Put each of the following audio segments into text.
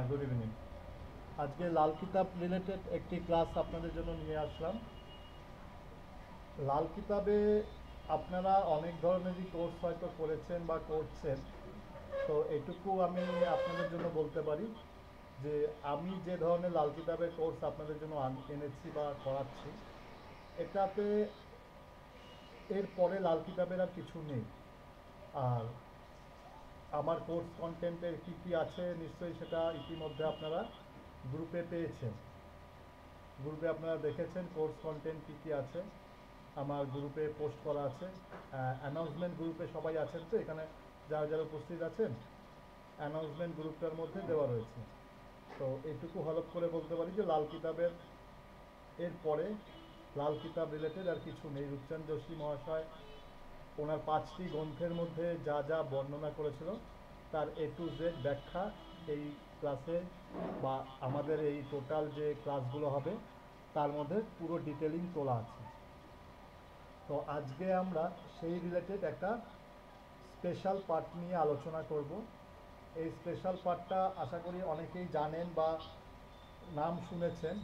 Good evening. আজকে লাল কিতাব related একটি ক্লাস আপনাদের জন্য নিয়ে আসলাম। লাল কিতাবে আপনারা অনেক ধরনেরই কোর্স হয়তো করেছেন বা করছেন। তো এটুকু আমি আপনাদের জন্য বলতে পারি যে আমি যে ধরনের লাল কিতাবের কোর্স আপনাদের জন্য এনেছি বা করাচ্ছি, এটাতে এর পরে লাল কিতাবের আর কিছু নেই। আর আমার কোর্স কন্টেন্টের কী কী আছে নিশ্চয়ই সেটা ইতিমধ্যে আপনারা গ্রুপে পেয়েছেন। গ্রুপে আপনারা দেখেছেন কোর্স কন্টেন্ট কী কী আছে, আমার গ্রুপে পোস্ট করা আছে। অ্যানাউন্সমেন্ট গ্রুপে সবাই আছেন, তো এখানে যারা যারা উপস্থিত আছেন অ্যানাউন্সমেন্ট গ্রুপটার মধ্যে দেওয়া রয়েছে। তো এইটুকু হলপ করে বলতে পারি যে লাল কিতাবের এর পরে লাল কিতাব রিলেটেড আর কিছু নেই। রূপচাঁদ যোশী মহাশয় ওনার 5টি গ্রন্থের মধ্যে যা যা বর্ণনা করেছিল তার এ টু জেড ব্যাখ্যা এই ক্লাসে বা আমাদের এই টোটাল যে ক্লাসগুলো হবে তার মধ্যে পুরো ডিটেলিং তোলা আছে। তো আজকে আমরা সেই রিলেটেড একটা স্পেশাল পার্ট নিয়ে আলোচনা করব। এই স্পেশাল পার্টটা আশা করি অনেকেই জানেন বা নাম শুনেছেন,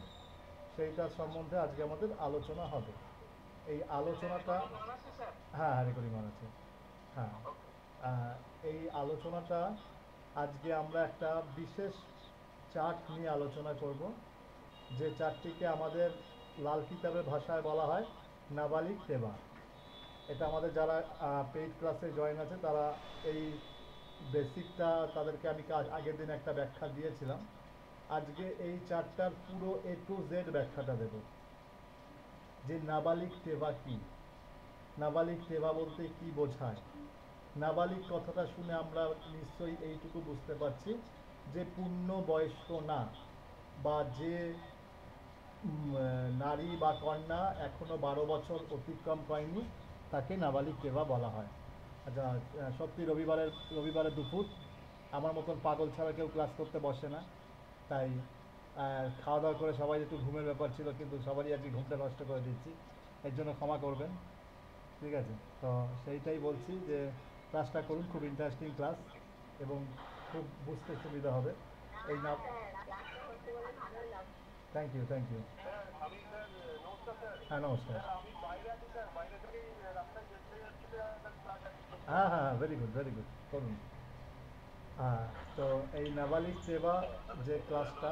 সেইটার সম্বন্ধে আজকে আমাদের আলোচনা হবে। এই আলোচনাটা হ্যাঁ হ্যাঁ রেকর্ডিং অন আছে। হ্যাঁ, এই আলোচনাটা আজকে আমরা একটা বিশেষ চার্ট নিয়ে আলোচনা করব, যে চার্টটিকে আমাদের লাল কিতাবের ভাষায় বলা হয় নাবালিক তেবা। এটা আমাদের যারা পেইড ক্লাসে জয়েন আছে তারা এই বেসিকটা তাদেরকে আমি আগের দিন একটা ব্যাখ্যা দিয়েছিলাম। আজকে এই চার্টটার পুরো এ টু জেড ব্যাখ্যাটা দেব, যে নাবালিক তেবা কী, নাবালিক তেবা বলতে কি বোঝায়। নাবালিক কথাটা শুনে আমরা নিশ্চয়ই এইটুকু বুঝতে পারছি যে পূর্ণ বয়স্ক না, বা যে নারী বা কন্যা এখনও 12 বছর অতিক্রম করেনি তাকে নাবালিক তেবা বলা হয়। আচ্ছা, সত্যি রবিবারের দুপুর আমার মতন পাগল ছাড়া কেউ ক্লাস করতে বসে না, তাই খাওয়া দাওয়া করে সবাই একটু ঘুমের ব্যাপার ছিল, কিন্তু সবারই আজকে ঘুমটা নষ্ট করে দিচ্ছি, এর জন্য ক্ষমা করবেন। ঠিক আছে, তো সেইটাই বলছি যে ক্লাসটা করুন, খুব ইন্টারেস্টিং ক্লাস এবং খুব বুঝতে সুবিধা হবে। এই না, থ্যাংক ইউ থ্যাংক ইউ। হ্যাঁ নমস্কার। হ্যাঁ হ্যাঁ ভেরি গুড ভেরি গুড, করুন। হ্যাঁ, তো এই নাবালিক সেবা যে ক্লাসটা,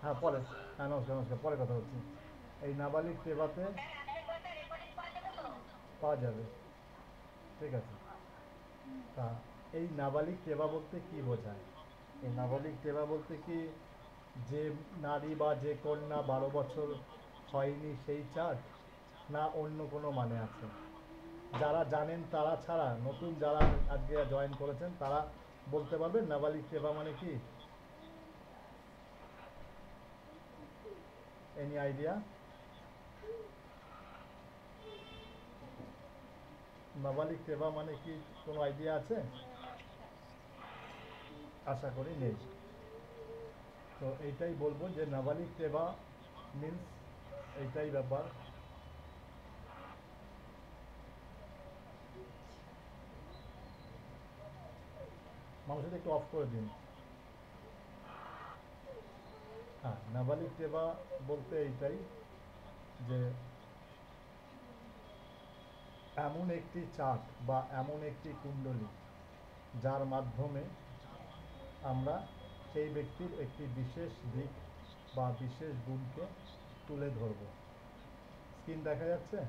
হ্যাঁ পরে, হ্যাঁ নমস্কার নমস্কার, পরে কথা হচ্ছে। এই নাবালিক সেবাতে পাওয়া যাবে, ঠিক আছে। তা এই নাবালিক সেবা বলতে কি বোঝায়? এই নাবালিক সেবা বলতে কি যে নারী বা যে কন্যা 12 বছর হয়নি সেই চার্ট, না অন্য কোনো মানে আছে? যারা জানেন তারা ছাড়া নতুন যারা আজকে জয়েন করেছেন তারা বলতে পারবেন নাবালিক সেবা মানে কি? Any idea? নাবালিক সেবা মানে কি, কোনো আইডিয়া আছে? আশা করি নেই। তো এইটাই বলবো যে নাবালিক সেবা মিন্স এইটাই ব্যাপার। মানুষের একটু অফ করে দিন। হ্যাঁ, নাবালিক সেবা বলতে এইটাই যে এমন একটি চার্ট বা এমন একটি কুণ্ডলী যার মাধ্যমে আমরা সেই ব্যক্তির একটি বিশেষ দিক বা বিশেষ গুণকে তুলে ধরব। স্ক্রিন দেখা যাচ্ছে?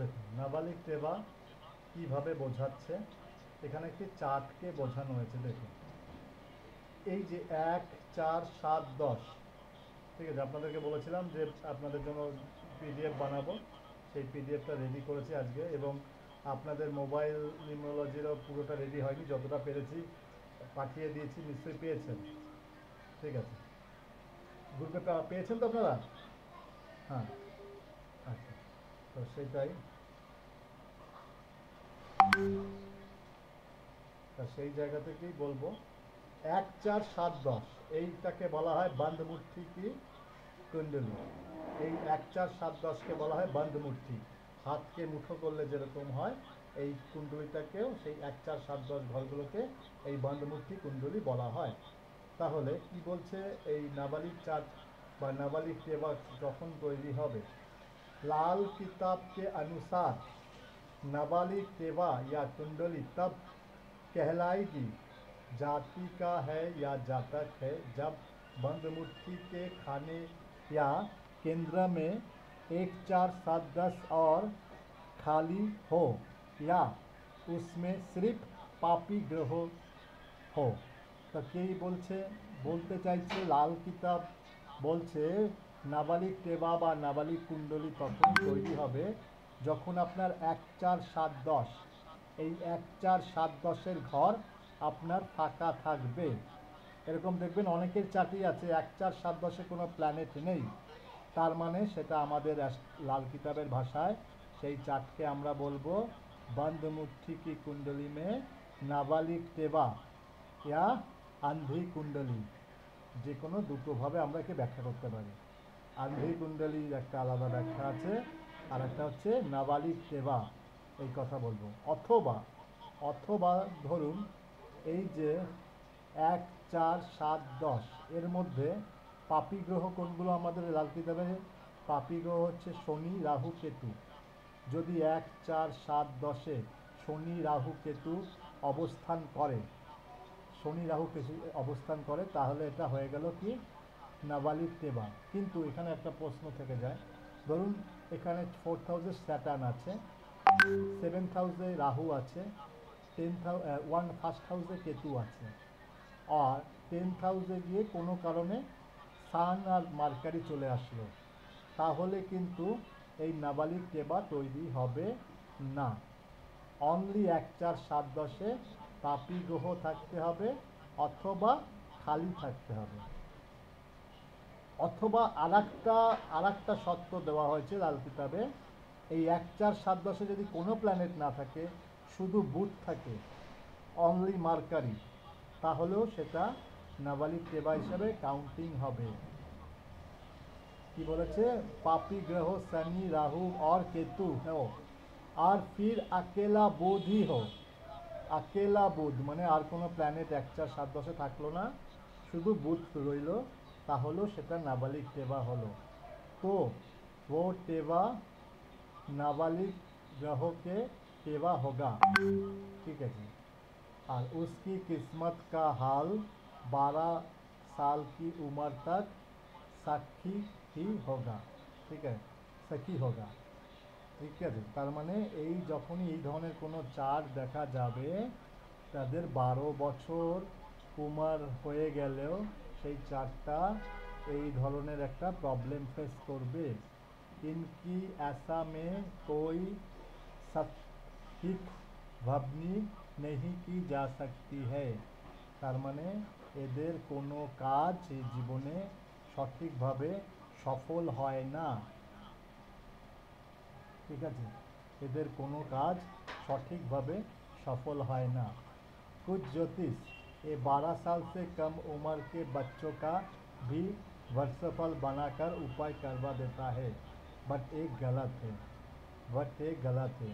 দেখুন নাবালিক টেবা কীভাবে বোঝাচ্ছে, এখানে একটি চার্টকে বোঝানো হয়েছে। দেখুন এই যে 1, 4, 7, 10, ঠিক আছে, আপনাদেরকে বলেছিলাম যে আপনাদের জন্য পিডিএফ বানাবো, সেই পিডিএফটা রেডি করেছি আজকে, এবং আপনাদের মোবাইল নিউমোলজিরও পুরোটা রেডি হয়নি, যতটা পেরেছি পাঠিয়ে দিয়েছি, নিশ্চয়ই পেয়েছেন। ঠিক আছে, গ্রুপে পেয়েছেন তো আপনারা? হ্যাঁ, আচ্ছা, তো সেটাই, তা সেই জায়গা থেকেই বলবো 1, 4, 7, 10 এইটাকে বলা হয় বন্ধমূর্তি কি কুণ্ডলী। এই 1, 4, 7, 10কে বলা হয় বন্ধমূর্তি, হাতকে মুঠো করলে যেরকম হয়, এই কুণ্ডলিটাকেও সেই 1, 4, 7, 10 ঘরগুলোকে এই বন্ধমূর্তি কুণ্ডলী বলা হয়। তাহলে কি বলছে, এই নাবালিক চার্ট বা नाबालिग टेबा যখন তৈরি হবে, लाल किताब के अनुसार नाबालिग टेबा या कुंडली तब कहलाएगी जाति का है या जातक है जब बंद मुट्ठी के खाने या केंद्र में 1, 4, 7, 10 और खाली हो, या उसमें सिर्फ पापी ग्रह हो। तो कई बोलते चाइছে लाल किताब বলছে নাবালিক টেবা বা নাবালিক কুণ্ডলী তখনই তৈরি হবে যখন আপনার 1, 4, 7, 10 এই 1, 4, 7, 10-এর ঘর আপনার ফাঁকা থাকবে। এরকম দেখবেন অনেকের চার্টই আছে 1, 4, 7, 10-এ কোনো প্ল্যানেট নেই, তার মানে সেটা আমাদের লাল কিতাবের ভাষায় সেই চার্টকে আমরা বলবো बंद मुट्ठी की कुंडली में नाबालिग टेबा या आंधी कुंडली, যে কোনো দুটোভাবে আমরা একে ব্যাখ্যা করতে পারি। আন্ধি কুণ্ডলীর একটা আলাদা ব্যাখ্যা আছে, আর একটা হচ্ছে নাবালিক টেবা, এই কথা বলবো। অথবা অথবা ধরুন এই যে 1, 4, 7, 10 এর মধ্যে পাপী গ্রহ কোনগুলো আমাদের লাল কিতাবে? পাপী গ্রহ হচ্ছে শনি, রাহু, কেতু। যদি 1, 4, 7, 10-এ শনি, রাহু, কেতু অবস্থান করে, শনি রাহু অবস্থান করে, তাহলে এটা হয়ে গেল কি নাবালিক টেবা। কিন্তু এখানে একটা প্রশ্ন থেকে যায়, ধরুন এখানে 4th হাউসে স্যাটার্ন আছে, 7th হাউসে রাহু আছে, 1st হাউসে কেতু আছে, আর 10th হাউসে গিয়ে কোনো কারণে সান আর মার্কারি চলে আসলো, তাহলে কিন্তু এই নাবালিক টেবা তৈরি হবে না। অনলি 1, 4, 7, 10-এ পাপী গ্রহ থাকতে হবে, অথবা খালি থাকতে হবে। অথবা আরেকটা শর্ত দেওয়া হয়েছে লাল কিতাবে, এই 1, 4, 7, 10-এ যদি কোনো প্ল্যানেট না থাকে, শুধু বুধ থাকে, অনলি মার্কারি, তাহলেও সেটা নাবালিক টেবা হিসাবে কাউন্টিং হবে। কি বলেছে? পাপী গ্রহ শনি, রাহু और केतु हो, আর ফির अकेला बुध ही हो। अकेला बुध মানে আর কোনো প্ল্যানেট 1, 4, 7, 10-এ থাকলো না, শুধু বুধ রইল, তাহলেও সেটা নাবালিক টেবা হলো। তো वो टेबा नाबालिग ग्रह के टेबा होगा, ठीक है जी। और उसकी किस्मत का हाल 12 साल की उम्र तक साक्षी ही होगा, ठीक है, सखी होगा, ঠিক আছে। তার মানে এই যখনই এই ধরনের কোনো চার্ট দেখা যাবে, তাদের 12 বছর উমার হয়ে গেলেও সেই চার্টটা এই ধরনের একটা প্রবলেম ফেস করবে। इनकी ऐसा में कोई सटीक ভাবনি नहीं की जा सकती है। তার মানে এদের কোনো কাজ এই জীবনে সঠিকভাবে সফল হয় না, ঠিক আছে, এদের কোনো কাজ সঠিকভাবে সফল হয় না। कुछ ज्योतिष ये 12 साल से कम उम्र के बच्चों का भी वर्षफल बनाकर उपाय करवा देता है, बट एक गलत है।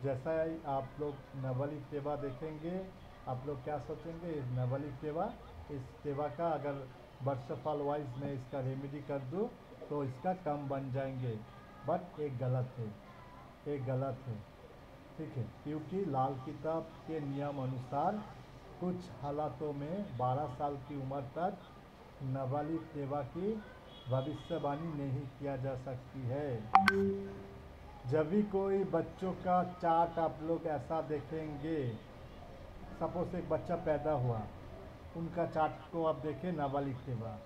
जैसा ही आप लोग नाबालिग टेबा देखेंगे, आप लोग क्या सोचेंगे, इस नाबालिग टेबा, इस टेबा का अगर वर्षफल वाइज मैं इसका रेमेडी कर दूँ तो इसका कम बन जाएंगे, बट एक गलत है, ठीक है, क्योंकि लाल किताब के नियम अनुसार कुछ हालातों में 12 साल की उम्र तक नाबालिग टेबा की भविष्यवाणी नहीं किया जा सकती है। जब भी कोई बच्चों का चार्ट आप लोग ऐसा देखेंगे, सपोज एक बच्चा पैदा हुआ, उनका चार्ट को आप देखें नाबालिग के बाद,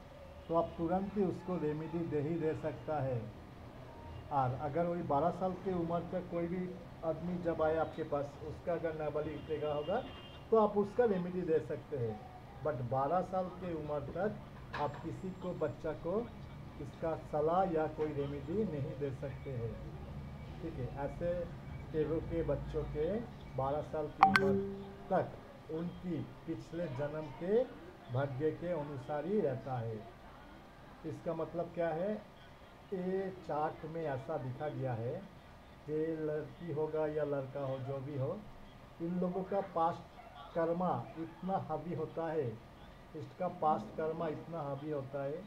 तो आप तुरंत ही उसको रेमेडी दे ही दे सकता है। और अगर वही 12 साल की उम्र तक कोई भी आदमी जब आए आपके पास, उसका अगर नाबालिग पैदा होगा तो आप उसका रेमेडी दे सकते हैं। बट 12 साल की उम्र तक आप किसी को बच्चा को इसका सलाह या कोई रेमेडी नहीं दे सकते हैं। ठीक है, ऐसे टेबो के बच्चों के 12 साल की उम्र तक उनकी पिछले जन्म के भाग्य के अनुसार ही रहता है। इसका मतलब क्या है, ये चार्ट में ऐसा दिखा गया है कि लड़की होगा या लड़का हो, जो भी हो, इन लोगों का पास्ट कर्मा इतना हावी होता है, इसका पास्ट कर्मा इतना हावी होता है,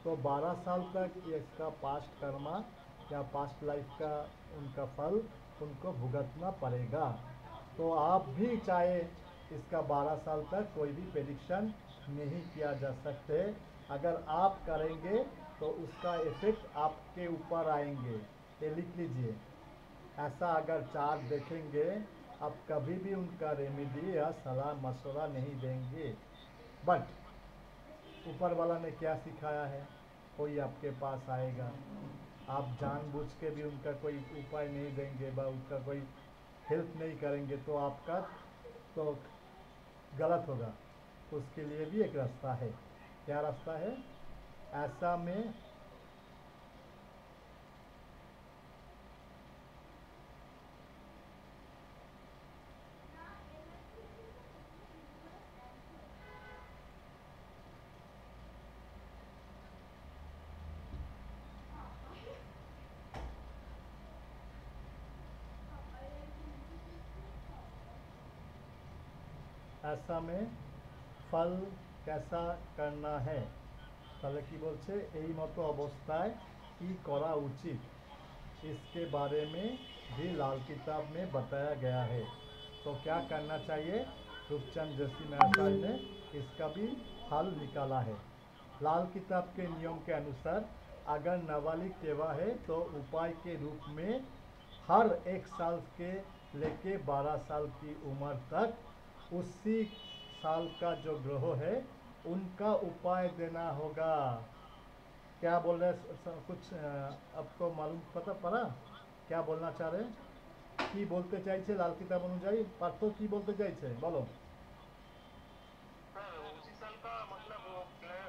तो 12 साल तक इसका पास्ट कर्मा या पास्ट लाइफ का उनका फल उनको भुगतना पड़ेगा। तो आप भी चाहे इसका 12 साल तक कोई भी प्रेडिक्शन नहीं किया जा सकते। अगर आप करेंगे तो उसका इफेक्ट आपके ऊपर आएंगे, ये लिख लीजिए। ऐसा अगर चार्ट देखेंगे, आप कभी भी उनका रेमेडी या सलाह मशवरा नहीं देंगे। बट ऊपर वाला ने क्या सिखाया है, कोई आपके पास आएगा, आप जानबूझ के भी उनका कोई उपाय नहीं देंगे व उसका कोई हेल्प नहीं करेंगे तो आपका तो गलत होगा। उसके लिए भी एक रास्ता है। क्या रास्ता है? ऐसा में ऐसा में ফল कैसा करना है, তাহলে কি বলছে, এই মতো অবস্থায় কি করা उचित, इसके बारे में भी लाल किताब में बताया गया है। तो क्या करना चाहिए, रूपचंद जोशी महाशय ने इसका भी हल निकाला है। लाल किताब के नियम के अनुसार अगर नाबालिग टेवा है तो उपाय के रूप में हर 1 साल के लेके 12 साल की उम्र तक उसी साल का जो ग्रह है उनका उपाय देना होगा। क्या बोल रहे कुछ आपको मालूम पता पड़ा क्या बोलना चाह रहे हैं? কি বলতে চাইছে লাল কিতাব অনুযায়ী? পার্থ কি বলতে চাইছে বলো। हाँ, उसी साल का मतलब वो ग्रह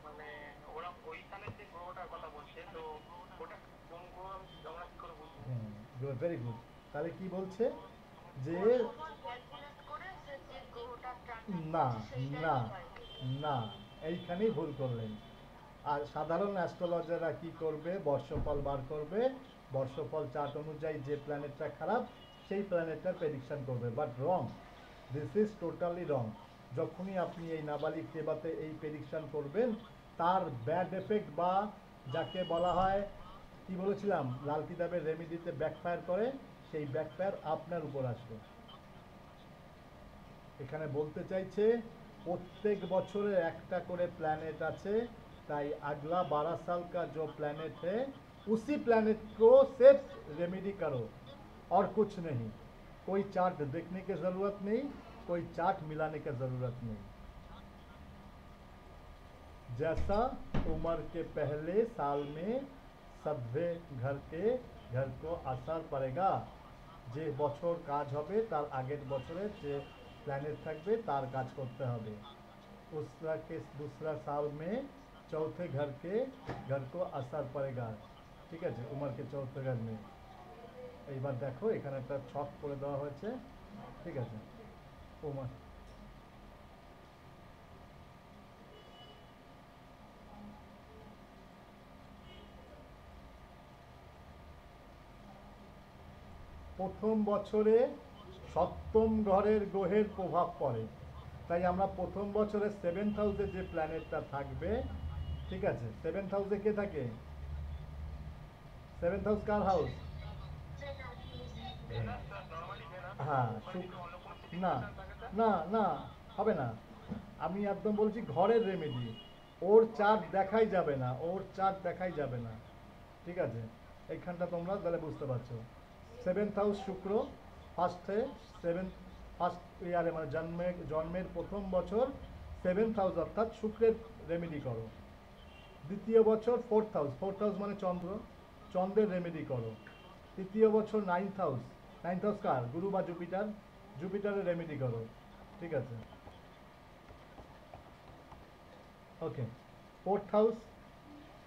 মানে ওরা ওই সালের যে গ্রহটার কথা বলছে তো ওটা কোন গ্রহ আমরা কি করে বুঝবো? Good, very good. তাহলে কি বলছে যে ওর উপর ক্যালকুলেট করে সে যে গ্রহটা ট্রানজিট না করছে সেইটাই না উপায় দেবে। না, এইখানেই ভুল করলেন। আর সাধারণ অ্যাস্ট্রোলজাররা কি করবে, বর্ষফল বার করবে, বর্ষফল চার্ট অনুযায়ী যে প্ল্যানেটটা খারাপ সেই প্ল্যানেটটার প্রেডিকশন করবে, but wrong, this is totally রং। যখনই আপনি এই নাবালিক টেবাতে এই প্রেডিকশন করবেন, তার ব্যাড এফেক্ট বা যাকে বলা হয়, কি বলেছিলাম, লাল কিতাবের রেমিডিতে ব্যাকফায়ার করে, সেই ব্যাকফায়ার আপনার উপর আসবে। এখানে বলতে চাইছে প্রত্যেক বছরে একটা করে प्लानट আছে, তাই अगला 12 साल का जो प्लानट है उसी प्लानट को सिर्फ रेमेडी करो और कुछ नहीं। कोई चार्ट देखने की ज़रूरत नहीं, कोई चार्ट मिलाने की ज़रूरत नहीं। जैसा उम्र के पहले साल में सभ्य घर को असर पड़ेगा, যে বছর কাজ হবে তার আগের বছরে যে প্ল্যানেট থাকবে তার কাজ করতে হবে। उसका के दूसरा साल में चौथे घर को असर पड़ेगा। ঠিক আছে, উমর के चौथे घर में। এইবার দেখো এখানে একটা ছক করে দেওয়া হয়েছে। ঠিক আছে, উমর প্রথম বছরে সপ্তম ঘরের গ্রহের প্রভাব পড়ে, তাই আমরা প্রথম বছরে 7th হাউসে যে প্ল্যানেটটা থাকবে, ঠিক আছে, 7th হাউসে কে থাকে? 7th হাউস কার হাউস? ভেনাস নরমালি ভেনাস হ্যাঁ, ওখানে যদি অন্য কোনো না সিচুয়েশন থাকে স্যার। না না, হবে না। আমি একদম বলছি ঘরের রেমেডি, ওর চার্ট দেখাই যাবে না, ওর চার্ট দেখাই যাবে না। ঠিক আছে, এইখানটা তোমরা তাহলে বুঝতে পারছো। 7th হাউস শুক্র, ফার্স্টে ফার্স্ট ইয়ারে মানে জন্মের প্রথম বছর 7th হাউস অর্থাৎ শুক্রের রেমেডি করো। দ্বিতীয় বছর 4th হাউস মানে চন্দ্র, চন্দ্রের রেমেডি করো। তৃতীয় বছর 9th হাউস কার? গুরু বা জুপিটার, জুপিটারের রেমেডি করো। ঠিক আছে, ওকে। 4th হাউস,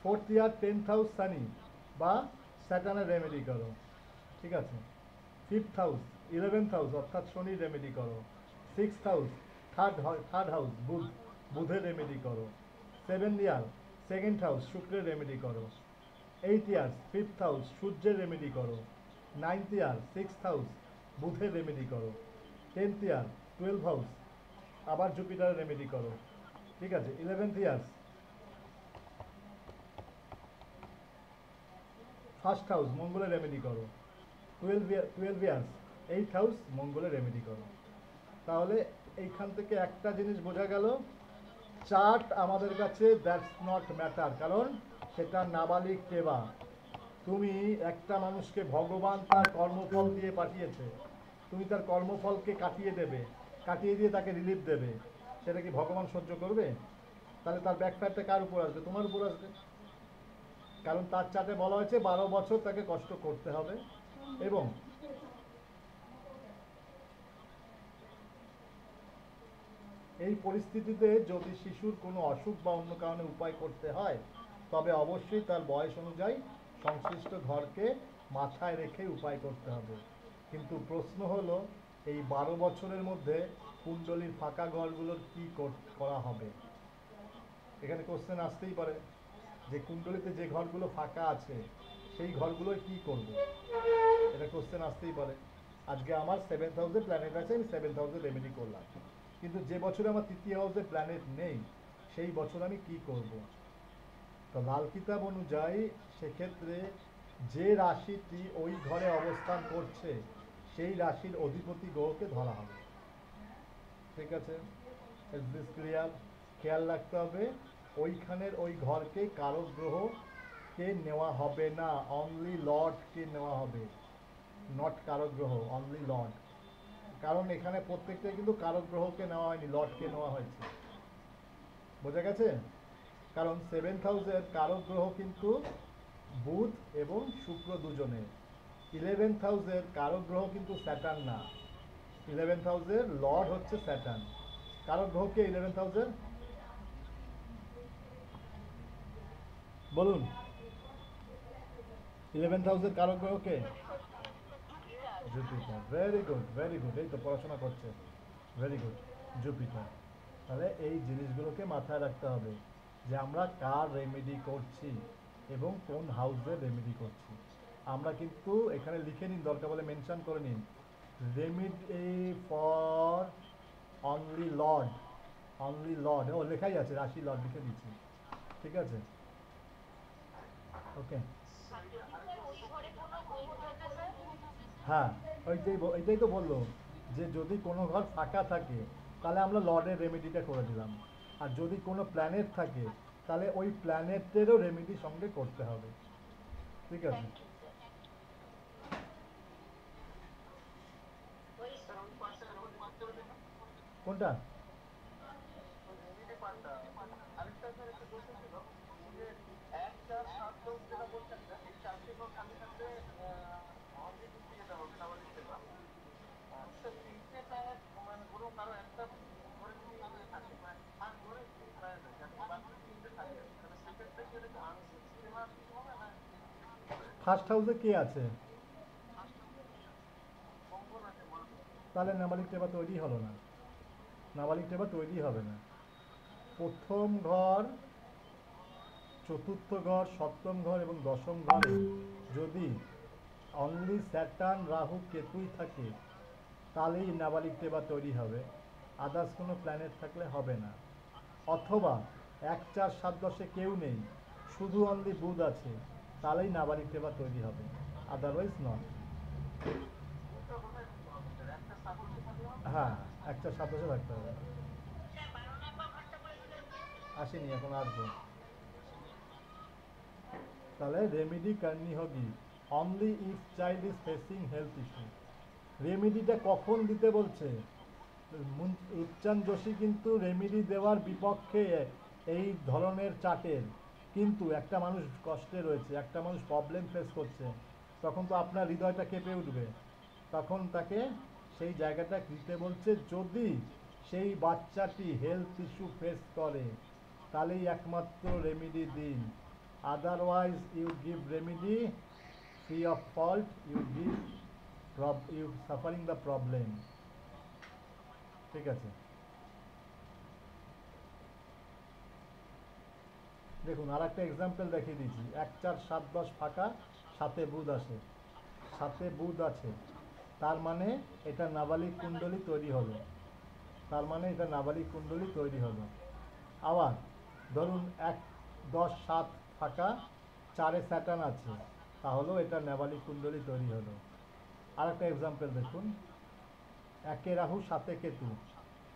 4th ইয়ার 10th হাউস সানি বা স্যাটার্নের রেমেডি করো। ঠিক আছে। 5th হাউস, 11th হাউস অর্থাৎ শনির রেমেডি করো। 6th হাউস, থার্ড হাউস বুধের রেমেডি করো। 7th ইয়ার 2nd হাউস শুক্রের রেমেডি করো। 8th ইয়ার 5th হাউস সূর্যের রেমেডি করো। 9th ইয়ার 6th হাউস বুধের রেমেডি করো। 10th ইয়ার 12th হাউস আবার জুপিটারের রেমেডি করো। ঠিক আছে। 11th ইয়ার ফার্স্ট হাউস মঙ্গলের রেমেডি করো। 12 ইয়ার্স 8th হাউস মঙ্গলের রেমেডি করো। তাহলে এইখান থেকে একটা জিনিস বোঝা গেল, চার্ট আমাদের কাছে দ্যাটস নট ম্যাটার, কারণ সেটা নাবালিক টেবা। তুমি একটা মানুষকে ভগবান তার কর্মফল দিয়ে পাঠিয়েছে, তুমি তার কর্মফলকে কাটিয়ে দেবে, কাটিয়ে দিয়ে তাকে রিলিফ দেবে, সেটা কি ভগবান সহ্য করবে? তাহলে তার ব্যাকফায়ারটা কার উপর আসবে? তোমার উপর আসবে। কারণ তার চার্টে বলা হয়েছে 12 বছর তাকে কষ্ট করতে হবে, এবং এই পরিস্থিতিতে যদি শিশুর কোনো অসুখ বা অন্য কারণে উপায় করতে হয়, তবে অবশ্যই তার বয়স অনুযায়ী সংশ্লিষ্ট ঘরকে মাথায় রেখে উপায় করতে হবে। কিন্তু প্রশ্ন হলো, এই 12 বছরের মধ্যে কুণ্ডলীর ফাঁকা ঘরগুলোর কি করা হবে? এখানে কোশ্চেন আসতেই পারে যে কুণ্ডলীতে যে ঘরগুলো ফাঁকা আছে সেই ঘরগুলোর কি করব, এটা কোশ্চেন আসতেই পারে। আজকে আমার 7th হাউসে প্ল্যানেট আছে, আমি 7th হাউসে রেমেডি করলাম, কিন্তু যে বছরে আমার 3য় হাউসে প্ল্যানেট নেই সেই বছর আমি কি করব? তো লাল কিতাব অনুযায়ী সেক্ষেত্রে যে রাশিটি ওই ঘরে অবস্থান করছে সেই রাশির অধিপতি গ্রহকে ধরা হবে। ঠিক আছে, ইজ দিস ক্লিয়ার? খেয়াল রাখতে হবে ওইখানের ওই ঘরকে কারক গ্রহকে নেওয়া হবে না, অনলি লর্ডকে নেওয়া হবে, নট কারক গ্রহ, অনলি লর্ড। কারণ এখানে প্রত্যেকটা কিন্তু কারক গ্রহকে নেওয়া হয়নি, লর্ডকে নেওয়া হয়েছে। বোঝা গেছে? কারণ 7th হাউসের কারক গ্রহ কিন্তু বুধ এবং শুক্র দুজনে। 11th হাউসের কারক গ্রহ কিন্তু স্যাটার্ন না, 11th হাউসের লর্ড হচ্ছে স্যাটার্ন। কারক গ্রহ কে 11th হাউসের? বলুন, 11th হাউসের কারক গ্রহ কে? Jupiter. Very good, very good, এই তো পড়াশোনা করছে, ভেরি গুড, জুপিটার। তাহলে এই জিনিসগুলোকে মাথায় রাখতে হবে যে আমরা কার রেমেডি করছি এবং কোন হাউসে রেমেডি করছি। আমরা কিন্তু এখানে লিখে নিন, দরকার বলে মেনশন করে নিন, remedy for only lord, only lord. ও লেখাই আছে, রাশি লর্ড লিখে দিচ্ছি। ঠিক আছে, ওকে। হ্যাঁ, ওইটাই তো বললো যে যদি কোনো ঘর ফাঁকা থাকে তাহলে আমরা লর্ডের রেমেডিটা করে দিলাম, আর যদি কোনো প্ল্যানেট থাকে তাহলে ওই প্ল্যানেটেরও রেমেডি সঙ্গে করতে হবে। ঠিক আছে, কোনটা? ফার্স্ট হাউসে কে আছে? তাহলে নাবালিক টেবা তৈরি হলো না, নাবালিক টেবা তৈরি হবে না। প্রথম ঘর, চতুর্থ ঘর, সপ্তম ঘর এবং দশম ঘরে যদি অনলি স্যাটার্ন রাহু কেতুই থাকে তাহলেই নাবালিক টেবা তৈরি হবে, আদার্স কোনো প্ল্যানেট থাকলে হবে না। অথবা 1, 4, 7, 10-এ কেউ নেই, শুধু অনলি বুধ আছে, তাহলেই নাবালিক টেবা তৈরি হবে, আদারওয়াইজ নট। হ্যাঁ, 1, 4, 7, 10-এ থাকতে হবে। আসেনি, এখন আসবো। তাহলে रेमेडी करनी होगी। Only if child is facing health issue. রেমেডিটা কখন দিতে বলছে? রূপচাঁদ যোশী কিন্তু রেমেডি দেওয়ার বিপক্ষে এই ধরনের চাটের, কিন্তু একটা মানুষ কষ্টে রয়েছে, একটা মানুষ প্রবলেম ফেস করছে, তখন তো আপনার হৃদয়টা কেঁপে উঠবে। তখন তাকে সেই জায়গাটা দিতে বলছে, যদি সেই বাচ্চাটি হেলথ ইস্যু ফেস করে তাহলেই একমাত্র রেমেডি দিন। Otherwise you give remedy free of fault, you suffering the problem. ঠিক আছে, দেখুন আর একটা এক্সাম্পল দেখিয়ে দিচ্ছি। 1 4 7 10 ফাঁকা, সাথে বুধ আসে, সাথে বুধ আছে, তার মানে এটা নাবালিক কুণ্ডলী তৈরি হলো, তার মানে এটা নাবালিক কুণ্ডলী তৈরি হলো। আবার ধরুন 1 10 7 ফাঁকা, 4-এ স্যাটার্ন আছে, তাহলেও এটা নাবালিক কুণ্ডলী তৈরি হলো। আর একটা এক্সাম্পল দেখুন, 1-এ রাহু 7-এ কেতু,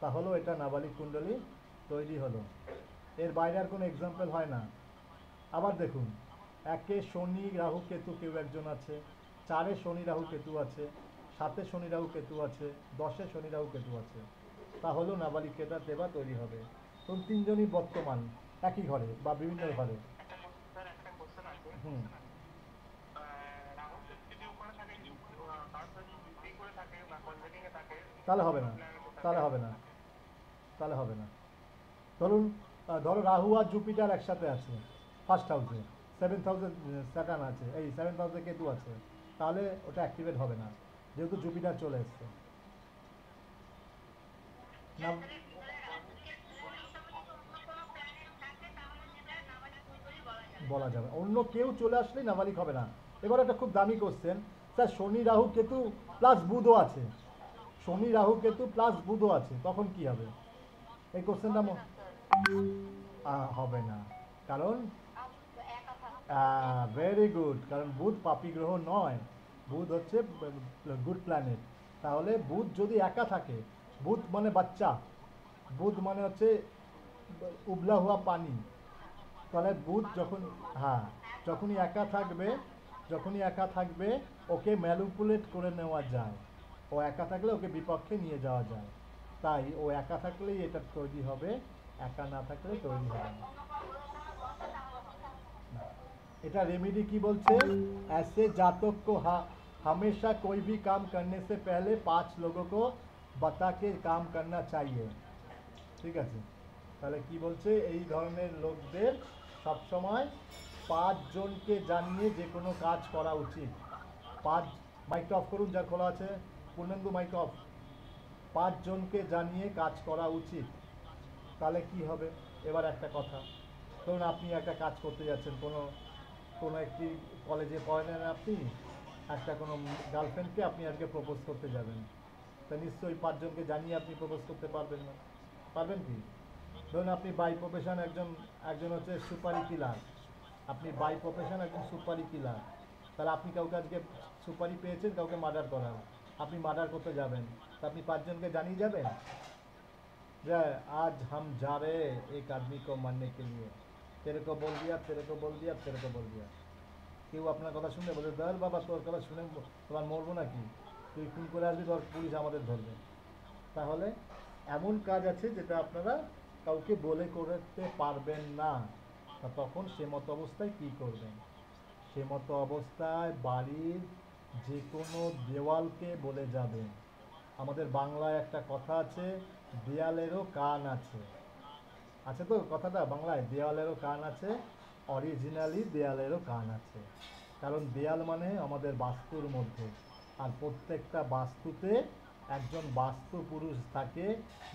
তাহলেও এটা নাবালিক কুণ্ডলী তৈরি হলো। এর বাইরে আর কোনো এক্সাম্পল হয় না। আবার দেখুন, 1-এ শনি রাহু কেতু কেউ একজন আছে, 4-এ শনি রাহু কেতু আছে, 7-এ শনি রাহু কেতু আছে, 10-এ শনি রাহু কেতু আছে, তাহলেও নাবালিক কেতা দেবা তৈরি হবে। তো তিনজনই বর্তমান একই ঘরে বা বিভিন্ন ঘরে। একটা কোশ্চেন আছে। হুম, রাহু কেতু যদি ওখানে থাকে, কারোর যদি ডিগ্রি করে থাকে বা কনজেটিং এ থাকে, তাহলে হবে না, তাহলে হবে না, তাহলে হবে না। ধরুন ধরো রাহু আর জুপিটার একসাথে আছে ফার্স্ট হাউসে, 7th হাউসে স্যাটার্ন আছে, এই 7th হাউসে কেতু আছে, তাহলে ওটা অ্যাক্টিভেট হবে না, যেহেতু জুপিটার চলে এসছে না। বলা যাবে অন্য কেউ চলে আসলেই নাবালিক হবে না। এবার একটা খুব দামি কোশ্চেন, স্যার শনি রাহু কেতু প্লাস বুধও আছে, শনি রাহু কেতু প্লাস বুধও আছে, তখন কি হবে? এই কোশ্চেনটা হবে না, কারণ ভেরি গুড, কারণ বুধ পাপী গ্রহ নয়, বুধ হচ্ছে গুড প্ল্যানেট। তাহলে বুধ যদি একা থাকে, বুধ মানে বাচ্চা, বুধ মানে হচ্ছে উবলা হওয়া পানি, তাহলে বুধ যখন, হ্যাঁ, যখনই একা থাকবে, যখনই একা থাকবে ওকে ম্যানিপুলেট করে নেওয়া যায়, ও একা থাকলে ওকে বিপক্ষে নিয়ে যাওয়া যায়, তাই ও একা থাকলেই এটা তৈরি হবে, একা না থাকলে তৈরি হবে না। এটা रेमेडी की बोलते, ऐसे जातक को हमेशा कोई भी काम करने से पहले 5 लोगों को बता के काम करना चाहिए। ঠিক আছে, তাহলে কি বলছে, এই ধরনের লোকদের সবসময় 5 জনকে জানিয়ে যে কোনো কাজ করা উচিত। 5, মাইকটা অফ করুন যা খোলা আছে, পূর্ণেন্দু মাইক অফ। 5 জনকে জানিয়ে কাজ করা উচিত, তাহলে কি হবে? এবার একটা কথা, ধরুন আপনি একটা কাজ করতে যাচ্ছেন, কোনো কোনো একটি কলেজে পড়েন আপনি, একটা কোনো গার্লফ্রেন্ডকে আপনি আজকে প্রপোজ করতে যাবেন, তা নিশ্চয়ই 5 জনকে জানিয়ে আপনি প্রপোজ করতে পারবেন না, পারবেন কি? ধরুন আপনি বাই প্রফেশন একজন, একজন হচ্ছে সুপারি কিলার, আপনি বাই প্রফেশন একজন সুপারি কিলার, তাহলে আপনি কাউকে আজকে সুপারি পেয়েছেন কাউকে মার্ডার করার, আপনি মার্ডার করতে যাবেন, তা আপনি 5 জনকে জানিয়ে যাবেন যে आज हम जा रहे हैं एक आदमी को मारने के लिए, तेरे को बोल दिया, तेरे को बोल दिया, तेरे को बोल दिया। কেউ আপনার কথা শুনে বলে, ধর বাবা তোর কথা শুনে তোমার মরবো নাকি, তুই খুন করে আসবি, তোর পুলিশ আমাদের ধরবে। তাহলে এমন কাজ আছে যেটা আপনারা কাউকে বলে করতে পারবেন না, তা তখন সে মতো অবস্থায় কী করবেন? সে মতো অবস্থায় বাড়ির যে কোনো দেওয়ালকে বলে যাবেন। আমাদের বাংলায় একটা কথা আছে, দেয়ালেরও কান আছে, আছে তো কথাটা বাংলায়, দেওয়ালেরও কান আছে, অরিজিনালি দেয়ালেরও কান আছে। কারণ দেয়াল মানে আমাদের বাস্তুর মধ্যে, আর প্রত্যেকটা বাস্তুতে একজন বাস্তু পুরুষ থাকে,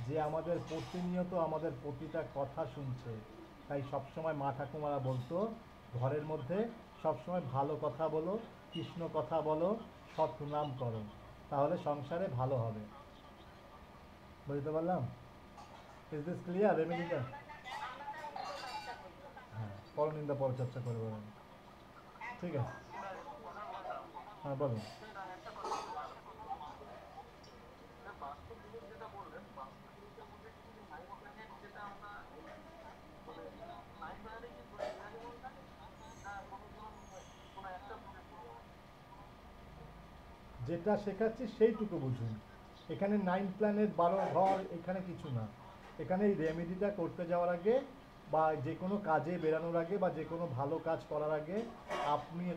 যে আমাদের প্রতিনিয়ত আমাদের প্রতিটা কথা শুনছে। তাই সবসময় মা ঠাকুমারা বলতো, ঘরের মধ্যে সবসময় ভালো কথা বলো, কৃষ্ণ কথা বলো, সৎ নাম করো, তাহলে সংসারে ভালো হবে। বুঝতে পারলাম? ইজ দিস ক্লিয়ার রেমেডিটা? হ্যাঁ, পরনিন্দা পরচর্চা করে বলেন, ঠিক আছে, হ্যাঁ বলুন। যেটা শেখাচ্ছি সেইটুকু বুঝুন। এখানে 9 প্ল্যানেট 12 ঘর এখানে কিছু না। এখানে এই রেমেডিটা করতে যাওয়ার আগে বা যে কোনো কাজে বেরানোর আগে বা যে কোনো ভালো কাজ করার আগে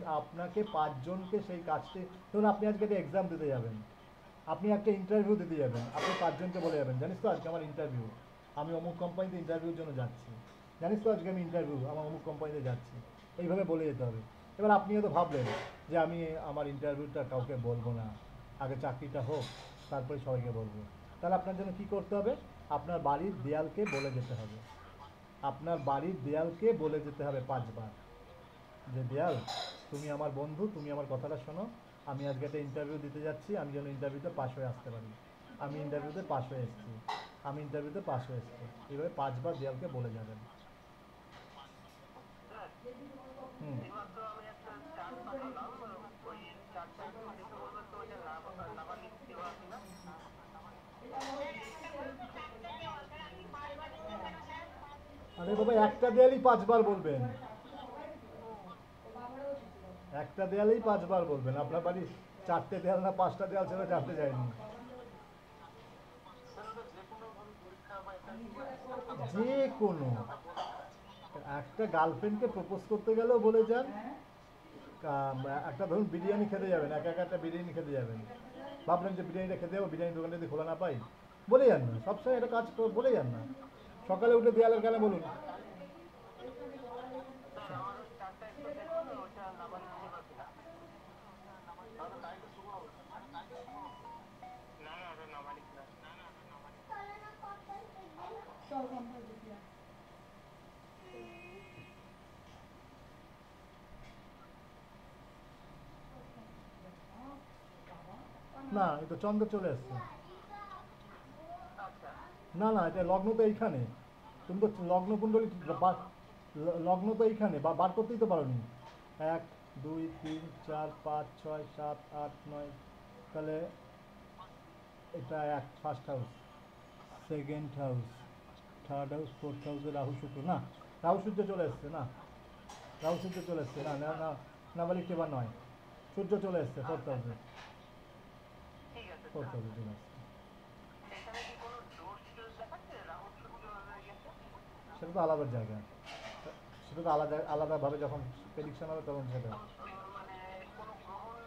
আপনাকে 5 জনকে সেই কাজটি, ধরুন আপনি আজকে একটা এক্সাম দিতে যাবেন, আপনি একটা ইন্টারভিউ দিতে যাবেন, আপনি 5 জনকে বলে যাবেন, জানিস তো আজকে আমার ইন্টারভিউ, আমি অমুক কোম্পানিতে ইন্টারভিউর জন্য যাচ্ছি, জানিস তো আজকে আমি ইন্টারভিউ আমার অমুক কোম্পানিতে যাচ্ছি, এইভাবে বলে যেতে হবে। এবার আপনি হয়তো ভাবলেন যে আমি আমার ইন্টারভিউটা কাউকে বলবো না, আগে চাকরিটা হোক তারপরে সবাইকে বলবো। তাহলে আপনার জন্য কী করতে হবে? আপনার বাড়ির দেয়ালকে বলে যেতে হবে, আপনার বাড়ির দেয়ালকে বলে যেতে হবে 5 বার যে দেয়াল, তুমি আমার বন্ধু, তুমি আমার কথাটা শোনো, আমি আজকে একটা ইন্টারভিউ দিতে যাচ্ছি, আমি যেন ইন্টারভিউতে পাশ হয়ে আসতে পারি, আমি ইন্টারভিউতে পাশ হয়ে এসেছি, আমি ইন্টারভিউতে পাশ হয়ে এসেছি, এইভাবে 5 বার দেয়ালকে বলে যাবেন। হুম। এবার তো আমি একটা চার্ট পাঠালাম, ওই চার্টটা একটু দেখে বলবেন তো ওইটা নাবালিক দেওয়া কিনা। আরে বাবা, একটা দেয়ালই 5 বার বলবেন, একটা দেয়ালেই 5 বার বলবেন। আপনার বাড়ি 4টে দেয়াল না 5টা দেয়াল সেটা জানতে চাইনি। যে কোনো একটা গার্লফ্রেন্ডকে প্রপোজ করতে গেলেও বলে যান, একটা ধরুন বিরিয়ানি খেতে যাবেন, একা একা একটা বিরিয়ানি খেতে যাবেন, ভাবলেন যে বিরিয়ানিটা খেতে যাবো, বিরিয়ানি দোকানটা যদি খোলা না পাই, বলে যান না, সবসময় একটা কাজ বলে যান না, সকালে উঠে দেয়ালের গানে বলুন। আমার ওই চার্টটা একটু দেখুন, ওইটা নাবালিক দেওয়া কিনা। না না, ওটা নাবালিক না। না, এই তো চন্দ্র চলে এসছে। আচ্ছা, না না, এটা লগ্ন তো এইখানে, তুমি তো লগ্ন কুণ্ডলী লগ্ন তো এইখানে বার করতেই তো পারোনি। 1 2 3 4 5 6 7 8 9, তাহলে এটা first house, second house, third house, fourth হাউসে রাহু শুক্র, না রাহু সূর্য চলে এসছে, না রাহু সূর্য চলে এসছে, না না না, নাবালিক এবার নয়, সূর্য চলে এসছে ফোর্থ হাউসে, ঠিক আছে। ফোর্থ হাউসে চলে এসছে। এখানে কি কোনো দোষ দেখাচ্ছে? রাহু সূর্য হয়ে গেছে? সেটা তো আলাদা জায়গা, সেটা তো আলাদা আলাদাভাবে যখন প্রেডিকশন হবে তখন সেটা। মানে কোনো গ্রহণ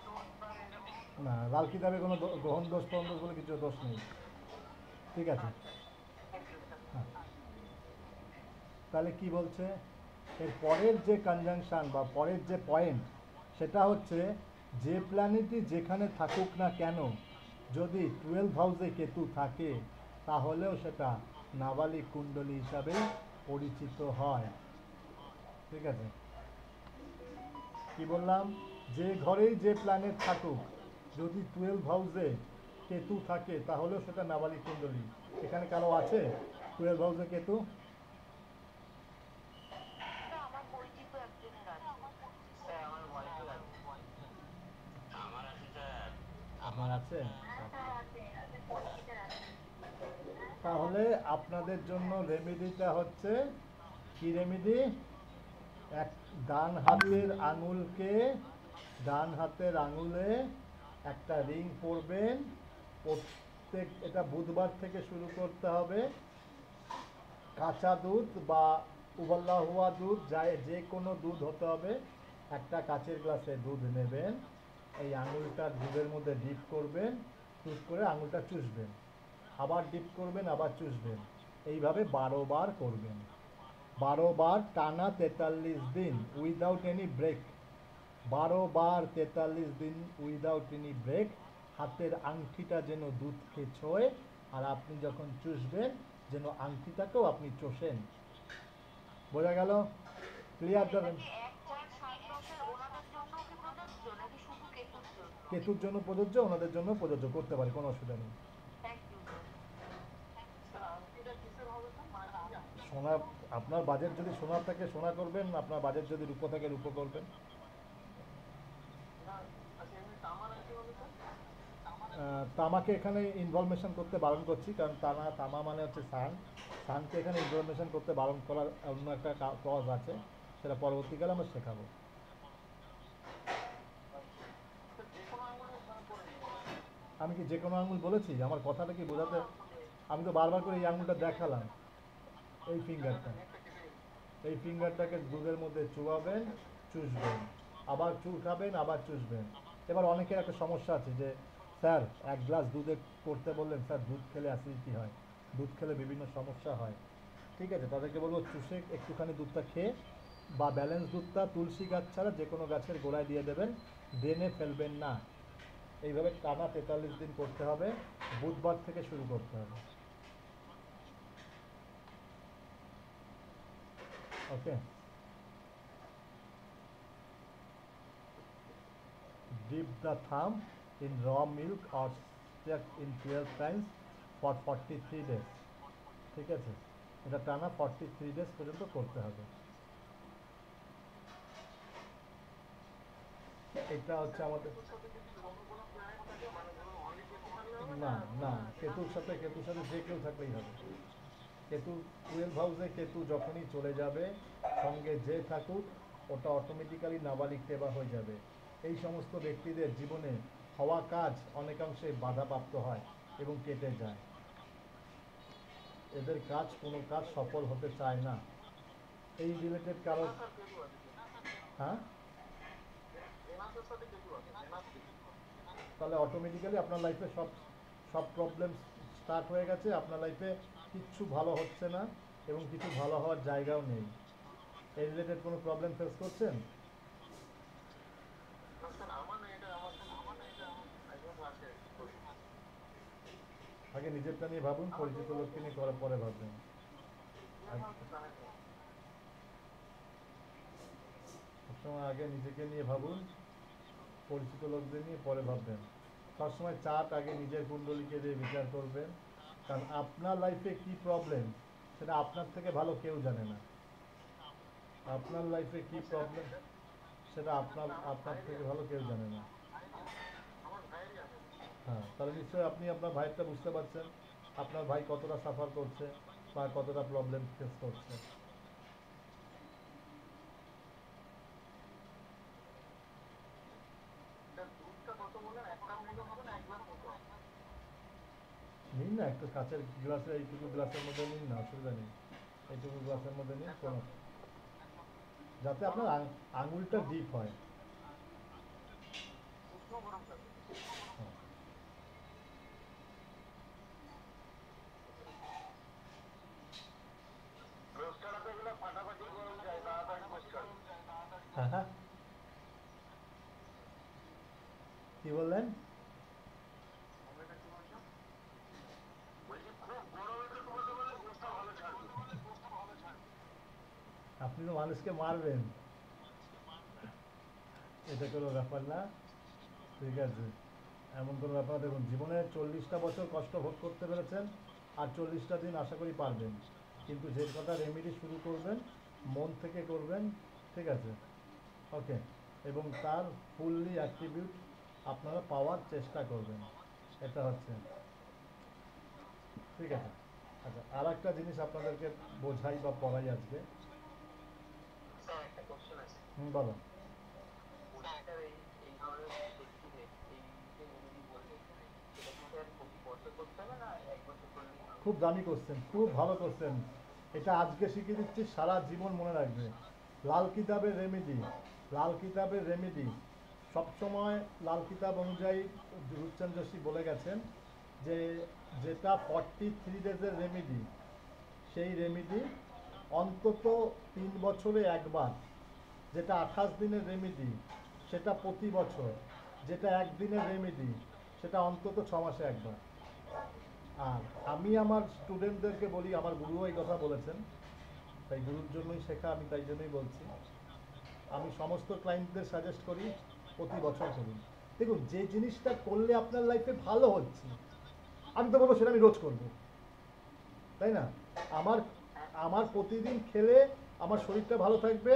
দোষ বা এরকম? না, লাল কিতাবে কোনো গ্রহণ দোষ ফোহন দোষ বলে কিছু দোষ নেই। ঠিক আছে। হ্যাঁ, তাহলে কি বলছে, এর পরের যে কনজাংশন বা পরের যে পয়েন্ট, সেটা হচ্ছে যে প্ল্যানেটই যেখানে থাকুক না কেন, যদি 12 হাউসে কেতু থাকে তাহলেও সেটা নাবালিক কুণ্ডলী হিসাবে পরিচিত হয়। ঠিক আছে, কি বললাম, যে ঘরেই যে প্ল্যানেট থাকুক, যদি 12 হাউসে কেতু থাকে তাহলেও সেটা নাবালিক কুণ্ডলী। এখানে কারো আছে 12 হাউসে কেতু? আমার পরিচিত একজনের আছে। হ্যাঁ, আমার ওয়াইফের আছে। আপনার আছে? তাহলে আপনাদের জন্য রেমেডিটা হচ্ছে কি রেমেডি? এক ডান হাতের আঙুলকে, ডান হাতের আঙুলে একটা রিং পরবেন, প্রত্যেক, এটা বুধবার থেকে শুরু করতে হবে। কাঁচা দুধ বা উবালা হওয়া দুধ, যে কোনো দুধ হতে হবে, একটা কাচের গ্লাসে দুধ নেবেন, এই আঙুলটা দুধের মধ্যে ডিপ করবেন, চুষ করে আঙুলটা চুষবেন, আবার ডিপ করবেন, আবার চুষবেন, এইভাবে 12 বার করবেন, 12 বার টানা 43 দিন উইদাউট এনি ব্রেক, 12 বার 43 দিন উইদাউট এনি ব্রেক। হাতের আংটিটা যেন দুধকে ছোঁয়, আর আপনি যখন চুষবেন যেন আংটিটাকেও আপনি চষেন। বোঝা গেল? ক্লিয়ার? ধরেন কেতুর জন্য প্রযোজ্য, ওনাদের জন্য প্রযোজ্য, করতে পারি, কোনো অসুবিধা নেই। সোনা, আপনার বাজেট যদি সোনার থাকে সোনা করবেন, আপনার বাজেট যদি রূপো থাকে রূপো করবেন। তামাকে এখানে ইনভলভেশন করতে বারণ করছি, কারণ তামা মানে হচ্ছে সান, সানকে এখানে ইনভলভেশন করতে বারণ করার অন্য একটা কজ আছে, সেটা পরবর্তীকালে আমরা শেখাবো। আমি কি যে কোনো আঙুল বলেছি? আমার কথাটা কি বোঝাতে, আমি তো বারবার করে এই আঙুলটা দেখালাম, এই ফিঙ্গারটা, এই ফিঙ্গারটাকে দুধের মধ্যে চুবাবেন, চুষবেন, আবার উঠাবেন, আবার চুষবেন। এবার অনেকের একটা সমস্যা আছে যে স্যার এক গ্লাস দুধে করতে বললেন, স্যার দুধ খেলে অ্যাসিডিটি হয়, দুধ খেলে বিভিন্ন সমস্যা হয়। ঠিক আছে, তাদেরকে বলবো চুষে একটুখানি দুধটা খেয়ে বা ব্যালেন্স দুধটা তুলসী গাছ ছাড়া যে কোনো গাছের গোড়ায় দিয়ে দেবেন, ড্রেনে ফেলবেন না। এইভাবে টানা 43 দিন করতে হবে, বুধবার থেকে শুরু করতে হবে। ওকে, dip the thumb in raw milk or stuck in 12 times for 43 days। ঠিক আছে, এটা টানা 43 ডেজ পর্যন্ত করতে হবে। এটা হচ্ছে আমাদের, না না, কেতুর সাথে যে কেউ থাকলেই হবে। কেতু 12 হাউসে কেতু যখনই চলে যাবে, সঙ্গে যে থাকুক ওটা অটোমেটিক্যালি নাবালিক টেবা হয়ে যাবে। এই সমস্ত ব্যক্তিদের জীবনে হওয়া কাজ অনেকাংশে বাধাপ্রাপ্ত হয় এবং কেটে যায়। এদের কাজ, কোনো কাজ সফল হতে চায় না। এই রিলেটেড কারো, হ্যাঁ, তাহলে অটোমেটিক্যালি আপনার লাইফে সব সব প্রবলেম স্টার্ট হয়ে গেছে, আপনার লাইফে কিচ্ছু ভালো হচ্ছে না এবং কিছু ভালো হওয়ার জায়গাও নেই। এই রিলেটেড কোনো প্রবলেম ফেস করছেন? আগে নিজেরটা নিয়ে ভাবুন, পরিচিত লোককে নিয়ে করার পরে ভাববেন। সবসময় আগে নিজেকে নিয়ে ভাবুন, পরিচিত লোকদের নিয়ে পরে ভাববেন। সবসময় চার্ট আগে নিজের কুণ্ডলীকে দিয়ে বিচার করবেন, কারণ আপনার লাইফে কি প্রবলেম সেটা আপনার থেকে ভালো কেউ জানে না। আপনার লাইফে কি প্রবলেম সেটা আপনার আপনার থেকে ভালো কেউ জানে না। হ্যাঁ, তাহলে নিশ্চয়ই আপনি আপনার ভাইয়েরটা বুঝতে পারছেন, আপনার ভাই কতটা সাফার করছে বা কতটা প্রবলেম ফেস করছে। নিন না একটু কাঁচের গ্লাসে, এইটুকু গ্লাসের মধ্যে নিন না, অসুবিধা নেই। এইটুকু গ্লাসের মধ্যে নিন, কোনো, যাতে আপনার আঙুলটা ডিপ হয়। হ্যাঁ। হ্যাঁ, হ্যাঁ, কি বললেন? আপনি তো মানুষকে মারবেন, এটা কোনো ব্যাপার না। ঠিক আছে, এমন কোনো ব্যাপার না। দেখুন, জীবনে 40টা বছর কষ্ট ভোগ করতে পেরেছেন, আর 40টা দিন আশা করি পারবেন। কিন্তু যে কটা রেমেডি শুরু করবেন, মন থেকে করবেন। ঠিক আছে, ওকে, এবং তার ফুললি অ্যাট্রিবিউট আপনারা পাওয়ার চেষ্টা করবেন। এটা হচ্ছে, ঠিক আছে। আচ্ছা, আর একটা জিনিস আপনাদেরকে বোঝাই বা পড়াই আজকে। হুম, বলো। খুব দামি কোশ্চেন, খুব ভালো কোশ্চেন। এটা আজকে শিখিয়ে দিচ্ছি, সারা জীবন মনে রাখবে। লাল কিতাবের রেমেডি, লাল কিতাবের রেমেডি সবসময় লাল কিতাব অনুযায়ী রূপচাঁদ যোশী বলে গেছেন যে যেটা 43 ডেজের রেমেডি, সেই রেমেডি অন্তত 3 বছরে একবার। যেটা 28 দিনের রেমেডি সেটা প্রতি বছর। যেটা একদিনের রেমেডি সেটা অন্তত 6 মাসে একবার। আর আমি আমার স্টুডেন্টদেরকে বলি, আমার গুরুও এই কথা বলেছেন, তাই গুরুর জন্যই শেখা, আমি তাই জন্যই বলছি। আমি সমস্ত ক্লায়েন্টদের সাজেস্ট করি প্রতি বছর করুন। দেখুন, যে জিনিসটা করলে আপনার লাইফে ভালো হচ্ছে, আমি তো বলবো সেটা আমি রোজ করবো, তাই না? আমার আমার প্রতিদিন খেলে আমার শরীরটা ভালো থাকবে,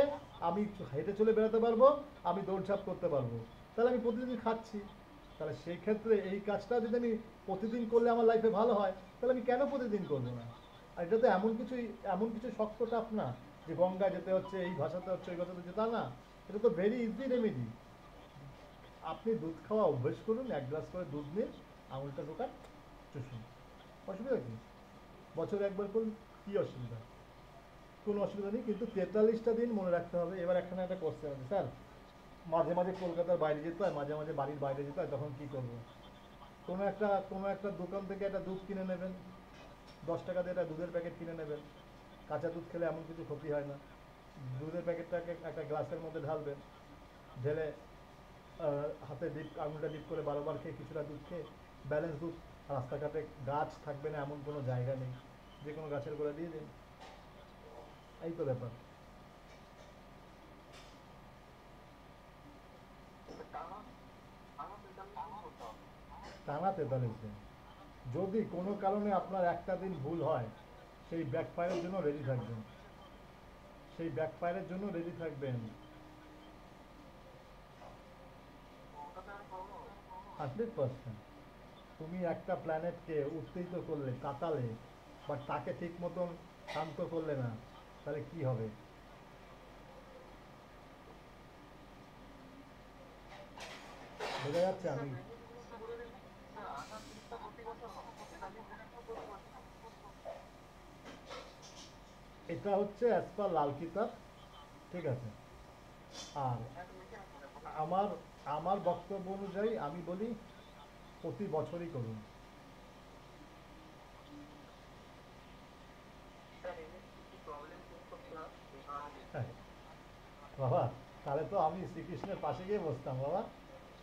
আমি হেঁটে চলে বেড়াতে পারবো, আমি দৌড়ঝাঁপ করতে পারবো, তাহলে আমি প্রতিদিন খাচ্ছি। তাহলে সেই ক্ষেত্রে এই কাজটা যদি আমি প্রতিদিন করলে আমার লাইফে ভালো হয়, তাহলে আমি কেন প্রতিদিন করবো না? আর এটা তো এমন কিছু শক্ত টাফ না যে গঙ্গায় যেতে হচ্ছে, এই ভাষাতে হচ্ছে, ওই ভাষাতে হচ্ছে, তা না। এটা তো ভেরি ইজি রেমেডি। আপনি দুধ খাওয়া অভ্যেস করুন, 1 গ্লাস করে দুধ নিন, আঙুলটা ঢোকান, চুষুন, অসুবিধা কি? বছরে একবার করুন, কী অসুবিধা? কোনো অসুবিধা নেই, কিন্তু 43টা দিন মনে রাখতে হবে। এবার এখানে একটা কোশ্চেন আছে স্যার, মাঝে মাঝে কলকাতার বাইরে যেতে হয়, মাঝে মাঝে বাড়ির বাইরে যেতে হয়, তখন কী করবো? কোনো একটা দোকান থেকে একটা দুধ কিনে নেবেন, 10 টাকা দিয়ে একটা দুধের প্যাকেট কিনে নেবেন। কাঁচা দুধ খেলে এমন কিছু ক্ষতি হয় না। দুধের প্যাকেটটাকে একটা গ্লাসের মধ্যে ঢালবেন, ঢেলে হাতে আঙুলটা ডিপ করে 12বার খেয়ে, কিছুটা দুধ খেয়ে, ব্যালেন্স দুধ। রাস্তাঘাটে গাছ থাকবে না এমন কোনো জায়গা নেই, যে কোনো গাছের গোড়া দিয়ে দিন। এই তো ব্যাপার। টানা 43 দিন। যদি কোনো কারণে আপনার একটা দিন ভুল হয়, সেই ব্যাকফায়ারের জন্য রেডি থাকবেন, সেই ব্যাকফায়ারের জন্য রেডি থাকবেন। 100%। তুমি একটা প্ল্যানেটকে উত্তেজিত করলে, কাটালে, বাট তাকে ঠিক মতন শান্ত করলে না, তাহলে কি হবে? বোঝা যাচ্ছে? আমি এটা হচ্ছে অ্যাজ পার লাল কিতাব, ঠিক আছে? আর আমার আমার বক্তব্য অনুযায়ী আমি বলি প্রতি বছরই করুন। হ্যাঁ, বাবা, তাহলে তো আমি শ্রীকৃষ্ণের পাশে গিয়ে বসতাম বাবা।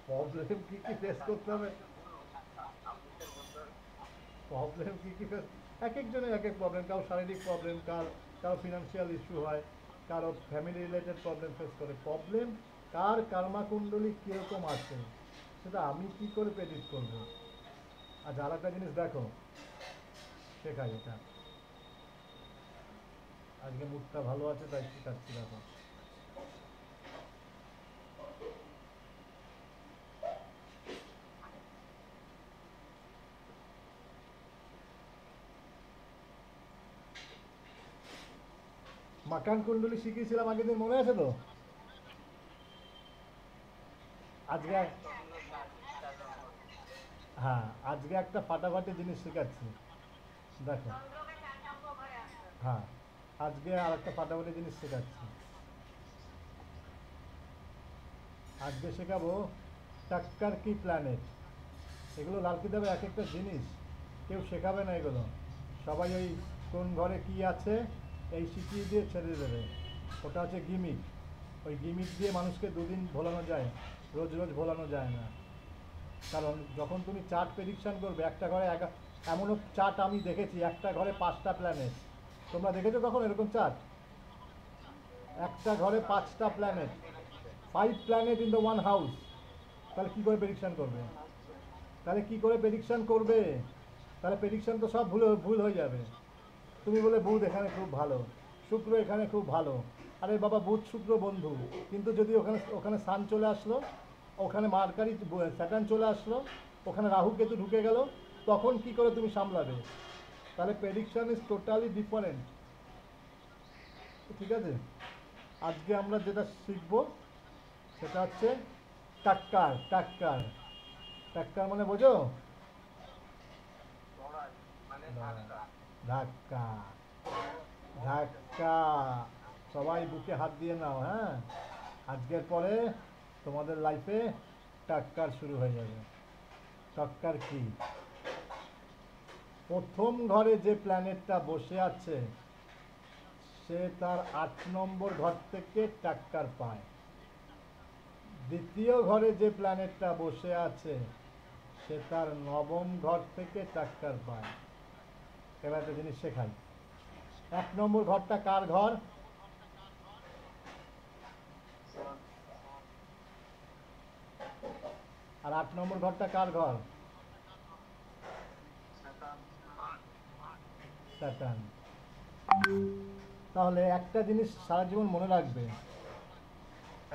প্রবলেম কী কী ফেস করতে হবে, প্রবলেম কী কী ফেস, এক একজনের এক এক প্রবলেম। কারো শারীরিক প্রবলেম, কারো ফিনান্সিয়াল ইস্যু হয়, কারো ফ্যামিলি রিলেটেড প্রবলেম ফেস করে। প্রবলেম কার কর্মাকুণ্ডলী কীরকম আছে, সেটা আমি কী করে প্রেডিক্ট করবো? আর আর একটা জিনিস দেখো, শেখাই এটা। আজকে মুডটা ভালো আছে তাই শেখাচ্ছি, দেখো। মাকান কুণ্ডলী শিখিয়েছিলাম আগের দিন, মনে আছে তো? আজকে হ্যাঁ, আজকে একটা ফাটাফাটি জিনিস শেখাচ্ছি, দেখো। হ্যাঁ, আজকে আর একটা ফাটাফাটি জিনিস শেখাচ্ছি। আজকে শেখাবো টাক্কার কি প্ল্যানেট। এগুলো লাল কিতাবে এক একটা জিনিস, কেউ শেখাবে না এগুলো। সবাই ওই কোন ঘরে কি আছে এই শিখিয়ে দিয়ে ছেড়ে দেবে। ওটা হচ্ছে গিমিক। ওই গিমিক দিয়ে মানুষকে দুদিন ভোলানো যায়, রোজ রোজ ভোলানো যায় না। কারণ যখন তুমি চার্ট প্রেডিকশান করবে, একটা ঘরে এমনও চার্ট আমি দেখেছি, একটা ঘরে 5টা প্ল্যানেট। তোমরা দেখেছো কখন এরকম চার্ট? একটা ঘরে 5টা planet, 5 planet in the one house. তাহলে কী করে প্রেডিকশান করবে? তাহলে কী করে প্রেডিকশান করবে? তাহলে প্রেডিকশান তো সব ভুল হয়ে যাবে। তুমি বলে বুধ এখানে খুব ভালো, শুক্র এখানে খুব ভালো। আরে বাবা, বুধ শুক্র বন্ধু, কিন্তু যদি ওখানে ওখানে সান চলে আসলো, ওখানে মার্কারি স্যাটার্ন চলে আসলো, ওখানে রাহু কেতু ঢুকে গেল, তখন কি করে তুমি সামলাবে? তাহলে প্রেডিকশান ইজ টোটালি ডিফারেন্ট, ঠিক আছে? আজকে আমরা যেটা শিখব সেটা হচ্ছে টাক্কার। টাক্কার, টাক্কার মানে বোঝো? ধাক্কা, ধাক্কা। সবাই বুকে হাত দিয়ে নাও, হ্যাঁ? আজকের পরে তোমাদের লাইফে টাক্কার শুরু হয়ে যাবে। টাক্কার কি? প্রথম ঘরে যে প্ল্যানেটটা বসে আছে, সে তার 8 নম্বর ঘর থেকে টাক্কার পায়। দ্বিতীয় ঘরে যে প্ল্যানেটটা বসে আছে, সে তার 9ম ঘর থেকে টাক্কার পায়। এবার একটা জিনিস শেখাই। 1 নম্বর ঘরটা কার ঘর? আর 8 নম্বর ঘরটা কার ঘর? স্যাটার্ন। তাহলে একটা জিনিস সারা জীবন মনে রাখবে,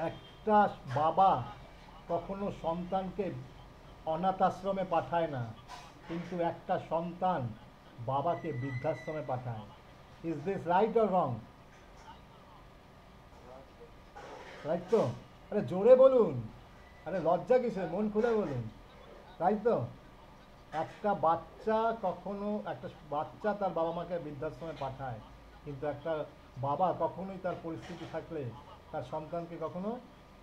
একটা বাবা কখনো সন্তানকে অনাথ আশ্রমে পাঠায় না, কিন্তু একটা সন্তান বাবাকে বৃদ্ধাশ্রমে পাঠায়। Is this right or wrong? Right তো? আরে জোরে বলুন, আরে লজ্জা কিসের, মন খুলে বলুন। তাই তো? একটা বাচ্চা কখনো একটা বাচ্চা তার বাবা মাকে বৃদ্ধাশ্রমে পাঠায়, কিন্তু একটা বাবা কখনোই তার পরিস্থিতি থাকলে তার সন্তানকে কখনো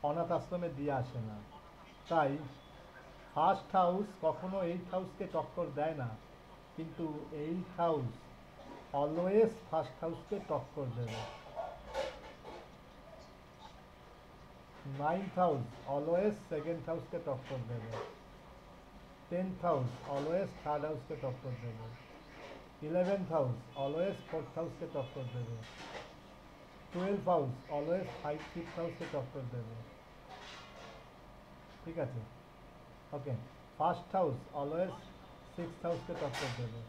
অনাথ আশ্রমে দিয়ে আসে না। তাই ফার্স্ট হাউস কখনো এইট হাউসকে টক্কর দেয় না, কিন্তু এইট হাউস অলওয়েজ ফার্স্ট হাউসকে টক্কর দেবে। নাইন্থ হাউস অলওয়েজ সেকেন্ড হাউসকে টক্কর দেবে। 10th হাউস অলওয়েজ থার্ড হাউসকে টক্কর দেবে। 11th হাউস অলওয়েজ ফোর্থ হাউসকে টক্কর দেবে। 12th হাউস অলওয়েজ ফিফথ হাউসকে টক্কর দেবে। ঠিক আছে, ওকে। ফার্স্ট হাউস অলওয়েজ সিক্সথ হাউসকে টক্কর দেবে।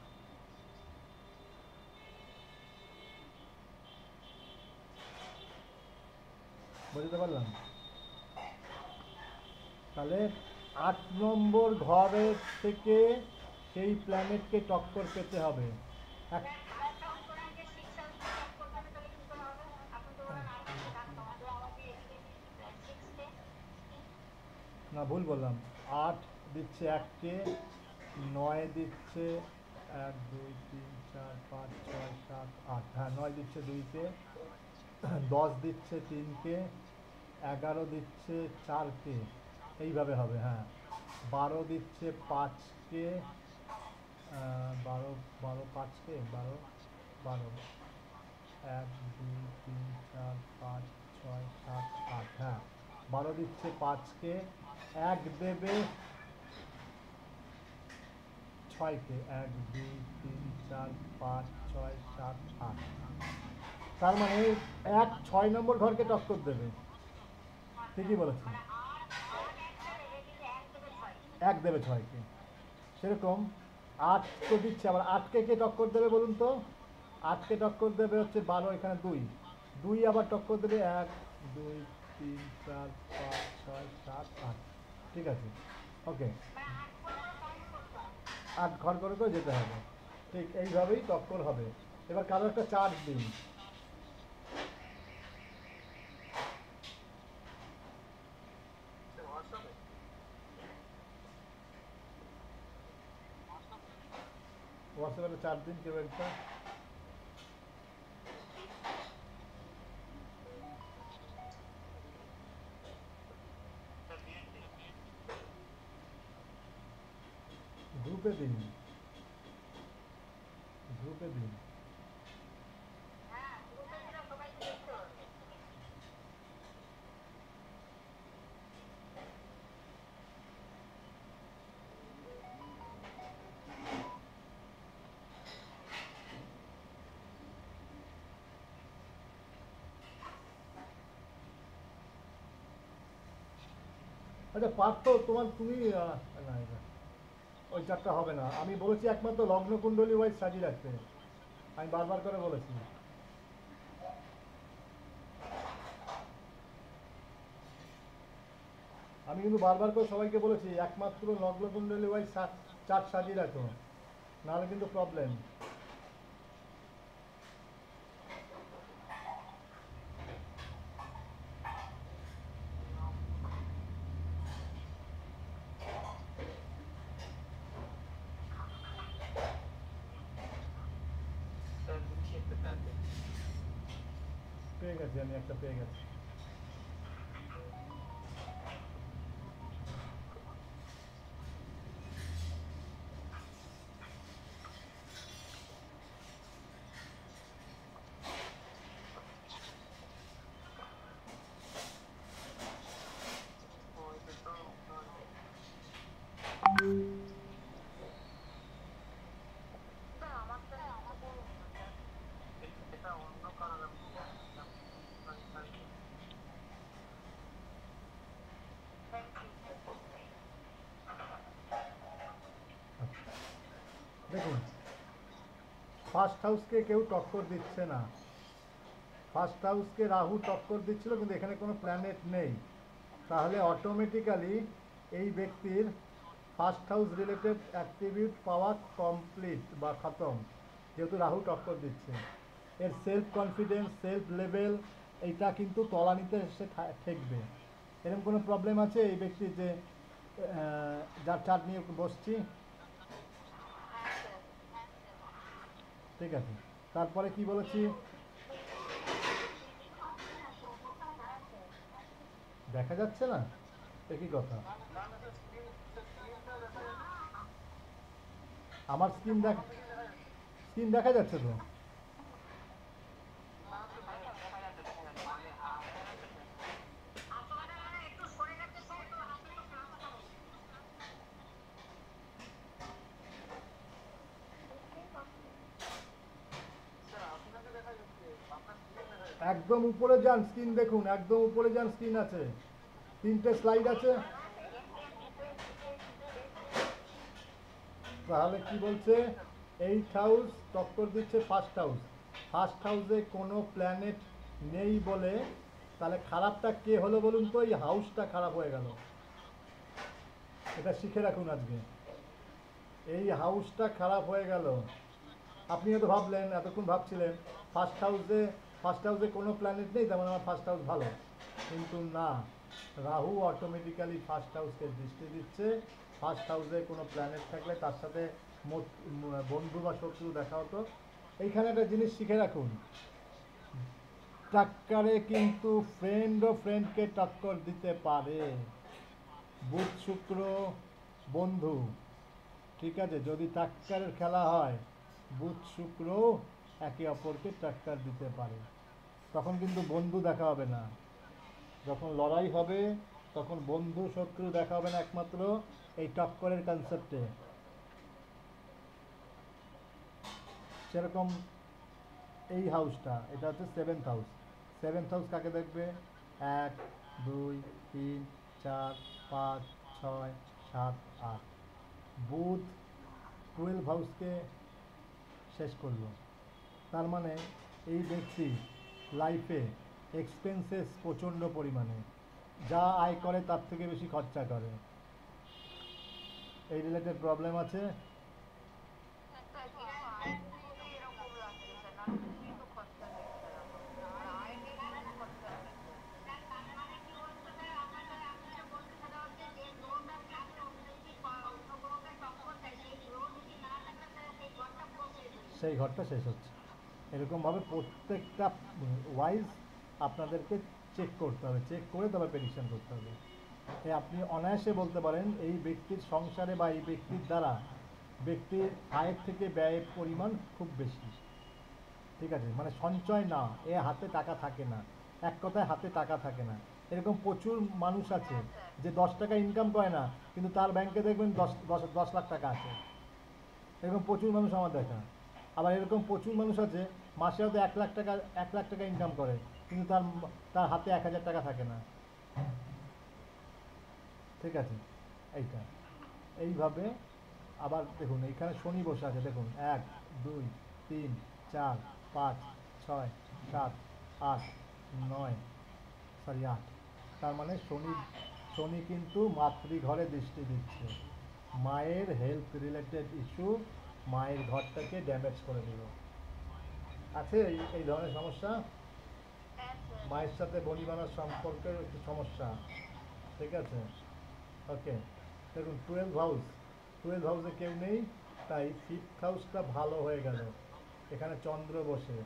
বুঝতে পারলাম? তাহলে 8 নম্বর ঘরের থেকে সেই প্ল্যানেটকে টক্কর পেতে হবে। এক না, ভুল বললাম। 8 দিচ্ছে 1কে, 9 দিচ্ছে 1 2 3 4 5 6 7 8, হ্যাঁ 9 দিচ্ছে 2কে, 10 দিচ্ছে 3কে, 11 দিচ্ছে 4কে, এইভাবে হবে। হ্যাঁ, 12 দিচ্ছে 5কে, 12 12 5কে, 12 12 1 2 3 4 5 6 7 8, হ্যাঁ 12 দিচ্ছে 5কে, 1 দেবে 6কে, 1 2 3 4 5 6 7 8, তার মানে 6 নম্বর ঘরকে টক্কর দেবে। ঠিকই বলেছি, 1 দেবে 6কে। সেরকম 8 তো দিচ্ছে, আবার 8কে কে টক্কর দেবে বলুন তো? 8কে টক্কর দেবে হচ্ছে 12, এখানে 2, 2 আবার টক্কর দেবে 1 2 3 4 5 6 7 8। ঠিক আছে, ওকে। 8 ঘর করে করে যেতে হবে। ঠিক এইভাবেই টক্কর হবে। এবার কারো একটা চার্জ দিন। হোয়াটসঅ্যাপে চার্জ দিন কেউ একটা। গ্রুপে দিন, গ্রুপে দিন। আচ্ছা পার্থ, তুমি না, ওই চারটা হবে না। আমি বলেছি একমাত্র লগ্ন কুণ্ডলী ওয়াইজ সাজিয়ে রাখতে, আমি বারবার করে বলেছি। আমি কিন্তু বারবার করে সবাইকে বলেছি একমাত্র লগ্ন কুণ্ডলী ওয়াইজ চার্ট সাজিয়ে রাখো, নাহলে কিন্তু প্রবলেম। পেয়ে গেছি, আমি একটা পেয়ে গেছি। দেখুন, ফার্স্ট হাউসকে কেউ টক্কর দিচ্ছে না। ফার্স্ট হাউসকে রাহু টক্কর দিচ্ছিল, কিন্তু এখানে কোনো প্ল্যানেট নেই। তাহলে অটোমেটিক্যালি এই ব্যক্তির ফার্স্ট হাউস রিলেটেড অ্যাট্রিবিউট পাওয়া কমপ্লিট বা খতম, যেহেতু রাহু টক্কর দিচ্ছে। এর সেলফ কনফিডেন্স, সেলফ লেভেল, এইটা কিন্তু তলানিতে এসে ঠেকবে। এরকম কোনো প্রবলেম আছে এই ব্যক্তির, যে যার চার্ট নিয়ে বসছি? ঠিক আছে, তারপরে কি বলেছি? দেখা যাচ্ছে না, একই কথা। না না স্যার, স্ক্রিনটা দেখা যাচ্ছে। আমার স্ক্রিন দেখা যাচ্ছে তো। না স্যার, দেখা যাচ্ছে, দেখা যাচ্ছে, মানে দেখা যাচ্ছে স্যার। স্যার আপনাকে দেখা যাচ্ছে, আপনার স্ক্রিন দেখা যাচ্ছে। একদম উপরে যান, স্ক্রিন দেখুন, একদম উপরে যান, স্ক্রিন আছে, 3টে স্লাইড আছে। তাহলে কি বলছে? 8 হাউস টক্কর দিচ্ছে ফার্স্ট হাউস। ফার্স্ট হাউসে কোনো প্ল্যানেট নেই বলে, তাহলে খারাপটা কে হলো বলুন তো? এই হাউসটা খারাপ হয়ে গেল। এটা শিখে রাখুন আজকে, এই হাউসটা খারাপ হয়ে গেল। আপনি হয়তো ভাবলেন, এতক্ষণ ভাবছিলেন ফার্স্ট হাউসে কোনো প্ল্যানেট নেই, তেমন আমার ফার্স্ট হাউস ভালো। কিন্তু না, রাহু অটোমেটিক্যালি ফার্স্ট হাউসকে দৃষ্টি দিচ্ছে। ফার্স্ট হাউসে কোনো প্ল্যানেট থাকলে তার সাথে বন্ধু বা শত্রু দেখা হতো। এইখানে একটা জিনিস শিখে রাখুন, টাক্কারে কিন্তু ফ্রেন্ডও ফ্রেন্ডকে টক্কর দিতে পারে। বুধ শুক্র বন্ধু, ঠিক আছে? যদি টাক্কারের খেলা হয়, বুধ শুক্র একে অপরকে টাক্কার দিতে পারে। তখন কিন্তু বন্ধু দেখা হবে না, যখন লড়াই হবে তখন বন্ধু শত্রু দেখা হবে না, একমাত্র এই টক্করের কনসেপ্টে। সেরকম এই হাউসটা, এটা হচ্ছে 7th হাউস। 7th হাউস কাকে দেখবে? 1 2 3 4 5 6 7 8। বুধ 12 হাউসকে শেষ করলো। তার মানে এই ব্যক্তি লাইফে এক্সপেন্সেস প্রচণ্ড পরিমাণে, যা আয় করে তার থেকে বেশি খরচা করে। এই রিলেটেড প্রবলেম আছে। সেই ঘরটা শেষ হচ্ছে। এরকমভাবে প্রত্যেকটা ওয়াইজ আপনাদেরকে চেক করতে হবে, চেক করে তবে প্রেডিকশন করতে হবে। আপনি অনায়াসে বলতে পারেন এই ব্যক্তির সংসারে বা এই ব্যক্তির দ্বারা ব্যক্তির আয়ের থেকে ব্যয়ের পরিমাণ খুব বেশি। ঠিক আছে, মানে সঞ্চয় না, হাতে টাকা থাকে না, এক কথায় হাতে টাকা থাকে না। এরকম প্রচুর মানুষ আছে যে 10 টাকা ইনকাম করে না, কিন্তু তার ব্যাংকে দেখবেন 10 লাখ টাকা আছে। এরকম প্রচুর মানুষ আমার দেখা। আবার এরকম প্রচুর মানুষ আছে মাসে হয়তো 1 লাখ টাকা ইনকাম করে, কিন্তু তার তার হাতে 1,000 টাকা থাকে না। ঠিক আছে, এইটা এইভাবে। আবার দেখুন এইখানে শনি বসে আছে, দেখুন 1 2 3 4 5 6 7 8 9, সরি 8। তার মানে শনি কিন্তু মাতৃঘরে দৃষ্টি দিচ্ছে। মায়ের হেলথ রিলেটেড ইস্যু, মায়ের ঘরটাকে ড্যামেজ করে দিল। আছে এই ধরনের সমস্যা, মায়ের সাথে বনিবানার সম্পর্কের একটু সমস্যা। ঠিক আছে, ওকে। দেখুন 12 হাউসে কেউ নেই, তাই 5th হাউসটা ভালো হয়ে গেল। এখানে চন্দ্র বসে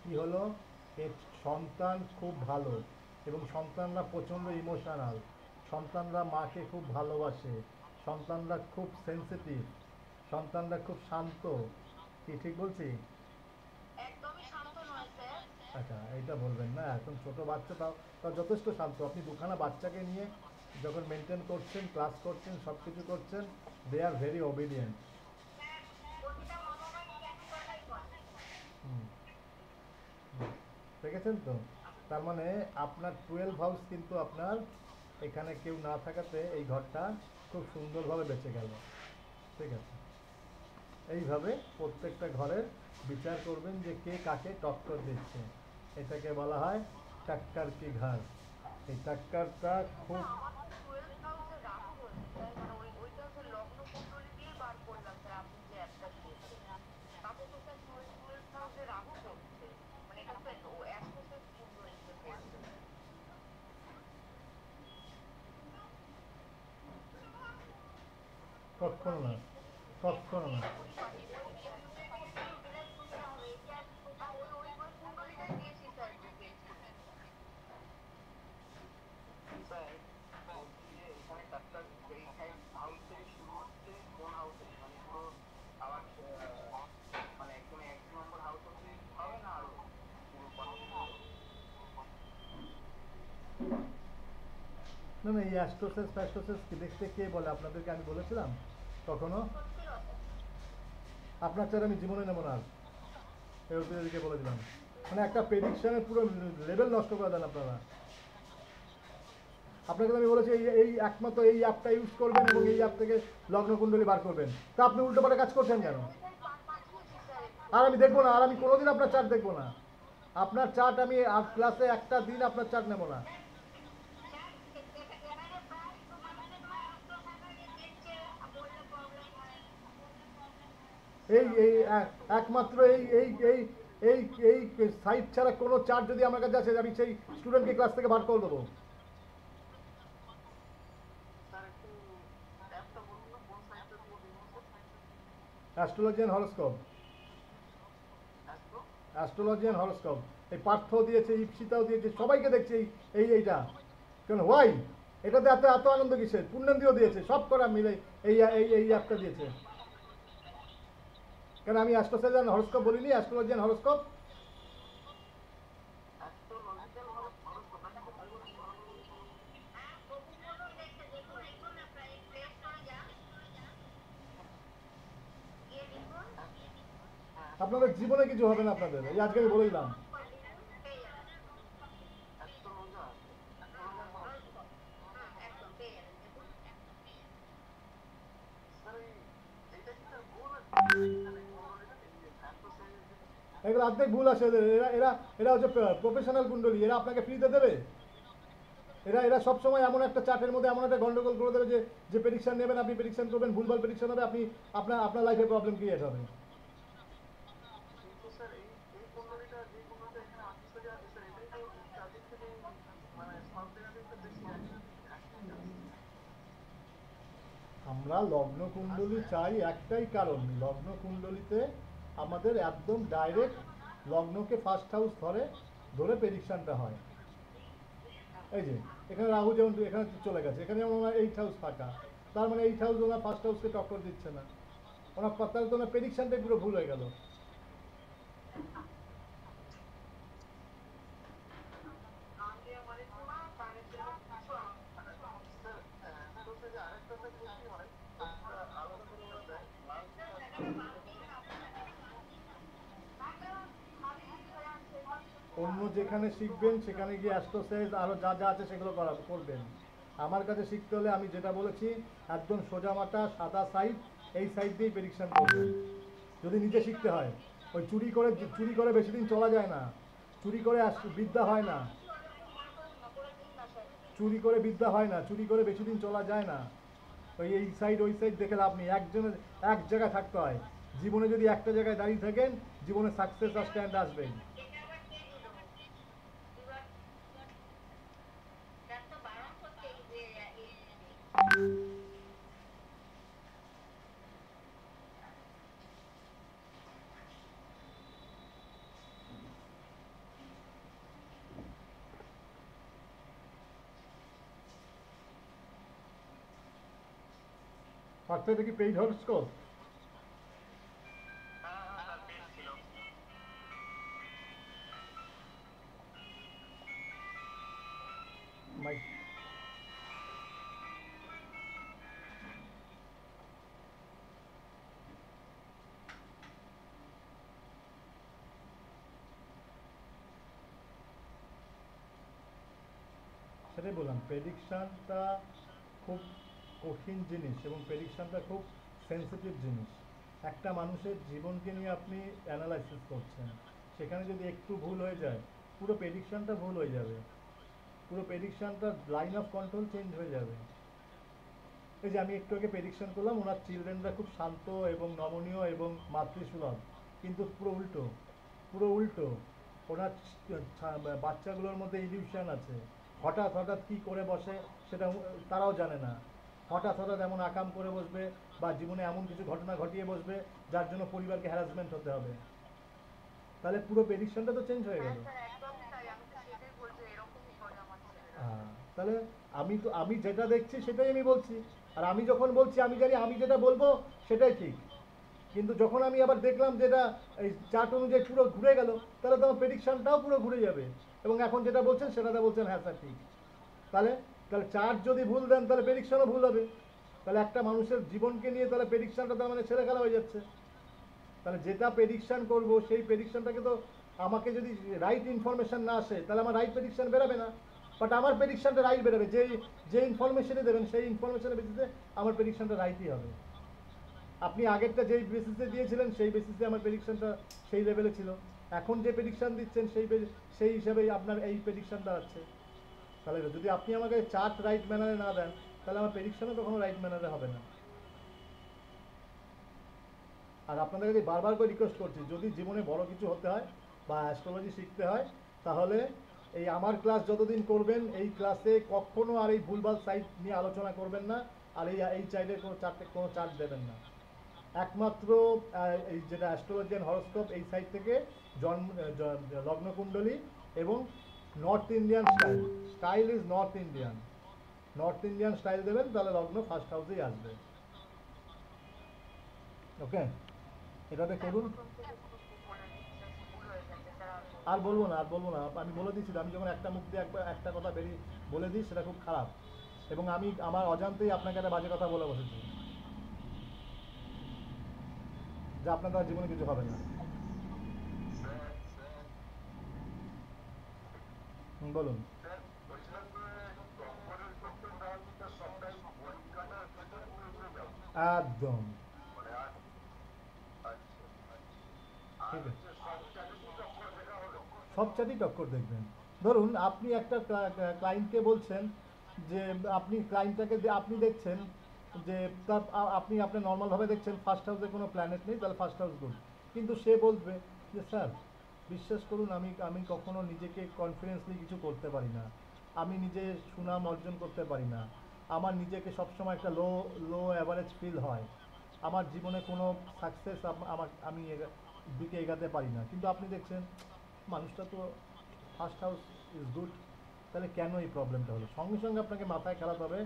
কি হলো? এর সন্তান খুব ভালো, এবং সন্তানরা প্রচণ্ড ইমোশনাল, সন্তানরা মাকে খুব ভালোবাসে, সন্তানরা খুব সেন্সিটিভ, সন্তানরা খুব শান্ত। কি ঠিক বলছি? আচ্ছা, এইটা বলবেন না, এখন ছোট বাচ্চা, তাও তাও যথেষ্ট শান্ত। আপনি দুখানা বাচ্চাকে নিয়ে যখন মেনটেন করছেন, ক্লাস করছেন, সব কিছু করছেন, দে আর ভেরি ওবিডিয়েন্ট। হুম, দেখেছেন তো? তার মানে আপনার 12 হাউস কিন্তু আপনার এখানে কেউ না থাকাতে এই ঘরটা খুব সুন্দরভাবে বেঁচে গেল। ঠিক আছে, এইভাবে প্রত্যেকটা ঘরের বিচার করবেন যে কে কাকে টক্কর দিচ্ছে। এটাকে বলা হয় টক্কর কি ঘর। এই টক্করটা খুব কখনো না, কখনো না। না না, এই অ্যাস্ট্রোসেস ফ্যাস্ট্রোসেস দেখতে কে বলে আপনাদেরকে? আমি বলেছিলাম কখনো? আপনার চার আমি জীবনে নেবো না আর। এদিকে বলে দিলাম, মানে একটা প্রেডিকশনের পুরো লেভেল নষ্ট করে দেন আপনারা। আপনাকে তো আমি বলেছি এই একমাত্র এই অ্যাপটা ইউজ করবেন এবং এই অ্যাপ থেকে লগ্ন কুণ্ডলী বার করবেন, তা আপনি উল্টোপাল্টা কাজ করছেন কেন? আর আমি দেখবো না, আর আমি কোনোদিন আপনার চার্ট দেখবো না। আপনার চার্ট আমি আর ক্লাসে একটা দিন আপনার চার্ট নেবো না। এই এই একমাত্র এই এই এই এই এই সাইট ছাড়া কোনো চার্ট যদি আমার কাছে আসে, আমি সেই স্টুডেন্টকে ক্লাস থেকে বার করে দেবো। Astrology and horoscope, astrology and horoscope. এই পার্থ দিয়েছে, ইপসিতাও দিয়েছে, সবাইকে দেখছে এইটা কেন ওয়াই? এটাতে এত এত আনন্দ কিসের? পূর্ণেন্দ্রিয় দিয়েছে, সব করা মিলে এই এই এই অ্যাপটা দিয়েছে। কেন আমি অ্যাস্ট্রোলজি অ্যান্ড হরোস্কোপ বলিনি? অ্যাস্ট্রোলজি অ্যান্ড হরোস্কোপ আপনাদের জীবনে কিছু হবে না আপনাদের, এই আজকে আমি বলে দিলাম। এগুলো অর্ধেক ভুল আছে এদের। এরা এরা এরা হচ্ছে প্রফেশনাল কুণ্ডলী, এরা আপনাকে ফ্রিতে দেবে? এরা এরা সবসময় এমন একটা চার্টের মধ্যে এমন একটা গন্ডগোল করে দেবে যে যে প্রেডিকশন নেবেন আপনি, প্রেডিকশন করবেন, ভুলভাল প্রেডিকশন হবে, আপনি আপনার আপনার লাইফে প্রবলেম ক্রিয়েট হবে। আমরা লগ্ন কুণ্ডলী চাই একটাই কারণ, লগ্ন কুণ্ডলীতে আমাদের একদম ডাইরেক্ট লগ্নকে ফার্স্ট হাউস ধরে ধরে প্রেডিকশনটা হয়। এই যে এখানে রাহু যেমন এখানে চলে গেছে, এখানে যেমন ওনার 8 হাউস ফাঁকা, তার মানে 8 হাউস ওনার ফার্স্ট হাউসকে টক্কর দিচ্ছে না, ওনার তাহলে তো ওনার প্রেডিকশনটাই পুরো ভুল হয়ে গেল। অন্য যেখানে শিখবেন সেখানে গিয়ে অ্যাস্ট্রোসাইজ আরও যা যা আছে সেগুলো করবেন। আমার কাছে শিখতে হলে আমি যেটা বলেছি একদম সোজা মাথা সাদা সাইড, এই সাইড দিয়েই প্রেডিকশন করবেন যদি নিজে শিখতে হয়। ওই চুরি করে বেশি দিন চলা যায় না, চুরি করে বিদ্যা হয় না, চুরি করে বিদ্যা হয় না, চুরি করে বেশি দিন চলা যায় না। ওই এই সাইড ওই সাইড দেখে লাভ নেই, একজনের এক জায়গায় থাকতে হয়। জীবনে যদি একটা জায়গায় দাঁড়িয়ে থাকেন জীবনে সাকসেস আর স্ট্যান্ড আসবেন। ফার্স্ট এটা কি পেইড হরোস্কোপ? মাই সেটাই বললাম, প্রেডিকশানটা খুব কঠিন জিনিস এবং প্রেডিকশানটা খুব সেন্সিটিভ জিনিস। একটা মানুষের জীবনকে নিয়ে আপনি অ্যানালাইসিস করছেন, সেখানে যদি একটু ভুল হয়ে যায় পুরো প্রেডিকশানটা ভুল হয়ে যাবে, পুরো প্রেডিকশানটার লাইন অফ কন্ট্রোল চেঞ্জ হয়ে যাবে। এই যে আমি একটু আগে প্রেডিকশন করলাম ওনার চিলড্রেনরা খুব শান্ত এবং নমনীয় এবং মাতৃসুলভ, কিন্তু পুরো উল্টো, পুরো উল্টো। ওনার বাচ্চাগুলোর মধ্যে ইলিউশন আছে, হঠাৎ হঠাৎ কী করে বসে সেটা তারাও জানে না। হঠাৎ হঠাৎ এমন আকাম করে বসবে বা জীবনে এমন কিছু ঘটনা ঘটিয়ে বসবে যার জন্য পরিবারকে হ্যারাসমেন্ট হতে হবে। তাহলে পুরো প্রেডিকশনটা তো চেঞ্জ হয়ে গেল। হ্যাঁ, তাহলে আমি যেটা দেখছি সেটাই আমি বলছি, আর আমি যখন বলছি আমি জানি আমি যেটা বলবো সেটাই ঠিক, কিন্তু যখন আমি আবার দেখলাম যেটা এই চার্ট অনুযায়ী পুরো ঘুরে গেল, তাহলে তো আমার প্রেডিকশনটাও পুরো ঘুরে যাবে এবং এখন যেটা বলছেন সেটাতে বলছেন হ্যাঁ স্যার ঠিক। তাহলে তাহলে চার্ট যদি ভুল দেন তাহলে প্রেডিকশনও ভুল হবে। তাহলে একটা মানুষের জীবনকে নিয়ে তাহলে প্রেডিকশনটা তার মানে ছেলে খেলা হয়ে যাচ্ছে। তাহলে যেটা প্রেডিকশন করব সেই প্রেডিকশনটাকে তো আমাকে যদি রাইট ইনফরমেশন না আসে তাহলে আমার রাইট প্রেডিকশন বেরোবে না। বাট আমার প্রেডিকশনটা রাইট বেরোবে, যে ইনফরমেশনই দেবেন সেই ইনফরমেশনের বেসিসে আমার প্রেডিকশনটা রাইটই হবে। আপনি আগেরটা যেই বেসিসে দিয়েছিলেন সেই বেসিসে আমার প্রেডিকশনটা সেই লেভেলে ছিল। এখন যে প্রেডিকশন দিচ্ছেন সেই হিসাবেই আপনার এই প্রেডিকশন দাঁড়াচ্ছে। তাহলে যদি আপনি আমাকে চার্ট রাইট ম্যানারে না দেন তাহলে আমার প্রেডিকশনও কখনো রাইট ম্যানারে হবে না। আর আপনাদের কাছে বারবার করে রিকোয়েস্ট করছি, যদি জীবনে বড় কিছু হতে হয় বা অ্যাস্ট্রোলজি শিখতে হয় তাহলে এই আমার ক্লাস যতদিন করবেন এই ক্লাসে কখনো আর এই ভুলভাল সাইট নিয়ে আলোচনা করবেন না। আর এই চাইলে কোনো চার্ট দেবেন না। একমাত্র এই যেটা অ্যাস্ট্রোলজি অ্যান্ড হরোস্কোপ এই সাইট থেকে জন্ম লগ্নকুণ্ডলী এবং north Indian style is north Indian style দেবেন তাহলে লগ্ন ফার্স্ট হাউসেই আসবে। ওকে, এটাতে করুন। আর বলবো না আমি বলে দিচ্ছি, আমি যখন একটা মুখ দিয়ে একটা কথা বেরিয়ে বলে দিই সেটা খুব খারাপ, এবং আমি আমার অজান্তেই আপনাকে একটা বাজে কথা বলে বসেছি যে আপনার দ্বারা জীবনে কিছু হবে না। বলুন। একদম ঠিক আছে, সব চারই টক্কর দেখবেন। ধরুন আপনি একটা ক্লায়েন্টকে বলছেন যে আপনি ক্লায়েন্টটাকে আপনি দেখছেন যে তার আপনি আপনার নর্মালভাবে দেখছেন ফার্স্ট হাউসে কোনো প্ল্যানেট নেই, তাহলে ফার্স্ট হাউস গুড। কিন্তু সে বলবে যে স্যার বিশ্বাস করুন আমি কখনো নিজেকে কনফিডেন্সলি কিছু করতে পারি না, আমি নিজে সুনাম অর্জন করতে পারি না, আমার নিজেকে সবসময় একটা লো অ্যাভারেজ ফিল হয়, আমার জীবনে কোনো সাকসেস আমি দিকে এগাতে পারি না। কিন্তু আপনি দেখছেন মানুষটা তো ফার্স্ট হাউস ইজ গুড, তাহলে কেন এই প্রবলেমটা হলো? সঙ্গে সঙ্গে আপনাকে মাথায় খেলাতে হবে,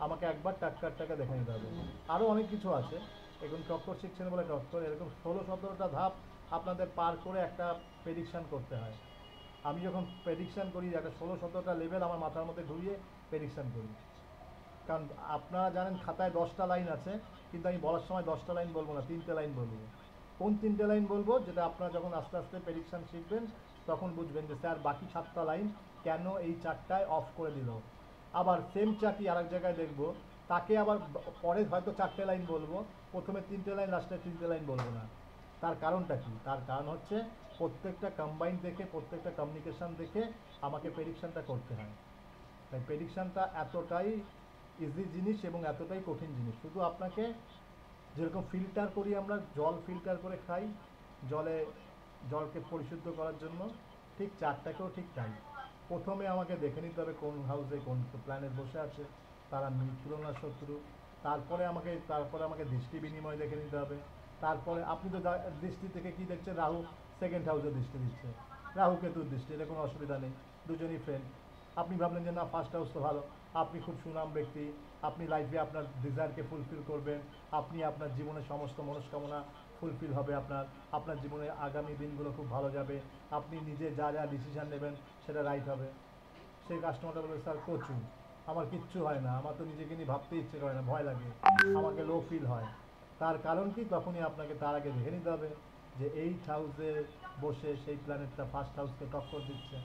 আমাকে একবার টাটকারটাকে দেখে নিতে হবে। আরও অনেক কিছু আছে, এখন টক্কর শিখছেন বলে টক্কর, এরকম 16-17টা ধাপ আপনাদের পার করে একটা প্রেডিকশান করতে হয়। আমি যখন প্রেডিকশান করি একটা 16-17টা লেভেল আমার মাথার মধ্যে ঘুরিয়ে প্রেডিকশান করি। কারণ আপনারা জানেন খাতায় 10টা লাইন আছে, কিন্তু আমি বলার সময় 10টা লাইন বলবো না, 3টে লাইন বলবো। কোন 3টে লাইন বলবো? যেটা আপনারা যখন আস্তে আস্তে প্রেডিকশান শিখবেন তখন বুঝবেন যে স্যার বাকি 7টা লাইন কেন এই 4টায় অফ করে দিল। আবার সেম চার্টই আরেক জায়গায় দেখবো, তাকে আবার পরে হয়তো 4টে লাইন বলবো, প্রথমে 3টে লাইন, লাস্টে 3টে লাইন বলবো না। তার কারণটা কি? তার কারণ হচ্ছে প্রত্যেকটা কম্বাইন দেখে, প্রত্যেকটা কমিউনিকেশান দেখে আমাকে প্রেডিকশানটা করতে হয়। তাই প্রেডিকশানটা এতটাই ইজি জিনিস এবং এতটাই কঠিন জিনিস। শুধু আপনাকে যেরকম ফিল্টার করি আমরা, জল ফিল্টার করে খাই জলকে পরিশুদ্ধ করার জন্য, ঠিক চারটাকেও ঠিক তাই। প্রথমে আমাকে দেখে নিতে হবে কোন হাউসে কোন প্ল্যানেট বসে আছে, তারা মিত্র না শত্রু। তারপরে আমাকে দৃষ্টি বিনিময় দেখে নিতে হবে। তারপরে আপনি তো দৃষ্টি থেকে কি দেখছেন, রাহু সেকেন্ড হাউসে দৃষ্টি দিচ্ছে, রাহু কেতুর দৃষ্টি, এটা কোনো অসুবিধা নেই, দুজনই ফ্রেন্ড। আপনি ভাবলেন যে না ফার্স্ট হাউস তো ভালো, আপনি খুব সুনাম ব্যক্তি, আপনি লাইফে আপনার ডিজায়ারকে ফুলফিল করবেন, আপনি আপনার জীবনের সমস্ত মনস্কামনা ফুলফিল হবে, আপনার জীবনে আগামী দিনগুলো খুব ভালো যাবে, আপনি নিজে যা ডিসিশান নেবেন সেটা রাইট হবে। সেই কাস্টমারটা বলবে স্যার প্রচুর, আমার কিচ্ছু হয় না, আমার তো নিজেকে নিয়ে ভাবতে ইচ্ছে করে না, ভয় লাগে, আমাকে লো ফিল হয়। তার কারণ কি? তখনই আপনাকে তার আগে দেখে নিতে হবে যে 8 হাউসে বসে সেই প্ল্যানেটটা ফার্স্ট হাউসকে টক্কর দিচ্ছে,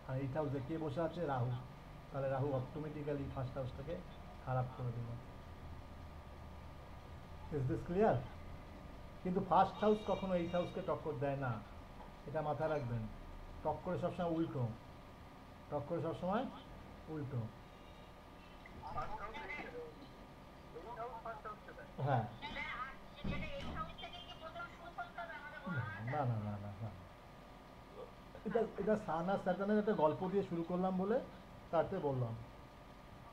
আর 8 হাউসে কে বসে আছে? রাহু। তাহলে রাহু অটোমেটিক্যালি ফার্স্ট হাউসটাকে খারাপ করে দেবে। Is this clear? কিন্তু ফার্স্ট হাউস কখনো 8 হাউসকে টক্কর দেয় না, এটা মাথায় রাখবেন। টক্করে সবসময় উল্টো, উল্টো। হ্যাঁ, না, এটা সান আর স্যাটার্নের একটা গল্প দিয়ে শুরু করলাম বলে তাতে বললাম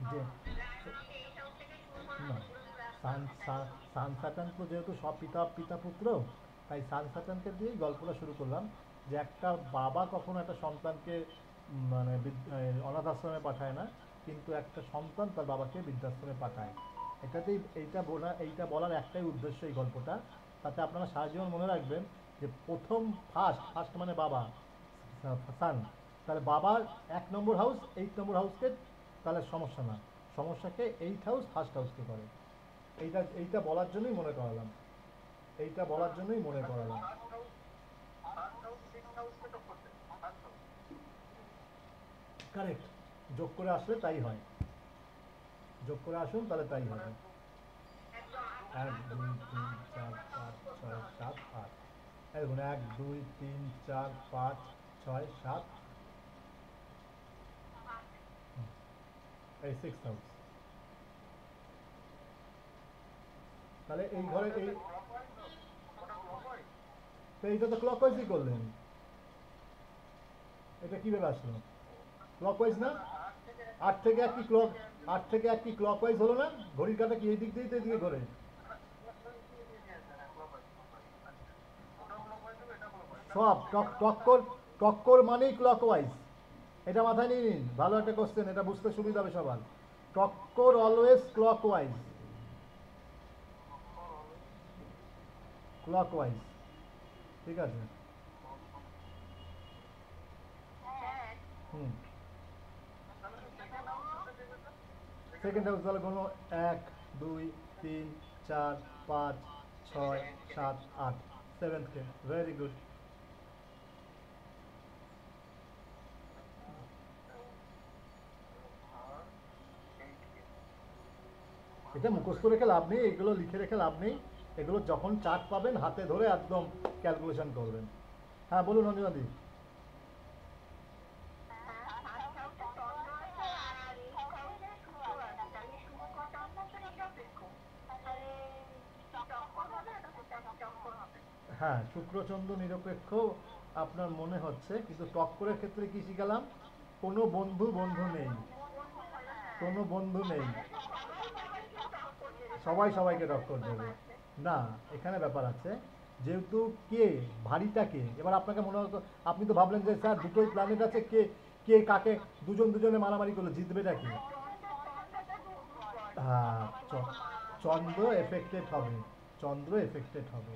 যে না, সান স্যাটার্ন তো যেহেতু সব পিতা পুত্র, তাই সান স্যাটার্নকে দিয়েই গল্পটা শুরু করলাম যে একটা বাবা কখনো একটা সন্তানকে মানে অনাথ আশ্রমে পাঠায় না, কিন্তু একটা সন্তান তার বাবাকে বৃদ্ধাশ্রমে পাঠায়। এইটা বলার একটাই উদ্দেশ্য এই গল্পটা, তাতে আপনারা সারা জীবন মনে রাখবেন যে প্রথম ফার্স্ট মানে বাবা, সান, তাহলে বাবার 1 নম্বর হাউস 8 নম্বর হাউসকে তাহলে সমস্যা না। সমস্যাকে 8 হাউস ফার্স্ট হাউসকে করে। এইটা বলার জন্যই মনে করালাম, এইটা বলার জন্যই মনে করালাম। কারেক্ট, যোগ করে আসলে তাই হয়, যোগ করে আসুন তাহলে তাই হবে। 1 2 3 4 5 6 7 8, এই দেখুন 1 2 3 4 5 6 7, এই 6 হাউস। তাহলে এই ঘরে এই, তো এইটা তো ক্লকওয়াইজই করলেন, এটা কিভাবে আসলো? ক্লকওয়াইজ না? 8 থেকে 1 কি ক্লক, 8 থেকে 1 কি ক্লকওয়াইজ হলো না? ঘড়ির কাঁটা কি এই দিক দিয়েই তো এদিকে ঘোরে? সব টক্কর, টক্কর মানেই ক্লকওয়াইজ, এটা মাথায় নিয়ে নিন। ভালো একটা কোশ্চেন, এটা বুঝতে সুবিধা হবে সবার। টক্কর অলওয়েজ ক্লকওয়াইজ, ক্লকওয়াইজ, ঠিক আছে? হুম, সেকেন্ড হাউস তাহলে কোনো 1 2 3 4 5 6 7 8, সেভেন্থকে, ভেরি গুড। এটা মুখস্থ রেখে লাভ নেই, এগুলো লিখে রেখে লাভ নেই, এগুলো যখন চার্ট পাবেন হাতে ধরে একদম ক্যালকুলেশন করবেন। হ্যাঁ বলুন অঞ্জনাদি। হ্যাঁ, শুক্রচন্দ্র নিরপেক্ষ আপনার মনে হচ্ছে, কিন্তু টক্করের ক্ষেত্রে কি শিখালাম? কোনো বন্ধু বন্ধু নেই, কোনো বন্ধু নেই, সবাই সবাইকে টক্কর দেবে না। এখানে ব্যাপার আছে, যেহেতু কে ভারীটা কে, এবার আপনাকে মনে হতো, আপনি তো ভাবলেন যে স্যার দুটোই প্ল্যানেট আছে, কে কে কাকে দুজন দুজনে মারামারি করলে জিতবেটা কি? হ্যাঁ, চন্দ্র এফেক্টেড হবে, চন্দ্র এফেক্টেড হবে।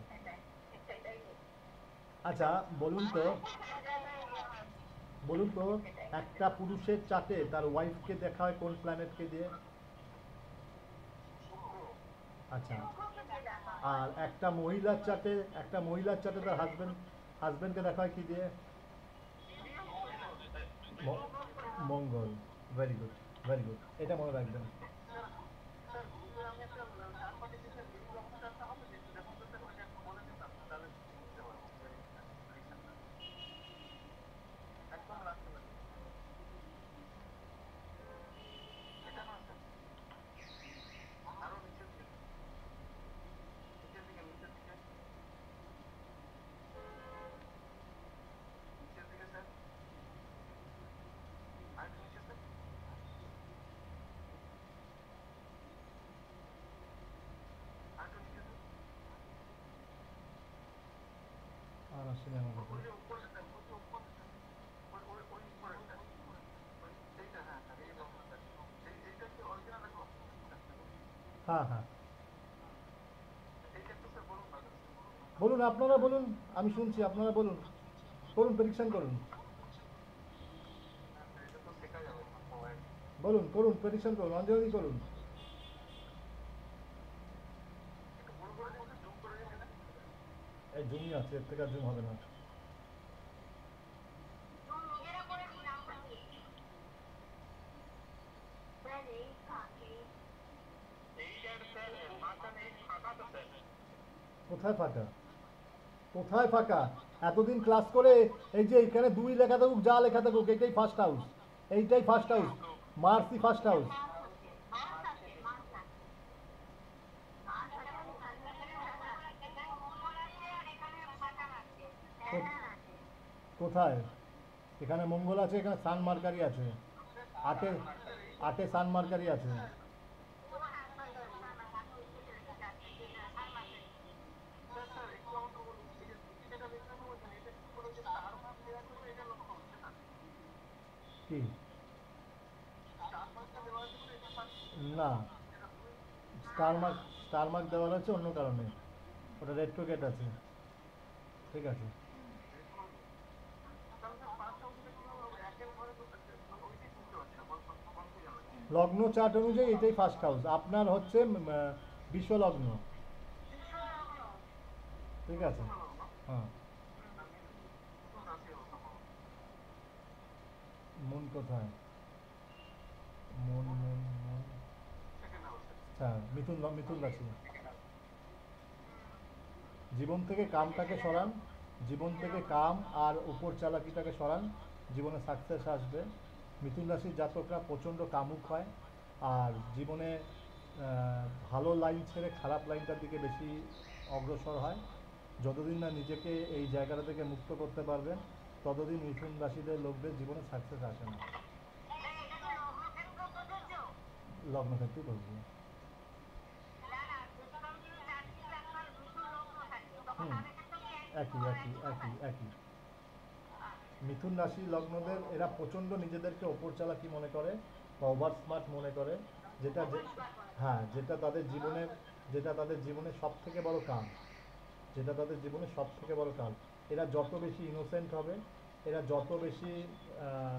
আচ্ছা বলুন তো, বলুন তো, একটা পুরুষের চার্টে তার ওয়াইফকে দেখা হয় কোন প্ল্যানেটকে দিয়ে? আচ্ছা, আর একটা মহিলার চার্টে, একটা মহিলার চার্টে তার হাজবেন্ডকে দেখা হয় কি দিয়ে? মঙ্গল। ভেরি গুড, ভেরি গুড, এটা মনে রাখবেন। আর আসলে আমার কথা, হ্যাঁ হ্যাঁ বলুন, আপনারা বলুন, আমি শুনছি, আপনারা বলুন, করুন, প্রেডিকশন করুন, বলুন, করুন, প্রেডিকশন করুন, অঞ্জলি করুন। এই জুমই আছে, এর থেকে আর জুম হবে না। কোথায় ফাঁকা, কোথায় ফাঁকা? এতদিন ক্লাস করে এই যে এখানে 2 লেখা থাকুক, যা লেখা থাকুক, এইটাই ফার্স্ট হাউস, এইটাই ফার্স্ট হাউস, মার্সই ফার্স্ট হাউস। কোথায়? এখানে মঙ্গল আছে, এখানে সান মার্কারি আছে, 8-এ, 8-এ সান মার্কারি আছে। কি? না, স্টার মার্ক দেওয়া আছে অন্য কারণে, ওটা রেট্রোগেট আছে, ঠিক আছে? লগ্ন চার্ট অনুযায়ী এটাই ফার্স্ট হাউস, আপনার হচ্ছে বিশ্বলগ্ন। ঠিক আছে। হ্যাঁ। মন কোথায়? মন মন মন হ্যাঁ, মিথুন রাশি। জীবন থেকে কামটাকে সরান, জীবন থেকে কাম আর উপর চালাকিটাকে সরান, জীবনে সাকসেস আসবে। মিথুন রাশির জাতকরা প্রচণ্ড কামুক হয়, আর জীবনে ভালো লাইন ছেড়ে খারাপ লাইনটার দিকে বেশি অগ্রসর হয়। যতদিন না নিজেকে এই জায়গাটা থেকে মুক্ত করতে পারবেন, ততদিন মিথুন রাশিদের লোকদের জীবনে সাকসেস আসে না। লগ্ন ক্ষেত্রেই বলছি। হুম, একই একই একই একই। মিথুন রাশি লগ্নদের এরা প্রচণ্ড নিজেদেরকে ওপর চালাকি মনে করে বা ওভার স্মার্ট মনে করে, যেটা হ্যাঁ, যেটা তাদের জীবনের সব থেকে বড় কাম, যেটা তাদের জীবনে সব থেকে বড় কাজ। এরা যত বেশি ইনোসেন্ট হবে, এরা যত বেশি আহ,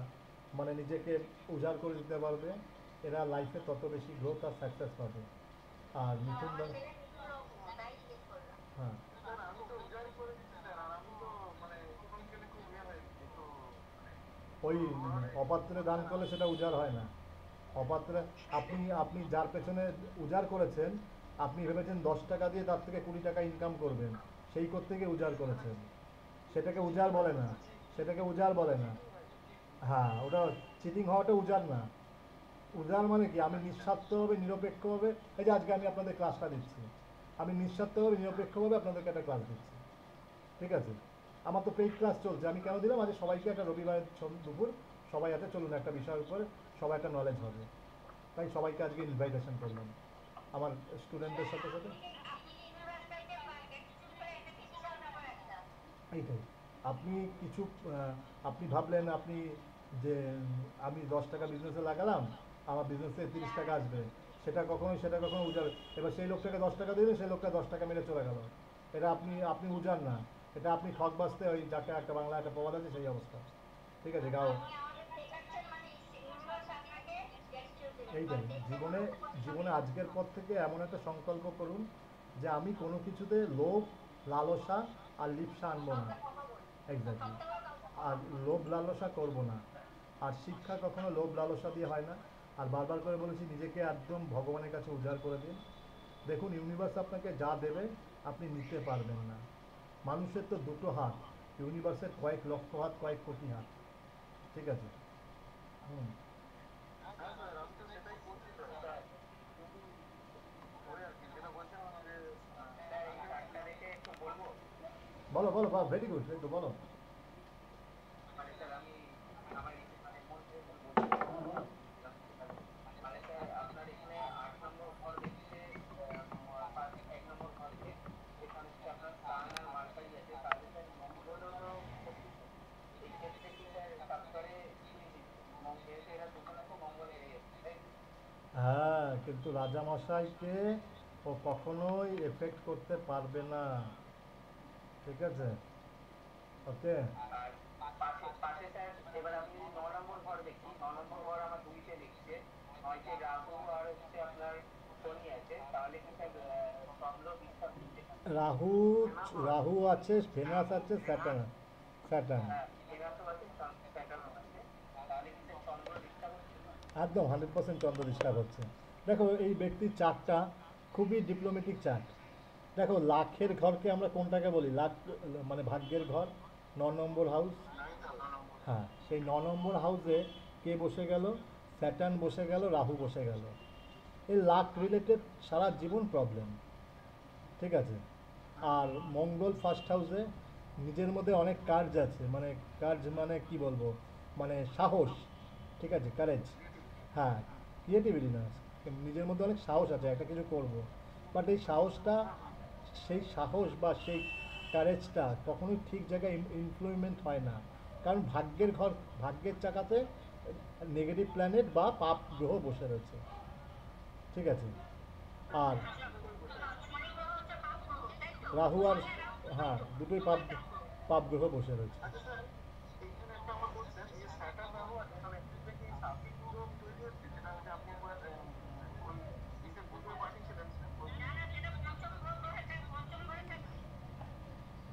মানে নিজেকে উজাড় করে দিতে পারবে, এরা লাইফে তত বেশি গ্রোথ আর সাকসেস পাবে। আর হ্যাঁ, ওই অপাত্রে দান করলে সেটা উজাড় হয় না। অপাত্রে আপনি আপনি যার পেছনে উজাড় করেছেন, আপনি ভেবেছেন 10 টাকা দিয়ে তার থেকে 20 টাকা ইনকাম করবেন, সেই করতে গিয়ে উজাড় করেছেন। সেটাকে উজাড় বলে না, সেটাকে উজাড় বলে না। হ্যাঁ, ওটা চিটিং হওয়াটা উজাড় না। উজাড় মানে কি, আমি নিঃস্বার্থভাবে নিরপেক্ষভাবে, এই যে আজকে আমি আপনাদের ক্লাসটা দিচ্ছি, আমি নিঃস্বার্থভাবে নিরপেক্ষভাবে আপনাদেরকে একটা ক্লাস দিচ্ছি। ঠিক আছে, আমার তো পেইড ক্লাস চলছে, আমি কেন দিলাম, আজ সবাইকে একটা রবিবারের দুপুর সবাই আছে, চলুন একটা বিষয়ের উপরে সবাই একটা নলেজ হবে, তাই সবাইকে আজকে ইনভাইটেশন করলাম আমার স্টুডেন্টদের সাথে সাথে। এইটাই, আপনি কিছু আপনি ভাবলেন আপনি যে আমি 10 টাকা বিজনেসে লাগালাম, আমার বিজনেসে 30 টাকা আসবে, সেটা কখনো উজাড়। এবার সেই লোকটাকে 10 টাকা দিলেন, সেই লোকটা 10 টাকা মেরে চলে গেল, এটা আপনি আপনি উজাড় না, এটা আপনি ঠকবাজতে, ওই যাকে একটা বাংলা একটা প্রবাদ আছে সেই অবস্থা। ঠিক আছে গাও। এইটাই জীবনে, জীবনে আজকের পর থেকে এমন একটা সংকল্প করুন যে আমি কোনো কিছুতে লোভ, লালসা আর লিপ্সা আনবো না। এক্স্যাক্টলি। আর লোভ লালসা করব না। আর শিক্ষা কখনো লোভ লালসা দিয়ে হয় না। আর বারবার করে বলেছি, নিজেকে একদম ভগবানের কাছে উজাড় করে দিন। দেখুন ইউনিভার্স আপনাকে যা দেবে আপনি নিতে পারবেন না। মানুষের তো দুটো হাত, ইউনিভার্সের কয়েক লক্ষ হাত, কয়েক কোটি হাত। ঠিক আছে। হুম। বলো বলো, ভেরি গুড, একটু বলো। হ্যাঁ, কিন্তু রাজামশাইকে ও কখনোই এফেক্ট করতে পারবে না। ঠিক আছে। ওকে। রাহু, রাহু আছে, ভেনাস আছে, স্যাটার্ন, স্যাটার্ন। একদম 100% চন্দ্র ডিস্টার্ব হচ্ছে। দেখো এই ব্যক্তির চার্টটা খুবই ডিপ্লোম্যাটিক চার্ট। দেখো লাখের ঘরকে আমরা কোনটাকে বলি, লাখ মানে ভাগ্যের ঘর, 9 নম্বর হাউস। হ্যাঁ, সেই 9 নম্বর হাউসে কে বসে গেল? স্যাটার্ন বসে গেল, রাহু বসে গেল। এই লাক রিলেটেড সারা জীবন প্রবলেম। ঠিক আছে। আর মঙ্গল ফার্স্ট হাউসে, নিজের মধ্যে অনেক কার্জ আছে, মানে কার্জ মানে কি বলবো, মানে সাহস। ঠিক আছে, কারেজ। হ্যাঁ, ক্রিয়েটিভিটি না, নিজের মধ্যে অনেক সাহস আছে একটা কিছু করব, বাট এই সাহসটা, সেই সাহস বা সেই কারেজটা কখনোই ঠিক জায়গায় ইমপ্লয়মেন্ট হয় না। কারণ ভাগ্যের ঘর, ভাগ্যের চাকাতে নেগেটিভ প্ল্যানেট বা পাপ গ্রহ বসে রয়েছে। ঠিক আছে। আর রাহু আর, হ্যাঁ, দুটোই পাপ, পাপ গ্রহ বসে রয়েছে।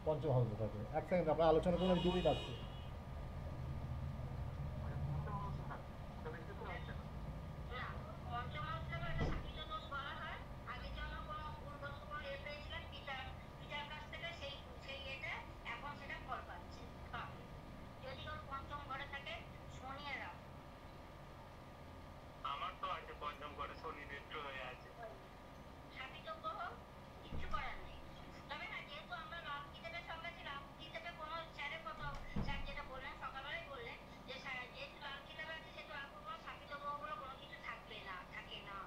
পঞ্চম হাউসে থাকে। এক সেকেন্ড, আমরা আলোচনা করলে দুদিন আসছে। না, পঞ্চম হাউসটাকে একটা শাপিত দোষ বলা হয়। আগে যেন কোনো ভুলবশত কোনো এ পেয়েছিলেন পিতার পিতার কাছ থেকে, সেই সেই এটা এখন সেটা ফল পাচ্ছে পাবে। যদি ওর পঞ্চম ঘরে থাকে শনি আর রাহু। আমার তো আছে পঞ্চম ঘরে শনি নেত্র হয়ে আছে। শাপিত গ্রহ, কিচ্ছু করার নেই। তবে না, যেহেতু আমরা রাহুকেতুর সঙ্গে আছি, রাহুকেতুকে কোনো স্যারের কথা, স্যার যেটা বললেন সকালবেলায় বললেন যে স্যার যেহেতু রাহুকেতুর আছে সেহেতু রাহুর কোনো শাপিত গ্রহগুলো কোনো কিছু থাকবে না, থাকে না।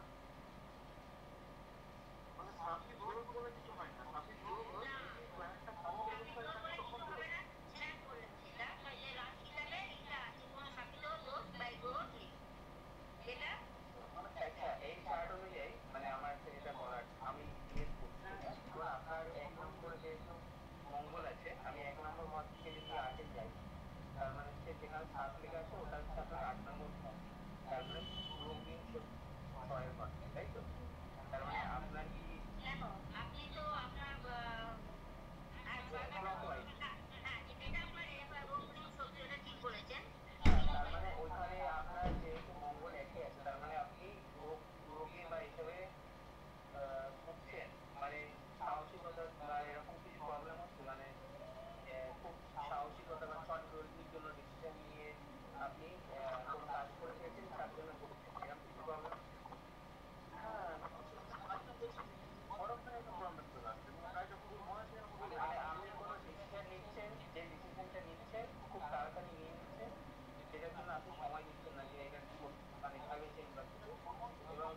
মানে শাপিত গ্রহ বলে কিছু হয় না, শাপিত গ্রহ না, প্ল্যানেটটা খারাপ অবস্থায় থাকে তখন হবে না। স্যার বললেন সেটা যে রাহুকেতুতে এটা আছে, কোনো শাপিত দোষ বা এই গ্রহ নেই। যেটা আচ্ছা, এই চার্ট অনুযায়ী মানে আমার যেটা বলার, আমি জিজ্ঞেস করছি ধরুন আপনার 1 নম্বরে যেহেতু মঙ্গল আছে, আমি 1 নম্বর ঘর থেকে যদি 8-এ যাই, তার মানে হচ্ছে যেখানে 7 লেখা আছে ওটা হচ্ছে আপনার 8 নম্বর ঘর। তার মানে পুরো দিন 6-এর ঘর, তাই তো? তার মানে আপনার কি কেন আপনি তো আপনার যেটা আপনার রোগ সবজি, ওটা ঠিক বলেছেন। তার মানে ওইখানে আপনার যেহেতু মঙ্গল একে আছে, তার মানে আপনি রোগে বা এসবে ভুগছেন, মানে সাহসিকতা বা এরকম কিছু প্রবলেম হচ্ছে, মানে খুব সাহসিকতা বা চটজলদির জন্য ডিসিশন নিয়ে আপনি কোনো কাজ করে ফেলছেন, তার জন্য ভুগছেন, এরকম কিছু প্রবলেম হচ্ছে? হ্যাঁ, আপনি বলছেন হঠাৎ করে একটা প্রবলেম চলে আসছে, মানে কাজটা খুবই মনে হচ্ছে মানে আপনি কোনো ডিসিশন নিচ্ছেন, যে ডিসিশনটা নিচ্ছেন খুব তাড়াতাড়ি নিয়ে নিচ্ছেন, সেটার জন্য আপনি সময় দিচ্ছেন না যে এটা মানে ভেবেছেন বা কিছু, এবং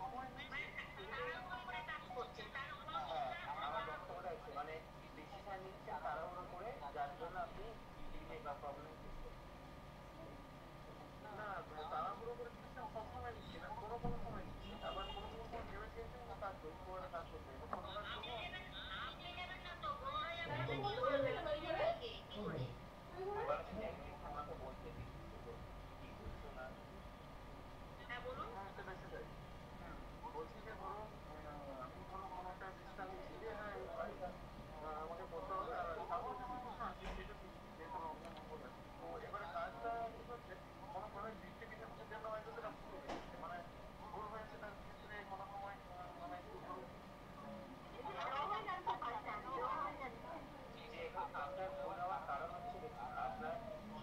হ্যাঁ, আমার বক্তব্যটা হচ্ছে মানে ডিসিশন নিচ্ছেন তাড়াহুড়ো করে, যার জন্য আপনি ডিলে বা প্রবলেম ফেস করছেন। না, তাড়াহুড়ো করে ডিসিশন সবসময় নিচ্ছি না, কোনো কোনো সময় নিচ্ছি, আবার কোনো কোনো সময় ভেবে চিন্তে কোনো কাজ করি, খুব একটা কাজ করতে হয়, তখন ওরা করবো। আপনি নেবেন না তো, গ্রহরা যাবে না, কি করবে? আপনি নেবেন কি করে? এবার সেটা একটু আমাকে বলতে দিন, কি করছো না। হ্যাঁ বলুন। হ্যাঁ, সেটাই সেটাই। বলছি যে ধরুন আমি ধরো কোনো একটা ডিসিশন নিচ্ছি যে হ্যাঁ এই কাজটা আমাকে করতে হবে, আর সামনে যে সমস্যা আছে সেটা ঠিক নেই, যেহেতু লগ্নে মঙ্গল আছে, তো এবারে কাজটা কি হচ্ছে কোনো ভাবে ডিস্ট্রিবিউশনের জন্য হয়তো সেটা ভুল হয়ে যাচ্ছে, মানে ভুল হয়ে সেটার ক্ষেত্রে কোনো সময় মানে একটু ধরুন যে আপনার ভুল হওয়ার কারণ হচ্ছে দেখুন, আপনার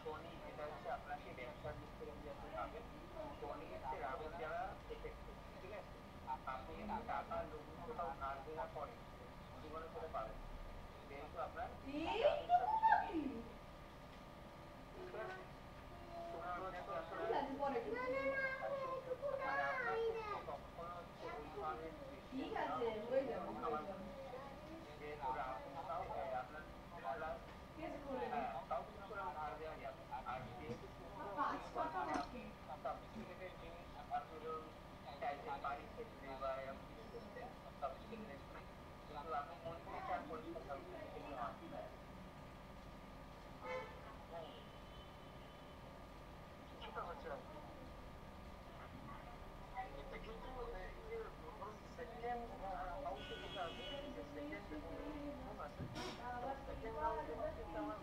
শনি যেটা হচ্ছে আপনাকে ব্যবসার দিক থেকে যদি আপনি ভাবেন, শনি হচ্ছে রাহুর দ্বারা এফেক্টেড, ঠিক আছে? আপনি যদি টাকা লোভ কোথাও ধার দেনা করেন জীবনে সেটা পাবেন না, যেহেতু আপনার রাহুর সাথে শনি এফেক্টেড, বুঝতে পারছেন? শুক্র হচ্ছে আপনার আর মানে আপনার ক্ষেত্রে কখনো হচ্ছে ওই ধরনের ডিসিশন নেওয়া উচিত নয় আমার মনে হয়। যেহেতু রাহু তাও আপনার প্লাস, হ্যাঁ তাও কিছু করে ধার দেওয়া যাবে, আর যেহেতু শুক্র হচ্ছে মানে আপনি সফিস্টিকেটেড জিনিস, আপনি ধরুন চাইছেন বাড়ির ক্ষেত্রে বা এরকম কিছু করতে সফিস্টিকেটেড জিনিস, কিন্তু আপনি মন থেকে চান পরিষ্কার থাকুন, সেগুলো হয় না। হুম, কিছুটা হচ্ছে আর কি। এটা কিন্তু এই যে ধরুন সেকেন্ড হাউসে যেটা আছে, যে সেকেন্ড রুম আছে, তো সেকেন্ড হাউসের ক্ষেত্রে আমার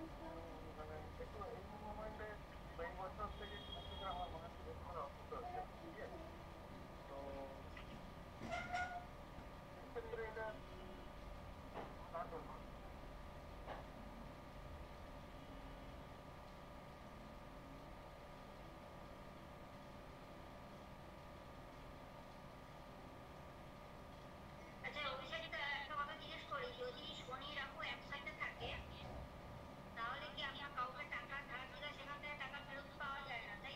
মানে একটু এই মোমেন্টে বা এই বছর থেকে একটু বেশি করে আমার মনে হচ্ছে বেশি করে অসুস্থ হচ্ছে, ঠিক আছে? তো সেক্ষেত্রে এটা কন্ট্রোল করা। আচ্ছা অভিষেক, একটা কথা জিজ্ঞেস করি, যদি শনি রাহু একসাথে থাকে তাহলে কি আমরা কাউকে টাকা ধার দিলে সেখান থেকে টাকা ফেরত পাওয়া যায় না, তাই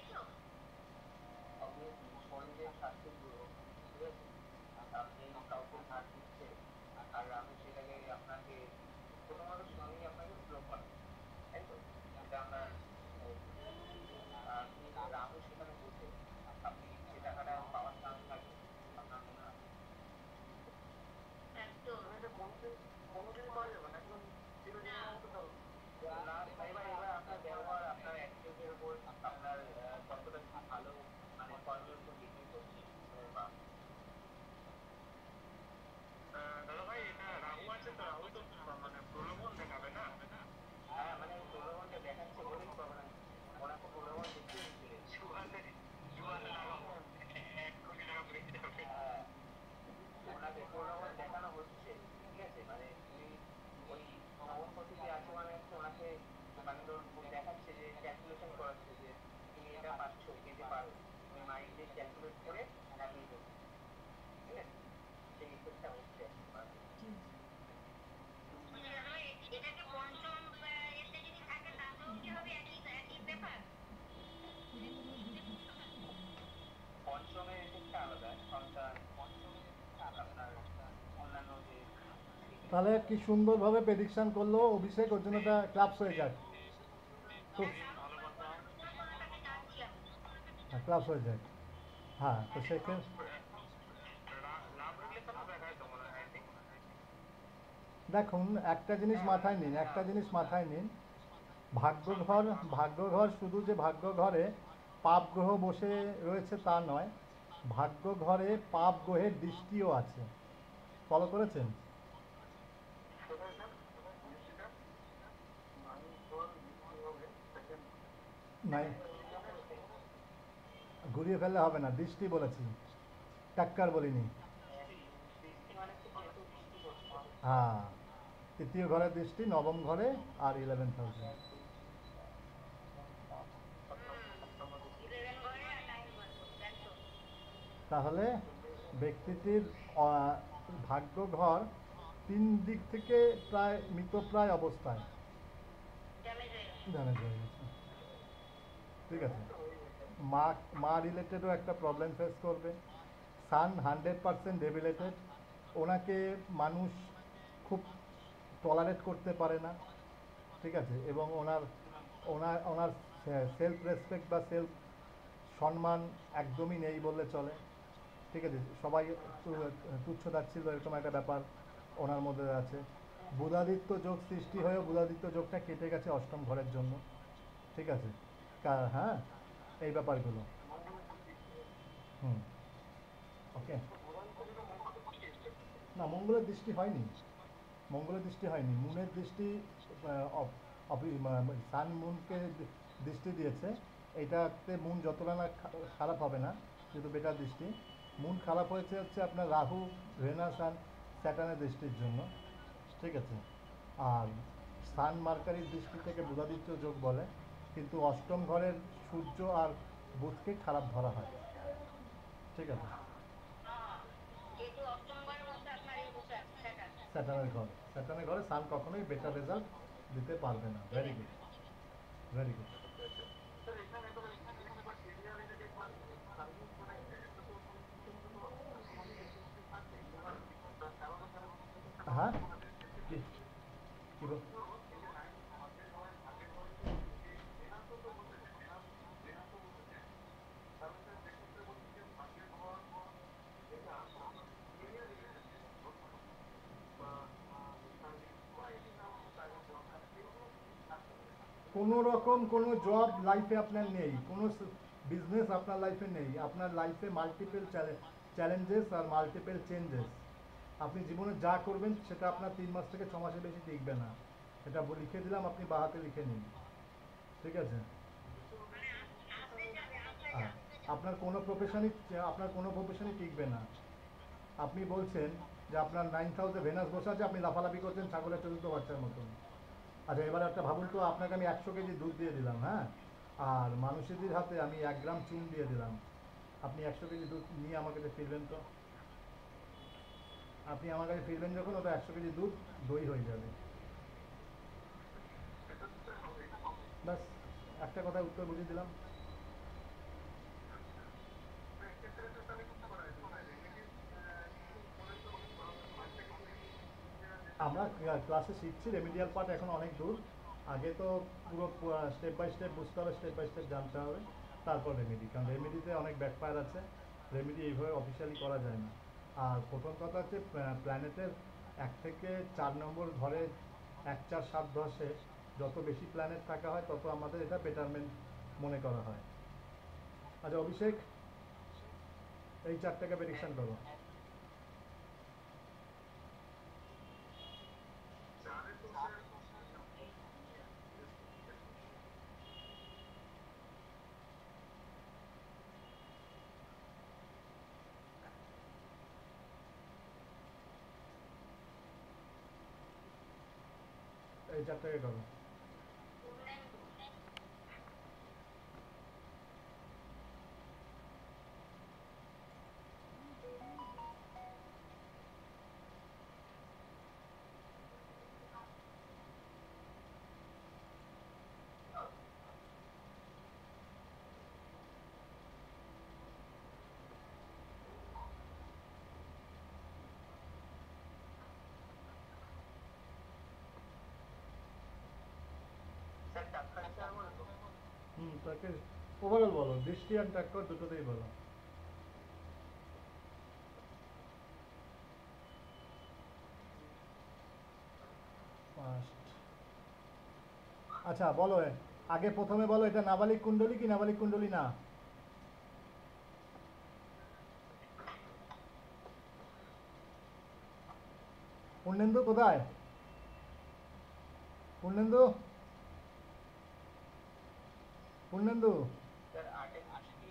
মাইন্ডে ক্যালকুলেট করে আমি বলছি, ঠিক আছে? সেই ইফেক্টটা হচ্ছে পঞ্চমের এফেক্টটা আলাদা, সন্তান আপনার অন্যান্য যে তাহলে কি সুন্দরভাবে প্রেডিকশন করলো অভিষেক, ওর জন্য এটা ক্লাবস হয়ে যাক, খুব ভালো কথা। ক্লাবস হয়ে যাক। হ্যাঁ, তো সেক্ষেত্রে লাভ রিলেশন দেখায় তো মনে হয়, আই থিঙ্ক। দেখুন, একটা জিনিস মাথায় নিন, একটা জিনিস মাথায় নিন, ভাগ্যঘর, ভাগ্যঘর শুধু যে ভাগ্যঘরে পাপ গ্রহ বসে রয়েছে তা নয়, ভাগ্যঘরে পাপ গ্রহের দৃষ্টিও আছে। ফলো করেছেন? নাই, ঘুরিয়ে ফেললে হবে না, দৃষ্টি বলেছি, টাক্কার বলিনি। বৃষ্টি মানে হচ্ছে যেহেতু বৃষ্টি হচ্ছে, হ্যাঁ, তৃতীয় ঘরের দৃষ্টি নবম ঘরে আর 11th হাউসে। তাহলে ব্যক্তিটির ভাগ্যঘর তিন দিক থেকে প্রায় মৃতপ্রায় অবস্থায় ড্যামেজ হয়ে গেছে। ঠিক আছে, মা মা রিলেটেডও একটা প্রবলেম ফেস করবে। সান 100% ডেবিলেটেড, ওনাকে মানুষ খুব টলারেট করতে পারে না। ঠিক আছে, এবং ওনার ওনার ওনার সেলফ রেসপেক্ট বা সেলফ সম্মান একদমই নেই বললে চলে। ঠিক আছে, সবাই তুচ্ছ তাচ্ছিল্য এরকম একটা ব্যাপার ওনার মধ্যে আছে। বুধাদিত্য যোগ সৃষ্টি হয়েও বুধাদিত্য যোগটা কেটে গেছে অষ্টম ঘরের জন্য। ঠিক আছে, হ্যাঁ, এই ব্যাপারগুলো। হুম, ওকে। না, মঙ্গলের দৃষ্টি হয়নি, মঙ্গলের দৃষ্টি হয়নি, মুনের দৃষ্টি সান মুনকে দৃষ্টি দিয়েছে। এইটাতে মুন যতটা না খারাপ হবে না, যেহেতু বেটার দৃষ্টি। মুন খারাপ হয়েছে হচ্ছে আপনার রাহু, ভেনাস আর স্যাটার্নের দৃষ্টির জন্য। ঠিক আছে, আর সান মার্কারির দৃষ্টি থেকে বুধাদিত্য যোগ বলে, কিন্তু অষ্টম ঘরের সূর্য আর বুধকে খারাপ ধরা হয়। ঠিক আছে, স্যাটার্নের ঘর, স্যাটার্নের ঘরে সান কখনোই বেটার রেজাল্ট দিতে পারবে না। Very good, very good. হ্যাঁ, কি কি কোনো রকম কোনো জব লাইফে আপনার নেই, কোনো বিজনেস আপনার লাইফে নেই, আপনার লাইফে multiple challenges are multiple changes. আপনি জীবনে যা করবেন সেটা আপনার 3 মাস থেকে 6 মাসের বেশি টিকবে না। এটা লিখে দিলাম, আপনি বাঁ হাতে লিখে নিন। ঠিক আছে, হ্যাঁ, আপনার কোনো প্রফেশনই টিকবে না। আপনি বলছেন যে আপনার 9th হাউসে ভেনাস বসে আছে, আপনি লাফালাফি করছেন ছাগলের চতুর্থ বাচ্চার মতন। আচ্ছা, এবার একটা ভাবুন তো, আপনাকে আমি 100 কেজি দুধ দিয়ে দিলাম, হ্যাঁ, আর মানুষেদের হাতে আমি 1 গ্রাম চুন দিয়ে দিলাম। আপনি 100 কেজি দুধ নিয়ে আমার কাছে ফিরবেন তো? আপনি আমার কাছে ফিরবেন যখন, ওটা 100 কেজি দুধ দই হয়ে যাবে। ব্যাস, একটা কথায় উত্তর বুঝিয়ে দিলাম। আমরা ক্লাসে শিখছি, রেমিডিয়াল পার্ট এখন অনেক দূর। আগে তো পুরো স্টেপ বাই স্টেপ বুঝতে হবে, স্টেপ বাই স্টেপ জানতে হবে, তারপর রেমেডি। কারণ রেমেডিতে অনেক ব্যাকফায়ার আছে, রেমেডি এইভাবে অফিসিয়ালি করা যায় না। আর প্রথম কথা হচ্ছে, প্ল্যানেটের 1 থেকে 4 নম্বর ঘরে 1, 4, 7, 10-এ যত বেশি প্ল্যানেট থাকা হয় তত আমাদের এটা বেটারমেন্ট মনে করা হয়। আচ্ছা অভিষেক, এই 4টাকে প্রেডিকশন করো। এই 4টাকে করো। তাকে ওভারঅল বলো, দৃষ্টি আর ট্র্যাক্টর দুটোতেই বলো। ফার্স্ট, আচ্ছা বলো, আগে প্রথমে বলো এটা নাবালিক কুণ্ডলী কি নাবালিক কুণ্ডলী না? পূর্ণেন্দু কোথায়? পূর্ণেন্দু, পূর্ণেন্দু। স্যার আটে দৃষ্টি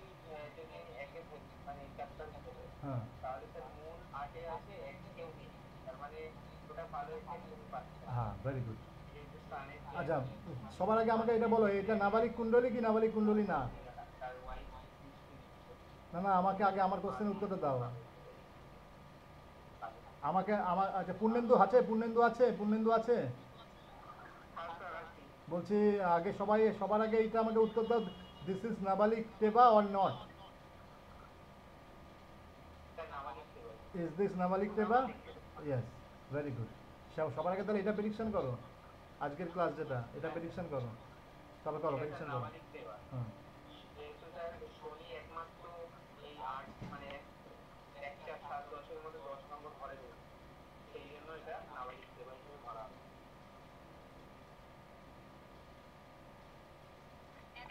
যদি আমি একে বলি মানে চ্যাপ্টার হিসেবে, হ্যাঁ তাহলে স্যার মূল আটে আছে এক কেউ নেই, তার মানে ওটা ভালো হয়েছে মূল পাচ্ছে না, হ্যাঁ, ভেরি গুড। যেহেতু স্থানের আচ্ছা, সবার আগে আমাকে এটা বলো, এটা নাবালিক কুণ্ডলী কি নাবালিক কুণ্ডলী না? তার ওয়াইফ দৃষ্টি দিচ্ছে। না না, আমাকে আগে আমার কোশ্চেনের উত্তরটা দাও। আমাকে আচ্ছা, পূর্ণেন্দু আছে, পূর্ণেন্দু আছে, পূর্ণেন্দু আছে। হ্যাঁ স্যার আছি। বলছি আগে সবার আগে এটা আমাকে উত্তর দাও, দিস ইজ নাবালিক টেবা অর নট? স্যার নাবালিক সেবা। ইজ দিস নাবালিক টেবা? Yes, very good. সবার আগে তাহলে এটা প্রেডিকশন করো, আজকের ক্লাস যেটা, এটা প্রেডিকশন করো। তবে করো, প্রেডিকশন করো। নাবালিক সেবা, হুম। যেহেতু স্যার শনি একমাত্র এই আট মানে 1 4 7 10 এর মধ্যে 10 নম্বর ঘরে রয়েছে, সেই জন্য এটা নাবালিক সেবা হিসেবে ধরা হয়।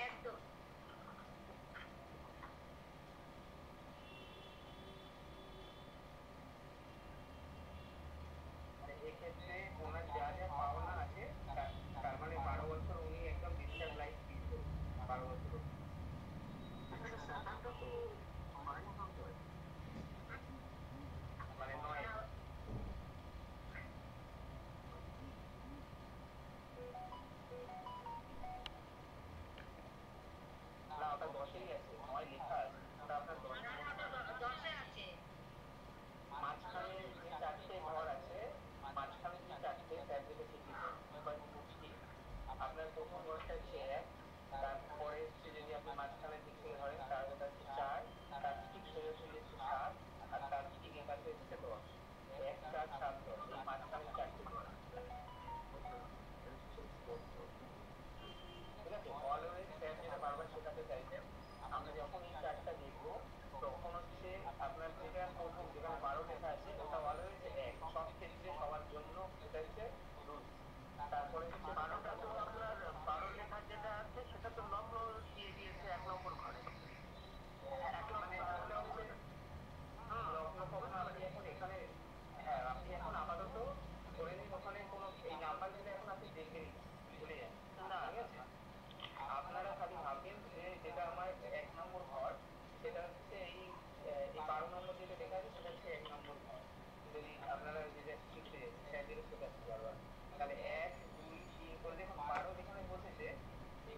একদম। মানে এক্ষেত্রে ওনার যা যা পাওনা আছে তার মানে 12 বছর উনি একদম ডিস্টার্ব লাইফ লিড করবেন 12 বছর অবধি। মানে 9 না ওটা 10 এই আছে, 9 লেখা আছে, ওটা আপনার 10 নম্বর ঘর। মাঝখানে যে চারটে ঘর আছে, মাঝখানে যে চারটে স্যার যেটা শিখিয়েছেন 2.2 আপনার প্রথম ঘরটা হচ্ছে 1, তারপরে হচ্ছে যদি আপনি মাঝখানের দিক থেকে ধরেন তার ওটা হচ্ছে 4, তার ঠিক সোজাসুজি হচ্ছে 7, আর তার ঠিক এপাশে হচ্ছে 10। 1 4 7 10 এই মাঝখানে চারটে ঘর, ঠিক আছে। অলওয়েজ স্যার যেটা বারবার শেখাতে চাইছেন, আমরা যখন এই চারটা দেখবো তখন হচ্ছে আপনার যেটা প্রথম যেখানে 12 লেখা আছে ওটা অলওয়েজ 1 সব ক্ষেত্রে সবার জন্য, এটা হচ্ছে রুল। তারপরে হচ্ছে 12টা তো আপনার 12 লেখা যেটা আছে সেটা তো লগ্ন দিয়ে দিয়েছে 1 নম্বর ঘরে, মানে তাহলে হচ্ছে লগ্ন কখন আপনি এখন এখানে, হ্যাঁ আপনি এখন আপাতত ধরে নিন ওখানে কোনো এই নাম্বারগুলো এখন আপনি দেখবেনই না, ভুলে যান, ঠিক আছে। আপনারা খালি ভাববেন যে যেটা আমার 1 নম্বর ঘর সেটা হচ্ছে এই 12 নম্বর যেটা লেখা আছে সেটা হচ্ছে 1 নম্বর ঘর। যদি আপনারা যেটা শিখতে স্যার যেটা শেখাচ্ছে বারবার, তাহলে 1 2 3 করে দেখুন 12 যেখানে বসেছে,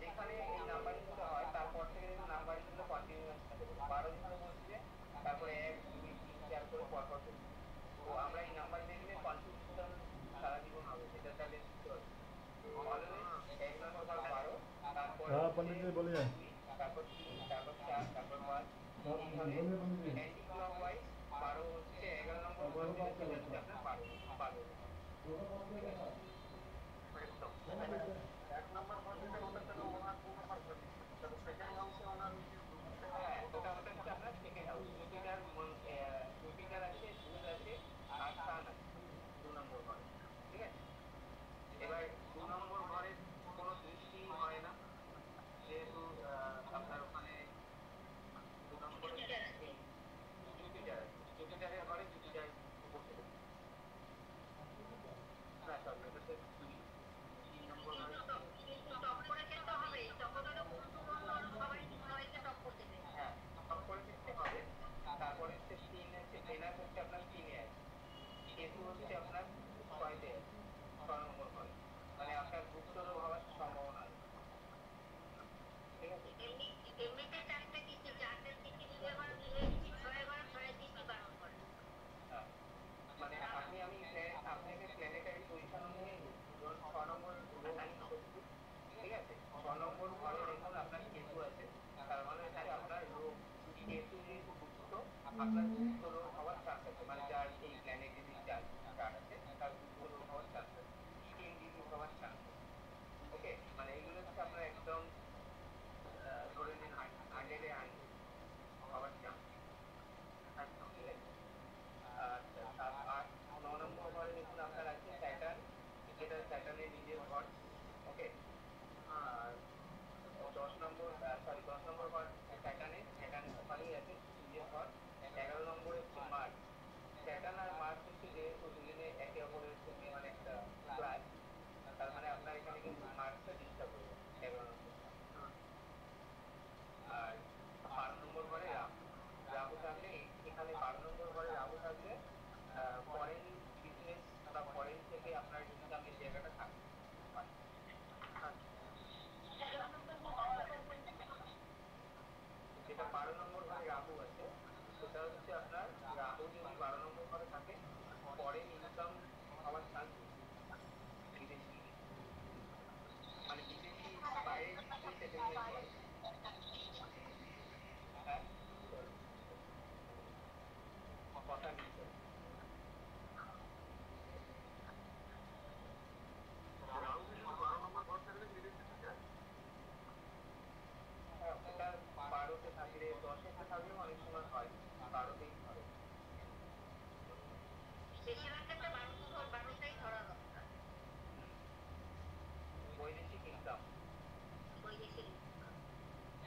যেখানে এই নাম্বারিং গুলো হয় তারপর থেকে দেখুন নাম্বারিং গুলো কন্টিনিউয়াস থাকে। 12 যেখানে বসছে তারপরে 1 2 3 4 করে পরপর বসছে। তো আমরা এই নাম্বার দেখলে কনফিউশন সারা জীবন হবে, সেটা তাহলে শিখতে হবে। অলওয়েজ 1 নম্বর ঘর 12, তারপরে हाँ হচ্ছে पंडित जी बोलिए। 2, তারপর 3, তারপর 4, তারপর 5, हाँ, এইভাবে बोलिए पंडित जी। অ্যান্টি क्लॉकওয়াইজ 12 হচ্ছে 11 নম্বর ঘর থেকে সোজা সোজা আপনার 12 12 ঠিক আছে একদম। এক নম্বর ঘর যেটা ওটা তাহলে ওনার 2 নম্বর ঘর দিচ্ছে, তাহলে সেকেন্ড হাউসে ওনার হ্যাঁ ওটা হচ্ছে আপনার সেকেন্ড হাউস। জুপিটার আছে, বুধ আছে, আর সান আছে 2 নম্বর ঘরে, ঠিক আছে। এবার 2 নম্বর ঘরে কোনো দৃষ্টি হয় না, যেহেতু আপনার ওখানে 2 নম্বরে জুপিটার আছে, জুপিটারের ঘরে জুপিটার বসে রয়েছে। না সরি ওটা তো 2, 3 নম্বর ঘরে হ্যাঁ টপ করে দেখতে হবে। তারপরে হচ্ছে 3 হচ্ছে ভেনাস হচ্ছে আপনার 3 এ আছে, কেতু হচ্ছে আপনার 6 তে আছে, 6 নম্বর ঘরে, মানে আপনার গুপ্ত রোগ হওয়ার সম্ভাবনা আছে, ঠিক আছে। হ্যাঁ মানে আমি আপনাকে প্ল্যানেটারি পজিশন অনুযায়ী বলছি, ধরুন 6 নম্বর রোহিণী শত্রু, ঠিক আছে। 6 নম্বর ঘরে দেখুন আপনার কেতু আছে, তার মানে হচ্ছে আপনার রোগ, কেতু যেহেতু গুপ্ত, আপনার গুপ্ত রোগ হওয়ার চান্স আছে, মানে যার এই প্ল্যানেটারি চার্ট আছে তার গুপ্ত রোগ হওয়ার চান্স আছে, স্কিন ডিজিজ হওয়ার চান্স আছে। ওকে, মানে এগুলো হচ্ছে আপনার একদম আর 12 নম্বর ঘরে রাহু। রাহু থাকলে এখানে 12 নম্বর ঘরে রাহু থাকলে ফরেন বিজনেস বা ফরেন থেকে আপনার ইনকামের জায়গাটা থাকে। যেটা 12 নম্বর ঘরে রাহু আছে সেটা হচ্ছে আপনার, রাহু যদি 12 নম্বর ঘরে থাকে ফরেন ইনকাম হওয়ার চান্স বিদেশি, মানে বিদেশি বাইরে গিয়ে সেটেলমেন্ট করে। হ্যাঁ, কথা দিচ্ছে। হ্যাঁ, ওটা 12তে থাকলে 10-এতে থাকলেও অনেক সময় হয়, 12তেই হয়। বৈদেশিক ইনকাম।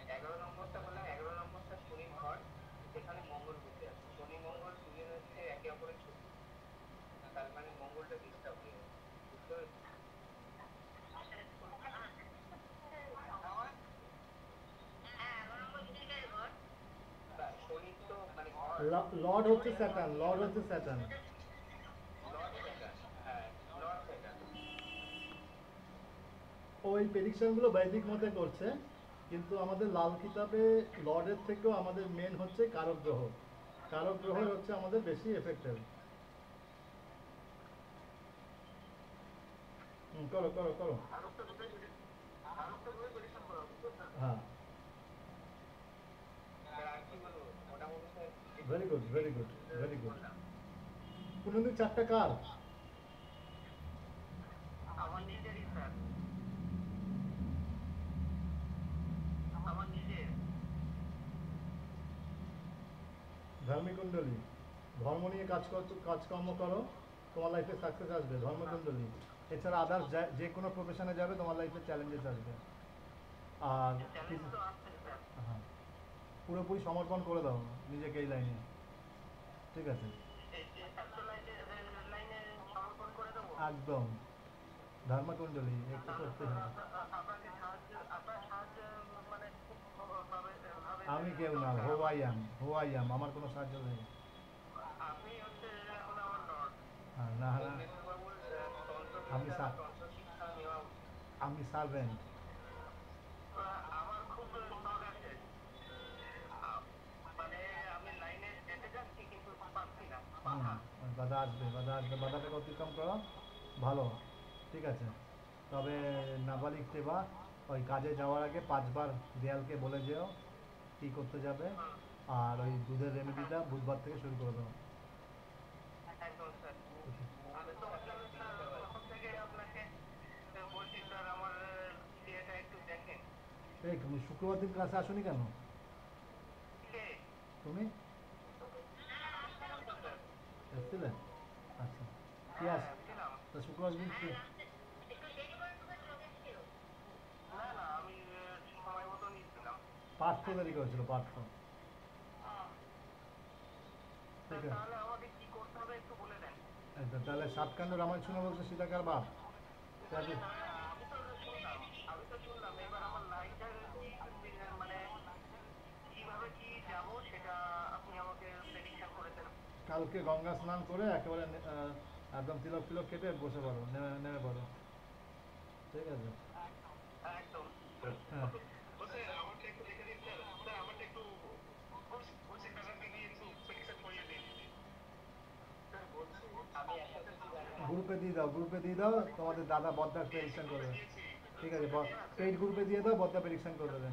11 নম্বরটা বললাম, 11 নম্বরটা শনির ঘর, সেখানে মঙ্গল বসে আছে। শনি মঙ্গল দুজন হচ্ছে একে অপরের শত্রু, তার মানে মঙ্গলটা ডিস্টার্ব হয়ে গেছে, বুঝতে পেরেছি? শনির তো মানে ঘর, লর্ড হচ্ছে স্যাটার্ন, লর্ড হচ্ছে স্যাটার্ন। Lord Saturn. হ্যাঁ, লর্ড স্যাটার্ন। ওই প্রেডিকশনগুলো বৈদিক মতে করছে, কিন্তু আমাদের লাল কিতাবে লর্ডের থেকেও আমাদের মেন হচ্ছে কারক গ্রহ। কারক গ্রহ হচ্ছে আমাদের বেশি এফেক্টেড। করো করো করো। হ্যাঁ, আর কি বলবো, মোটামুটি sir very good, very good, very good. বললাম। পুনন্দির চারটা কার? আমার নিজেরই স্যার, আমার নিজের। ধর্মকুণ্ডলী। ধর্ম নিয়ে কাজকর্ম করো, তোমার লাইফে সাকসেস আসবে। ধর্মকুণ্ডলী। এছাড়া আদার্স যে কোনো প্রফেশনে যাবে তোমার লাইফে চ্যালেঞ্জেস আসবে। আর চ্যালেঞ্জ তো আসছে স্যার। হ্যাঁ, পুরোপুরি সমর্পণ করে দাও নিজেকে এই লাইনে, ঠিক আছে? লাইনে সমর্পণ করে দেবো। একদম। ধর্মকুণ্ডলী একটু করতে হবে। আপনাকে সাহায্য, আপনার সাহায্য মানে খুব ভাবে আমি কেউ না, হো আই অ্যাম, হো আই অ্যাম, আমার কোনো সাহায্য নেই। আপনি হচ্ছে এখন আমার লর্ড। হ্যাঁ, না না, বাবুর আমি তন্ত্রবিদ্যা বা তন্ত্র শিক্ষা নেওয়া উচিত। আমি সার্ভেন্ট। আমার খুব শখ আছে, আ- মানে আমি লাইনে যেতে যাচ্ছি কিন্তু পাচ্ছি না, বাধা। বাধা আসবে, বাধা আসবে, বাধাটাকে অতিক্রম করো, ভালো, ঠিক আছে? তবে নাবালিক সেবা, ওই কাজে যাওয়ার আগে 5বার দেয়ালকে বলে যেও কী করতে যাবে। আর ওই দুধের রেমেডিটা বুধবার থেকে শুরু করে দাও। একদম স্যার। আমি তো ভাবলাম স্যার প্রথম থেকে আপনাকে বলছি স্যার আমার ইয়েটা একটু দেখেন। এই তুমি শুক্রবার দিন ক্লাসে আসোনি কেন? কে? তুমি ছিলাম তো স্যার। এসছিলে? আচ্ছা, কি হ্যাঁ আস ছিলাম। তা শুক্রবার দিন না না, আমি সময় মতনই ছিলাম। পার্থ দেরি করেছিল, পার্থ, ঠিক আছে? তাহলে আমাকে কি করতে হবে একটু বলে দেন। এই তো, তাহলে সাতকাণ্ড রামায়ণ শুনে বলছে সীতাকার বাপ। তাহলে আমি তো শুনলাম, এবার আমার লাইফটা মানে কিভাবে কি যাব সেটা আপনি আমাকে প্রেডিকশন করে দেন। কালকে গঙ্গা স্নান করে একেবারে একদম তিলক তিলক কেটে বসে পড়ো, নেমে নেমে পড়ো, ঠিক আছে? একদম। হ্যাঁ, ও স্যার আমারটা একটু দেখে দিন স্যার, স্যার আমারটা একটু বলছি কাকাকে গিয়ে একটু প্রেডিকশন করিয়ে দিন। স্যার বলছি আমি একসাথে গ্রুপে দিয়ে দাও, গ্রুপে দিয়ে দাও, তোমাদের দাদা বদ্দা প্রেডিকশন করবে, ঠিক আছে? পেইড গ্রুপে দিয়ে দাও, বদ্দা প্রেডিকশন করে দেবে।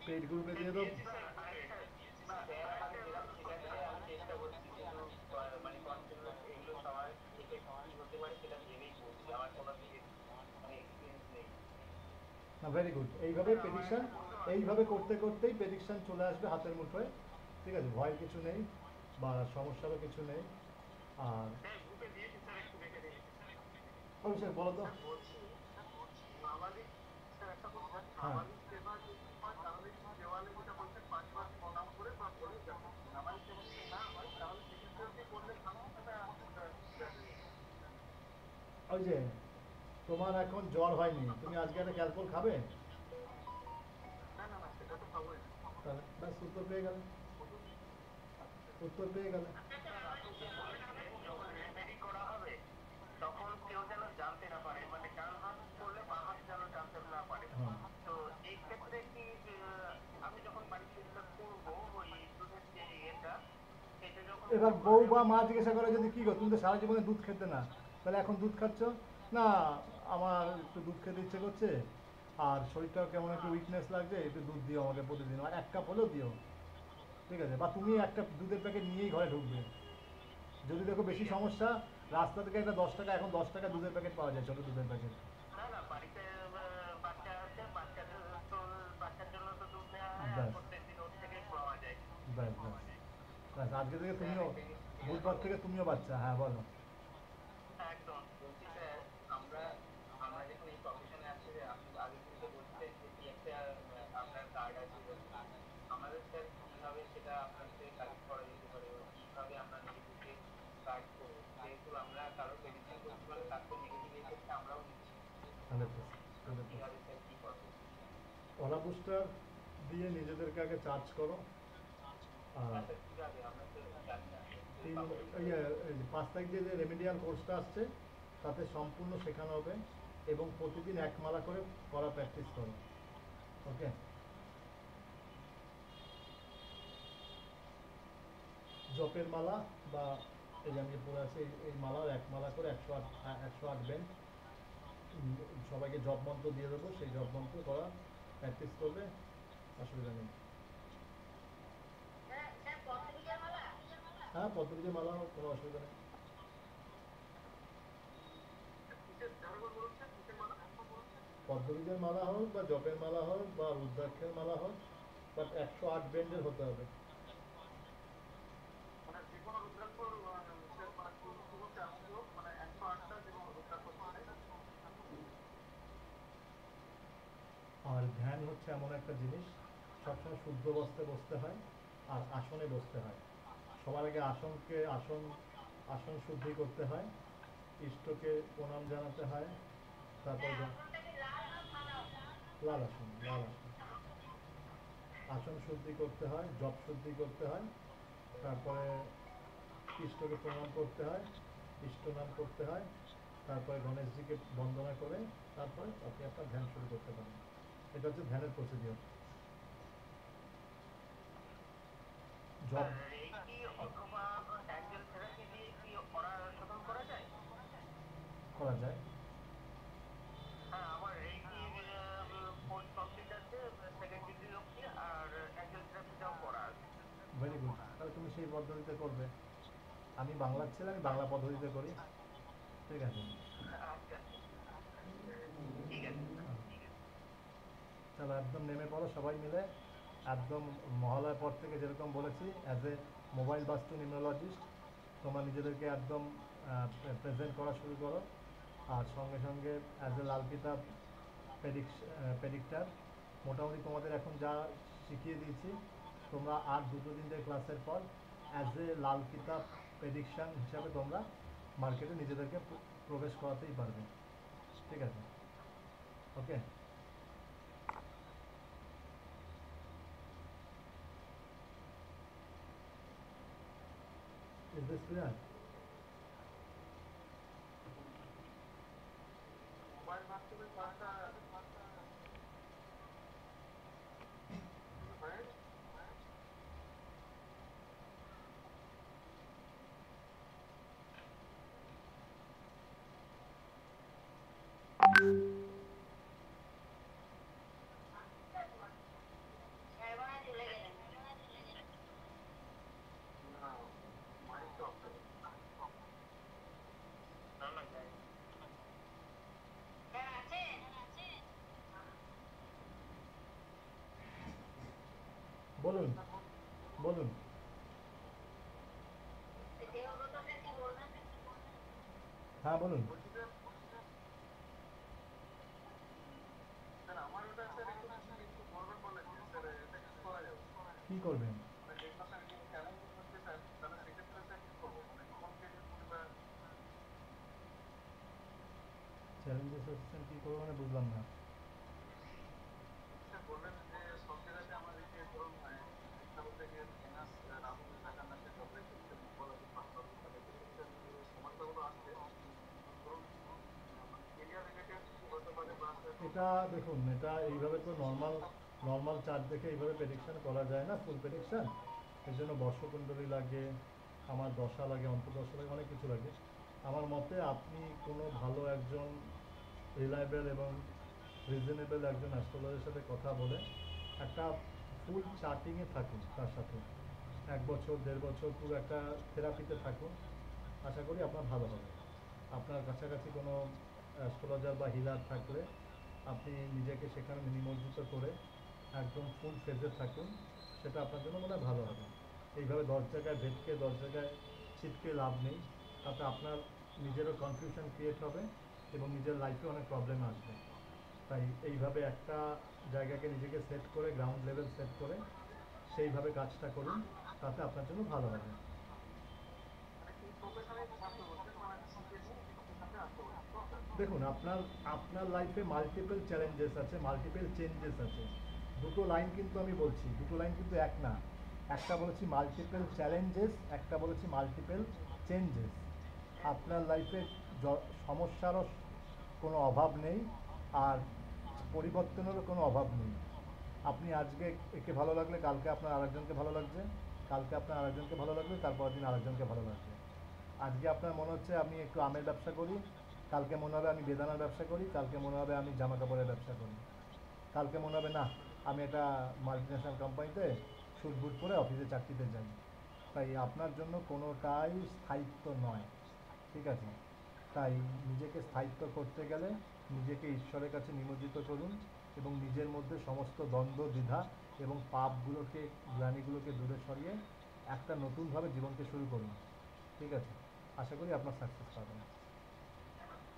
পেইড গ্রুপে দিয়ে দাও। আমি চেষ্টা করছি, কিন্তু মানে কনফিডেন্স এগুলো সবার থেকে কি হতে পারে সেটা ভেবেই বলছি, আমার কোনো দিকে মানে এক্সপিরিয়েন্স নেই। না, ভেরি গুড। এইভাবে প্রেডিকশন, এইভাবে করতে করতেই প্রেডিকশন চলে আসবে হাতের মুঠোয়, ঠিক আছে? ভয়ের কিছু নেই বা সমস্যারও কিছু নেই। আর হ্যাঁ গ্রুপে দিয়েছি স্যার, একটু দেখে দিন। অভিষেক বলো তো। বলছি নাবালিক, স্যার একটা কথা, হ্যাঁ, নাবালিক সেবা যদি হয় তাহলে কি দেওয়ালে যেটা বলছেন 5বার প্রণাম করে বা বলে যাবে, নাবালিক সেবা যদি না হয় তাহলে সেক্ষেত্রে কি করলে ভালো হবে না? ওই যে তোমার এখন জ্বর হয়নি, তুমি আজকে একটা ক্যালপল খাবে? না না না, সেটা তো খাবোই না। তাহলে ব্যাস উত্তর পেয়ে গেলে, উত্তর পেয়ে গেলে। স্যার আপনি যে বলেছিলেন যখন রেমেডি করা হবে তখন কেউ যেন জানতে না পারে, মানে ডান হাত করলে বাঁ হাত যেন জানতে না পারে। হ্যাঁ, তো এই ক্ষেত্রে কি আমি যখন বাড়িতে এটা করবো ওই দুধের যে ইয়েটা, সেটা যখন এবার করবো বউ বা রেমেডি। মা জিজ্ঞাসা করে যদি কি গো তুমি তো সারা জীবনে দুধ খেতে না, তাহলে এখন দুধ খাচ্ছ? না, আমার একটু দুধ খেতে ইচ্ছে করছে, আর শরীরটাও কেমন একটু উইকনেস লাগছে, একটু দুধ দিও আমাকে প্রতিদিন, আর 1 কাপ হলেও দিও। ঠিক আছে, বা তুমি একটা দুধের প্যাকেট নিয়েই ঘরে ঢুকবে। যদি দেখো বেশি ঠিক আছে। সমস্যা, রাস্তা থেকে একটা 10 টাকা, এখন 10 টাকা দুধের প্যাকেট পাওয়া যায়, ছোটো দুধের প্যাকেট। না না, বাড়িতে বাচ্চা আছে, বাচ্চার তো বাচ্চার জন্য তো দুধ নেওয়া হয় আর ব্যাস, প্রত্যেকদিন ওর থেকেই খাওয়া যায়। ব্যাস, ব্যাস, ব্যাস, আজকে থেকে স্যার তুমিও, একটা জিনিস ক্লিয়ার বুধবার করবো। থেকে তুমিও বাচ্চা, হ্যাঁ বলো। একদম বলছি স্যার, আমরা আমরা যখন এই প্রফেশনে আছি, আপনি আগে কিন্তু বলছিলেন যে কি একটা আপনার কার্ড আছে বলতে, আমাদের স্যার কিভাবে সেটা আপনার থেকে কালেক্ট করা যেতে পারে, বা কিভাবে আমরা নিজেদেরকে কার্ড করবো, যেহেতু আমরা কারো প্রেডিকশন করতে পারলে তার তো নেগেটিভ এফেক্ট আমরাও নিচ্ছি। 100%, তো 100%। কিভাবে স্যার কি করবো? ওলা বুস্টার দিয়ে নিজেদেরকে আগে চার্জ করো। হ্যাঁ আর স্যার, কিভাবে আমরা তো জানি না একটু তিন, কাউকে এই 5 তারিখ যে রেমিডিয়াল কোর্সটা আসছে, তাতে সম্পূর্ণ শেখানো হবে, এবং প্রতিদিন 1 মালা করে পড়া প্র্যাকটিস করো। ওকে? জপের মালা বা এই যে আমি যে পড়ে আছি, এই মালার 1 মালা করে 108, 108 বেন। সবাইকে জপ মন্ত্র দিয়ে দেবো, সেই জপ মন্ত্র করা প্র্যাকটিস করবে, অসুবিধা নেই। হ্যাঁ, পদ্মবীজের মালাও কোনো অসুবিধা নেই। কিসের আরেকবার বলুন স্যার, কিসের মালা? পদ্মবীজের মালা হোক বা জপের মালা হোক বা রুদ্রাক্ষের মালা হোক, বাট 108 বেন্ডের হতে হবে। মানে যে কোনো রুদ্রাক্ষ স্যার, মানে কোনো চার্জ হোক, মানে 108টা যে কোনো রুদ্রাক্ষ হবে, তাই না? আর ধ্যান হচ্ছে এমন একটা জিনিস, সবসময় শুদ্ধ বস্তে বসতে হয়, আর আসনে বসতে হয়। সবার আগে আসন শুদ্ধি করতে হয়, ইষ্টকে প্রণাম জানাতে হয়, তারপর লাল আসন, লাল আসন, আসন শুদ্ধি করতে হয়, জপ শুদ্ধি করতে হয়, তারপরে ইষ্টকে প্রণাম করতে হয়, ইষ্ট নাম করতে হয়, তারপরে গণেশজিকে বন্দনা করে তারপরে আপনি আপনার ধ্যান শুরু করতে পারেন। এটা হচ্ছে ধ্যানের প্রসিডিওর। জপ আর রেকি অথবা অ্যাঞ্জেল থেরাপি দিয়ে কি ওরা শোধন করা যায়? করা যায়। হ্যাঁ, আমার রেকি কোর্স কমপ্লিট আছে, সেকেন্ড ডিগ্রি অবধি, আর অ্যাঞ্জেল থেরাপিটাও করা আছে। ভেরি গুড, তাহলে তুমি সেই পদ্ধতিতে করবে। আমি বাংলার ছেলে, আমি বাংলা পদ্ধতিতে করি। ঠিক আছে? আচ্ছা, ঠিক আছে। তাহলে একদম নেমে পড়ো সবাই মিলে, একদম মহালয়ার পর থেকে যেরকম বলেছি, অ্যাজ এ মোবাইল বাস্তু নিউরোলজিস্ট তোমরা নিজেদেরকে একদম প্রেজেন্ট করা শুরু করো। আর সঙ্গে সঙ্গে অ্যাজ এ লাল কিতাব প্রেডিক্টার, মোটামুটি তোমাদের এখন যা শিখিয়ে দিয়েছি, তোমরা আর 2-3টে ক্লাসের পর অ্যাজ এ লাল কিতাব প্রেডিকশান হিসাবে তোমরা মার্কেটে নিজেদেরকে প্রবেশ করাতেই পারবে। ঠিক আছে? Okay? Is this clear? Mobile বাস্তবের ক্লাসটা হয়ে গেছে? না, মাইক তো অফ করে। না না, যাই। বলুন, বলুন। হ্যাঁ বলুন। বলছি স্যার, স্যার আমার ওটা স্যার একটু কি একটু বলবেন বলেন যে স্যার এটা কিছু করা যাবে? কি করবেন? মানে যেগুলো স্যার চ্যালেঞ্জিং হচ্ছে স্যার, তাহলে সেক্ষেত্রে স্যার কি করবো, মানে কোন ক্রেডিট বা চ্যালেঞ্জেস হচ্ছেন কী করবো মানে বুঝলাম না। স্যার বললেন যে সব জায়গাতে আমার এই যে ধরুন একটা বলতে গিয়ে ফিনান্স রাহুল টাকার নাচে জবে করতে মঙ্গল আছে পাঁচবার তাদের ক্ষেত্রে সমস্যাগুলো আসছে ধরুন মানে কেরিয়ার রিলেটেড হতে পারে বা এটা দেখুন, এটা এইভাবে তো নর্মাল নর্মাল চার্ট দেখে এইভাবে প্রেডিকশন করা যায় না, ফুল প্রেডিকশন। এর জন্য বর্ষকুণ্ডলী লাগে, আমার দশা লাগে, অন্তর্দশা লাগে, অনেক কিছু লাগে। আমার মতে আপনি কোনো ভালো একজন রিলায়েবল এবং রিজনেবল একজন অ্যাস্ট্রোলজারের সাথে কথা বলে একটা ফুল চার্টিংয়ে থাকুন তার সাথে। 1 বছর 1.5 বছর পুরো একটা থেরাপিতে থাকুন, আশা করি আপনার ভালো হবে। আপনার কাছাকাছি কোনো অ্যাস্ট্রোলজার বা হিলার থাকলে আপনি নিজেকে সেখানে নিমজ্জিত করে একদম ফুল ফেজে থাকুন, সেটা আপনার জন্য মনে হয় ভালো হবে। এইভাবে 10 জায়গায় ভেটকে 10 জায়গায় ছিটকে লাভ নেই, তাতে আপনার নিজেরও কনফিউশন ক্রিয়েট হবে এবং নিজের লাইফে অনেক প্রবলেম আসবে। তাই এইভাবে একটা জায়গাকে নিজেকে সেট করে, গ্রাউন্ড লেভেল সেট করে সেইভাবে কাজটা করুন, তাতে আপনার জন্য ভালো হবে। মানে এই প্রফেশনে থাকতে বলছেন মানে শিখে নিয়ে এই প্রফেশনে আসতে বলছেন তো স্যার দেখুন, আপনার আপনার লাইফে মাল্টিপল চ্যালেঞ্জেস আছে, মাল্টিপল চেঞ্জেস আছে। দুটো লাইন কিন্তু আমি বলছি, দুটো লাইন কিন্তু এক না। একটা বলেছি মাল্টিপল চ্যালেঞ্জেস, একটা বলেছি মাল্টিপল চেঞ্জেস। আপনার লাইফে সমস্যারও কোনো অভাব নেই, আর পরিবর্তনেরও কোনো অভাব নেই। আপনি আজকে একে ভালো লাগলে কালকে আপনার আরেকজনকে ভালো লাগছে, কালকে আপনার আরেকজনকে ভালো লাগবে, তারপর দিন আরেকজনকে ভালো লাগবে। আজকে আপনার মনে হচ্ছে আমি একটু আমের ব্যবসা করি, কালকে মনে হবে আমি বেদানার ব্যবসা করি, কালকে মনে হবে আমি জামা কাপড়ের ব্যবসা করি, কালকে মনে হবে না আমি একটা মাল্টিন্যাশনাল কোম্পানিতে স্যুট বুট পরে অফিসে চাকরিতে যাই। তাই আপনার জন্য কোনোটাই স্থায়িত্ব নয়, ঠিক আছে? তাই নিজেকে স্থায়িত্ব করতে গেলে নিজেকে ঈশ্বরের কাছে নিমজ্জিত করুন এবং নিজের মধ্যে সমস্ত দ্বন্দ্ব দ্বিধা এবং পাপগুলোকে, গ্লানিগুলোকে দূরে সরিয়ে একটা নতুনভাবে জীবনকে শুরু করুন, ঠিক আছে? আশা করি আপনার সাকসেস পাবেন।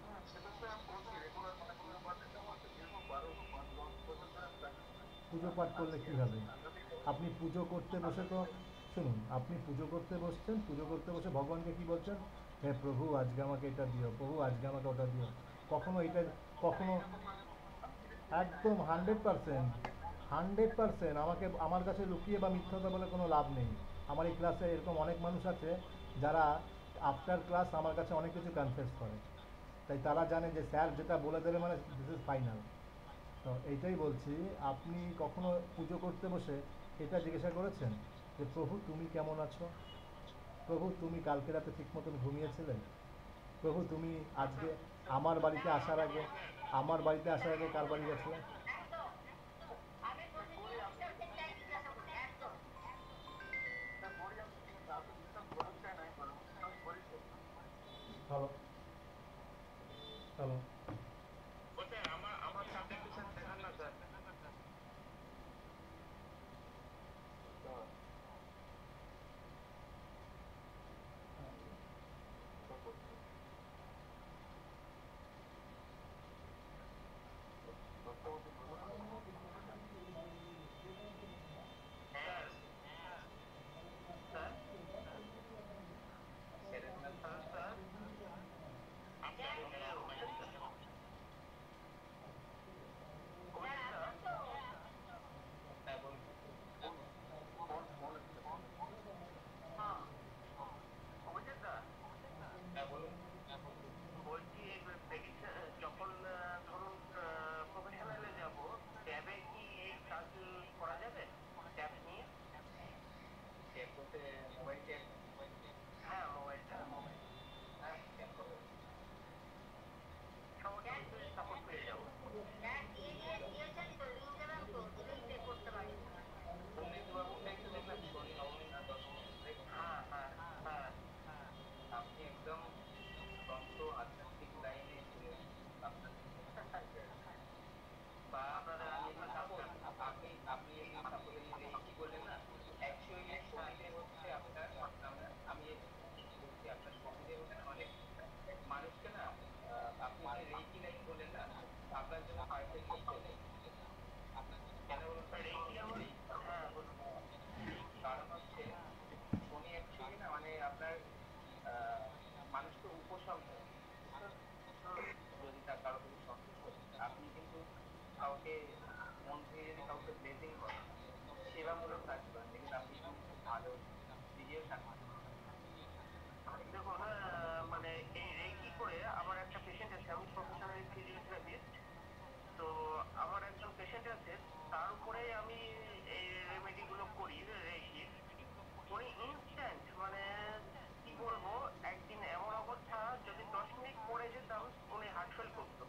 হ্যাঁ সেটা তো আমি করছি রেগুলার মানে পুজো পাঠ এটা আমার তো দীর্ঘ 12-10 বছর ধরে আমি প্র্যাকটিস পুজো পাঠ করলে আছি কী আর কি হবে? আর যদি আপনি পুজো করতে বসে আপনার তো, শুনুন, আপনি পুজো করতে বসছেন, পুজো করতে বসে ভগবানকে কী বলছেন? হে প্রভু আজকে আমাকে এটা দিও, প্রভু আজকে আমাকে ওটা দিও। কখনো এটা, কখনো, এরকম একদম 100%, 100% আমাকে, আমার কাছে লুকিয়ে বা মিথ্যা কথা বলে কোনো লাভ নেই। আমার এই ক্লাসে এরকম অনেক মানুষ আছে যারা আফটার ক্লাস আমার কাছে অনেক কিছু কনফেস করে। তাই তারা জানে যে স্যার যেটা বলে দেবে মানে দিস ইজ ফাইনাল। তো এইটাই বলছি, আপনি কখনো পুজো করতে বসে এটা জিজ্ঞাসা করেছেন যে প্রভু তুমি কেমন আছো? প্রভু তুমি কালকে রাতে ঠিক মতন ঘুমিয়েছিলে? প্রভু তুমি আজকে আমার বাড়িতে আসার আগে, আমার বাড়িতে আসার আগে কার বাড়ি গেছিলে? করি আমি স্যার করি আমি কাউকে ডিস্টার্ব করতে চাই না আমি করি তো হ্যালো, হ্যালো। ও স্যার আমার সাথে একটু স্যার দেখান না sir sir sir sir sir আপনার হ্যাঁ বলুন হ্যাঁ অভিজিৎ দা হ্যাঁ বলুন বলছি প্রেডিকশন যখন ধরুন প্রফেশনালে যাব ট্যাবে কি এই কাজ করা যাবে ট্যাব নিয়ে ট্যাব বলতে মোবাইল ট্যাব হ্যাঁ মোবাইলটা হ্যাঁ ট্যাব করা যাবে সমস্ত কিছু সাপোর্ট পেয়ে যাবো উনিশ বা কোনটা একটু দেখবেন শনি নবমী না দশমী একটু দেখবেন হ্যাঁ হ্যাঁ হ্যাঁ আপনি একদম তন্ত্র আধ্যাত্মিক লাইনে চলে আপনার বা সাপোজ আপনি আপনি এই সাপোজ এই কি বললেন না অ্যাকচুয়ালি শনিতে হচ্ছে আপনার আপনি যদি কাউকে ব্লেসিং করেন, সেবামূলক কাজ করেন, দেখবেন আপনি কিন্তু খুব ভালো নিজেও শান্তি পাবেন। দেখুন মানে এই রেকি করে আমার একটা পেশেন্ট আছে, আমি প্রফেশনাল ফিজিওথেরাপিস্ট। তো আমার একজন পেশেন্ট আছে, তার উপরে আমি এই রেমেডিগুলো করি রেকি। উনি ইনস্ট্যান্ট মানে কি বলবো, একদিন এমন অবস্থা যদি 10 মিনিট পরে যেতাম উনি হার্ট ফেল করতো।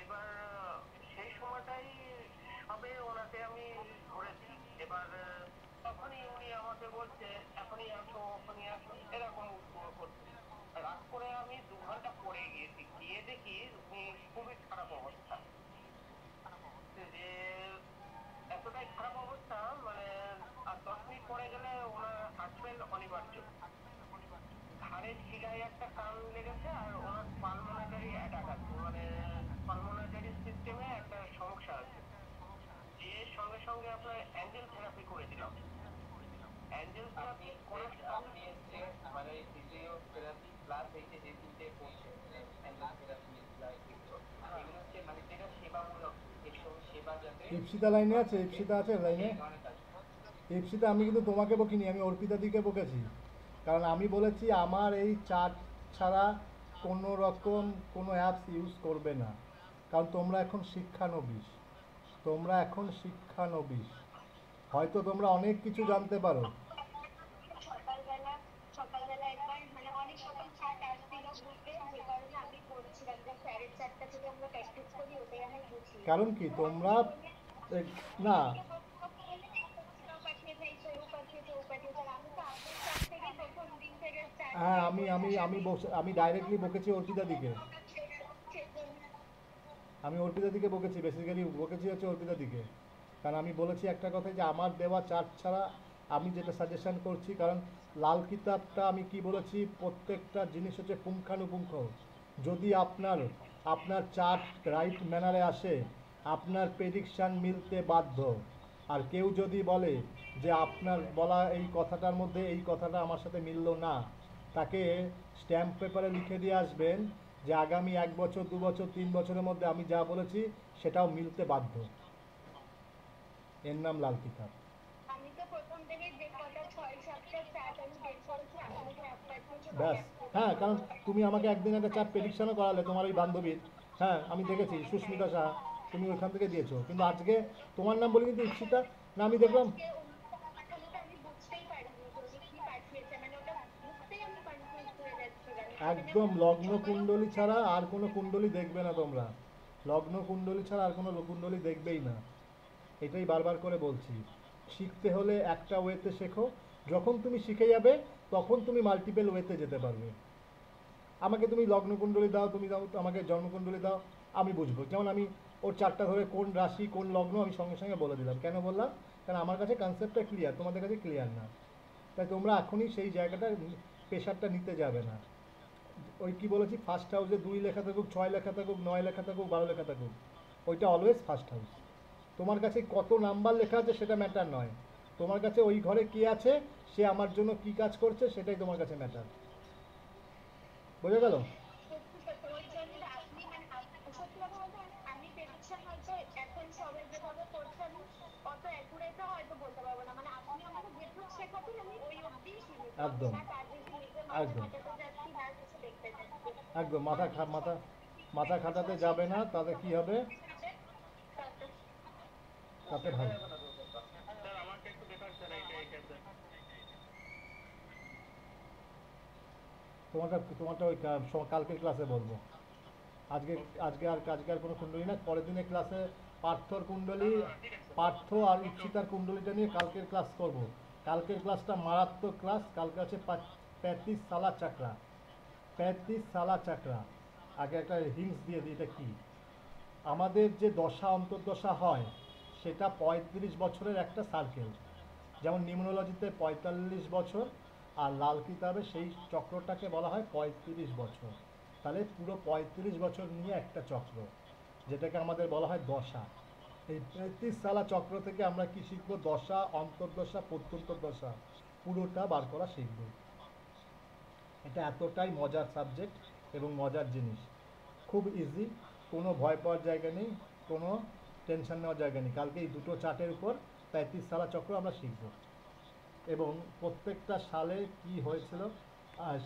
এবার সেই সময়টাই সবে ওনাকে আমি ধরেছি। এবার তখনই উনি আমাকে বলছে এখনই আসো এখনই আসো এরকম করছে। রাত করে আমি 2 ঘন্টা পরে গিয়েছি, গিয়ে দেখি উনি খুবই খারাপ অবস্থা। যে এতটাই খারাপ অবস্থা মানে আর 10 মিনিট পরে গেলে ওনার হার্ট ফেল অনিবার্য। ঘাড়ের শিরায় একটা টান লেগেছে আর ওনার পালমোনারি অ্যাটাক আছে, মানে পালমোনারি সিস্টেমে একটা সমস্যা আছে। যে সঙ্গে সঙ্গে আপনার অ্যাঞ্জেল থেরাপি করে দিলাম। অ্যাঞ্জেল থেরাপি করার আপনি হচ্ছে মানে ফিজিওথেরাপি প্লাস এই যে যে তিনটে করছেন অ্যাঞ্জেল থেরাপি প্লাস এগুলো এগুলো হচ্ছে মানে যেটা সেবামূলক, এর সঙ্গে সেবা যাতে ইপসিতা লাইনে আছে, ইপসিতা আছে লাইনে। এই ধরনের কাজ। ইপসিতা আমি কিন্তু তোমাকে বকিনি, আমি অর্পিতা দিকে বকেছি। কারণ আমি বলেছি আমার এই চার্ট ছাড়া কোনো রকম কোনো অ্যাপস ইউজ করবে না। কারণ তোমরা এখন শিক্ষানবিশ, তোমরা এখন শিক্ষানবিশ, হয়তো তোমরা অনেক কিছু জানতে পারো। সকালবেলা সকালবেলা একবার মানে অনেক রকম চার্ট আসছিল গ্রুপে, যে কারণে আমি বলছিলাম যে স্যারের চার্টটা থেকে আমরা প্র্যাকটিস করি, ওটাই আমি বুঝি। কারণ কি তোমরা না, পাঠিয়েছে ও পাঠিয়েছে ও পাঠিয়েছে, আর আমি তো আপনার চার্ট থেকে প্রথম দিন থেকে চার্ট হ্যাঁ আমি ডাইরেক্টলি বকেছি অর্পিতা দিকে, আমি অর্পিতা দিকে বকেছি, বেসিক্যালি বকেছি হচ্ছে অর্পিতা দিকে। কারণ আমি বলেছি একটা কথা যে আমার দেওয়া চার্ট ছাড়া আমি যেটা সাজেশন করছি, কারণ লাল কিতাবটা আমি কি বলেছি, প্রত্যেকটা জিনিস হচ্ছে পুঙ্খানুপুঙ্খ। যদি আপনার আপনার চার্ট রাইট ম্যানারে আসে, আপনার প্রেডিকশান মিলতে বাধ্য। আর কেউ যদি বলে যে আপনার বলা এই কথাটার মধ্যে এই কথাটা আমার সাথে মিলল না, তাকে স্ট্যাম্প পেপারে লিখে দিয়ে আসবেন যে আগামী 1 বছর 2 বছর 3 বছরের মধ্যে আমি যা বলেছি সেটাও মিলতে বাধ্য। এর নাম লাল কিতাব। আমি তো প্রথম থেকে যে কটা 6-7টা চার্ট আমি বের করেছি আপনাকে একটা ব্যাস, হ্যাঁ, কারণ তুমি আমাকে একদিন একটা চার্ট প্রেডিকশনও করালে তোমার ওই বান্ধবীর। হ্যাঁ আমি দেখেছি, সুস্মিতা সাহা, তুমি ওইখান থেকে দিয়েছো, কিন্তু আজকে তোমার নাম বলি কিন্তু ইপসিতা না, আমি দেখলাম আজকে অনুষ্ঠান পাঠালে তো আমি বুঝতেই পারিনি যে উনি কি পাঠিয়েছে, মানে ওটা বুঝতেই আমি কনফিউজ হয়ে যাচ্ছিলাম মানে একদম লগ্ন কুণ্ডলী ছাড়া আর কোনো কুণ্ডলী দেখবে না তোমরা, লগ্ন কুণ্ডলী ছাড়া আর কোনো কুণ্ডলী দেখবেই না। এটাই বারবার করে বলছি। শিখতে হলে একটা ওয়েতে শেখো, যখন তুমি শিখে যাবে তখন তুমি মাল্টিপল ওয়েতে যেতে পারবে। আমাকে তুমি লগ্নকুণ্ডলী দাও, তুমি দাও আমাকে জন্মকুণ্ডলী দাও, আমি বুঝবো। যেমন আমি ওর চারটা ধরে কোন রাশি কোন লগ্ন আমি সঙ্গে সঙ্গে বলে দিলাম। কেন বললাম? কারণ আমার কাছে কনসেপ্টটা ক্লিয়ার, তোমাদের কাছে ক্লিয়ার না। তাই তোমরা এখনই সেই জায়গাটা প্রেশারটা নিতে যাবে না। ওই কি বলেছি, ফার্স্ট হাউসে 2 লেখা থাকুক, 6 লেখা থাকুক, 9 লেখা থাকুক, 12 লেখা থাকুক, ওইটা অলওয়েজ ফার্স্ট হাউস। তোমার কাছে কত নাম্বার লেখা আছে সেটা ম্যাটার নয়, তোমার কাছে ওই ঘরে কে আছে, সে আমার জন্য কি কাজ করছে, সেটাই তোমার কাছে ম্যাটার। বোঝা গেল? সত্যি সত্যি ওই জন্য আপনি মানে সত্যি কথা বলতে আমি প্রেডিকশন হয়তো এখন সবাই যেভাবে করছে আমি অত অ্যাকুরেটও হয়তো বলতে পারবো না, মানে আপনি আমাকে যেটুকু শেখাতেন আমি ওই অবধি সীমিত, একদম না তার বেশি নিজের মাথা একদম খাটাতে যাচ্ছি না কিছু দেখতে যাচ্ছি। একদম মাথা খাটাতে যাবে না, তাতে কি হবে, তাতে ভালো। স্যার আমারটা একটু দেখান স্যার, এইটা স্যার। তোমারটা ওই কালকের ক্লাসে বলবো। আজকে আজকে আর কোনো কুণ্ডলী না, পরের দিনের ক্লাসে পার্থর কুণ্ডলী, পার্থ আর ইপ্সিতার কুণ্ডলীটা নিয়ে কালকের ক্লাস করব। কালকের ক্লাসটা মারাত্মক ক্লাস। কালকে আছে 35 সালা চাকরা, 35 সালা চাকরা। আগে একটা হিংস দিয়ে দিই, এটা কি? আমাদের যে দশা অন্তর্দশা হয় সেটা 35 বছরের একটা সার্কেল। যেমন নিউমোলজিতে 45 বছর, আর লাল কিতাবে সেই চক্রটাকে বলা হয় 35 বছর। তাহলে পুরো 35 বছর নিয়ে একটা চক্র, যেটাকে আমাদের বলা হয় দশা। এই 35 সালা চক্র থেকে আমরা কি শিখবো? দশা, অন্তর্দশা, প্রত্যন্তর্দশা, পুরোটা বার করা শিখবো। এটা এতটাই মজার সাবজেক্ট এবং মজার জিনিস, খুব ইজি, কোনো ভয় পাওয়ার জায়গা নেই, কোনো টেনশন নেওয়ার জায়গা নেই। কালকে এই দুটো চার্টের উপর 35 সালা চক্র আমরা শিখব এবং প্রত্যেকটা সালে কি হয়েছিল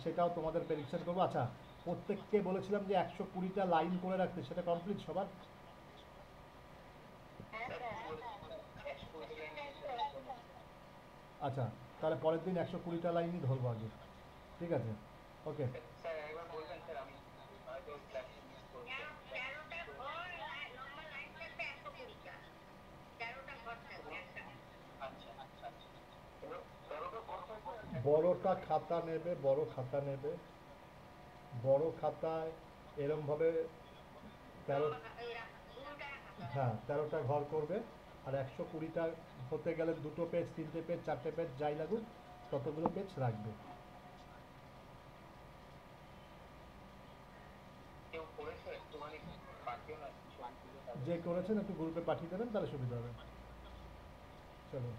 সেটাও তোমাদের প্রেডিকশন করবো। আচ্ছা, প্রত্যেককে বলেছিলাম যে 120টা লাইন করে রাখতে, সেটা কমপ্লিট সবার? হ্যাঁ স্যার। আচ্ছা, তাহলে পরের দিন 120টা লাইনই ধরবো আগে, ঠিক আছে? ওকে। স্যার একবার বলবেন স্যার, আমি হয়তো ক্লাস মিস করবো। 13টা ঘর লম্বা লাইন থাকবে 120টা। 13টা ঘর থাকবে একটা। আচ্ছা আচ্ছা আচ্ছা। তেরোটা ঘর থাকবে। বড়টা খাতা নেবে, বড় খাতা নেবে, বড় খাতায় এরমভাবে 13, হ্যাঁ 13টা ঘর করবে। আর 120টা হতে গেলে 2টো পেজ, 3টে পেজ, 4টে পেজ যাই লাগুক ততগুলো পেজ রাখবে। কেউ করেছে একটুখানি পাঠিও না যে করেছেন একটু গ্রুপে পাঠিয়ে দেবেন, তাহলে সুবিধা হবে। চলো,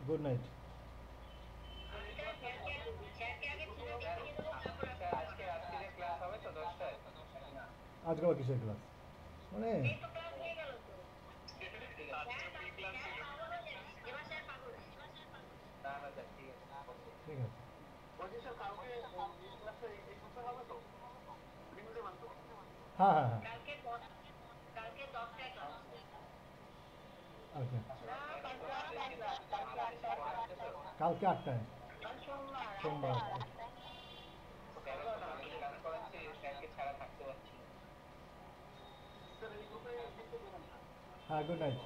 গুড নাইট। স্যার আজকে রাত্রিরে ক্লাস হবে তো 10টায়? আজকে আবার কিসের ক্লাস? মানে ঠিক আছে। না না স্যার ঠিক আছে। ঠিক আছে, বলছি স্যার কালকে ক্লাসটা এই করতে হবে তো? লিমিটে মাত্র? হ্যাঁ হ্যাঁ হ্যাঁ, কালকে 10টায় ক্লাস। ওকে। আমাদের পড়াচ্ছে তো। কালকে 8টায়, সোমবার। স্যারও তো আমাদের ক্লাস করাচ্ছে, স্যারকে ছাড়া থাকতে পারছি না। হ্যাঁ, গুড নাইট।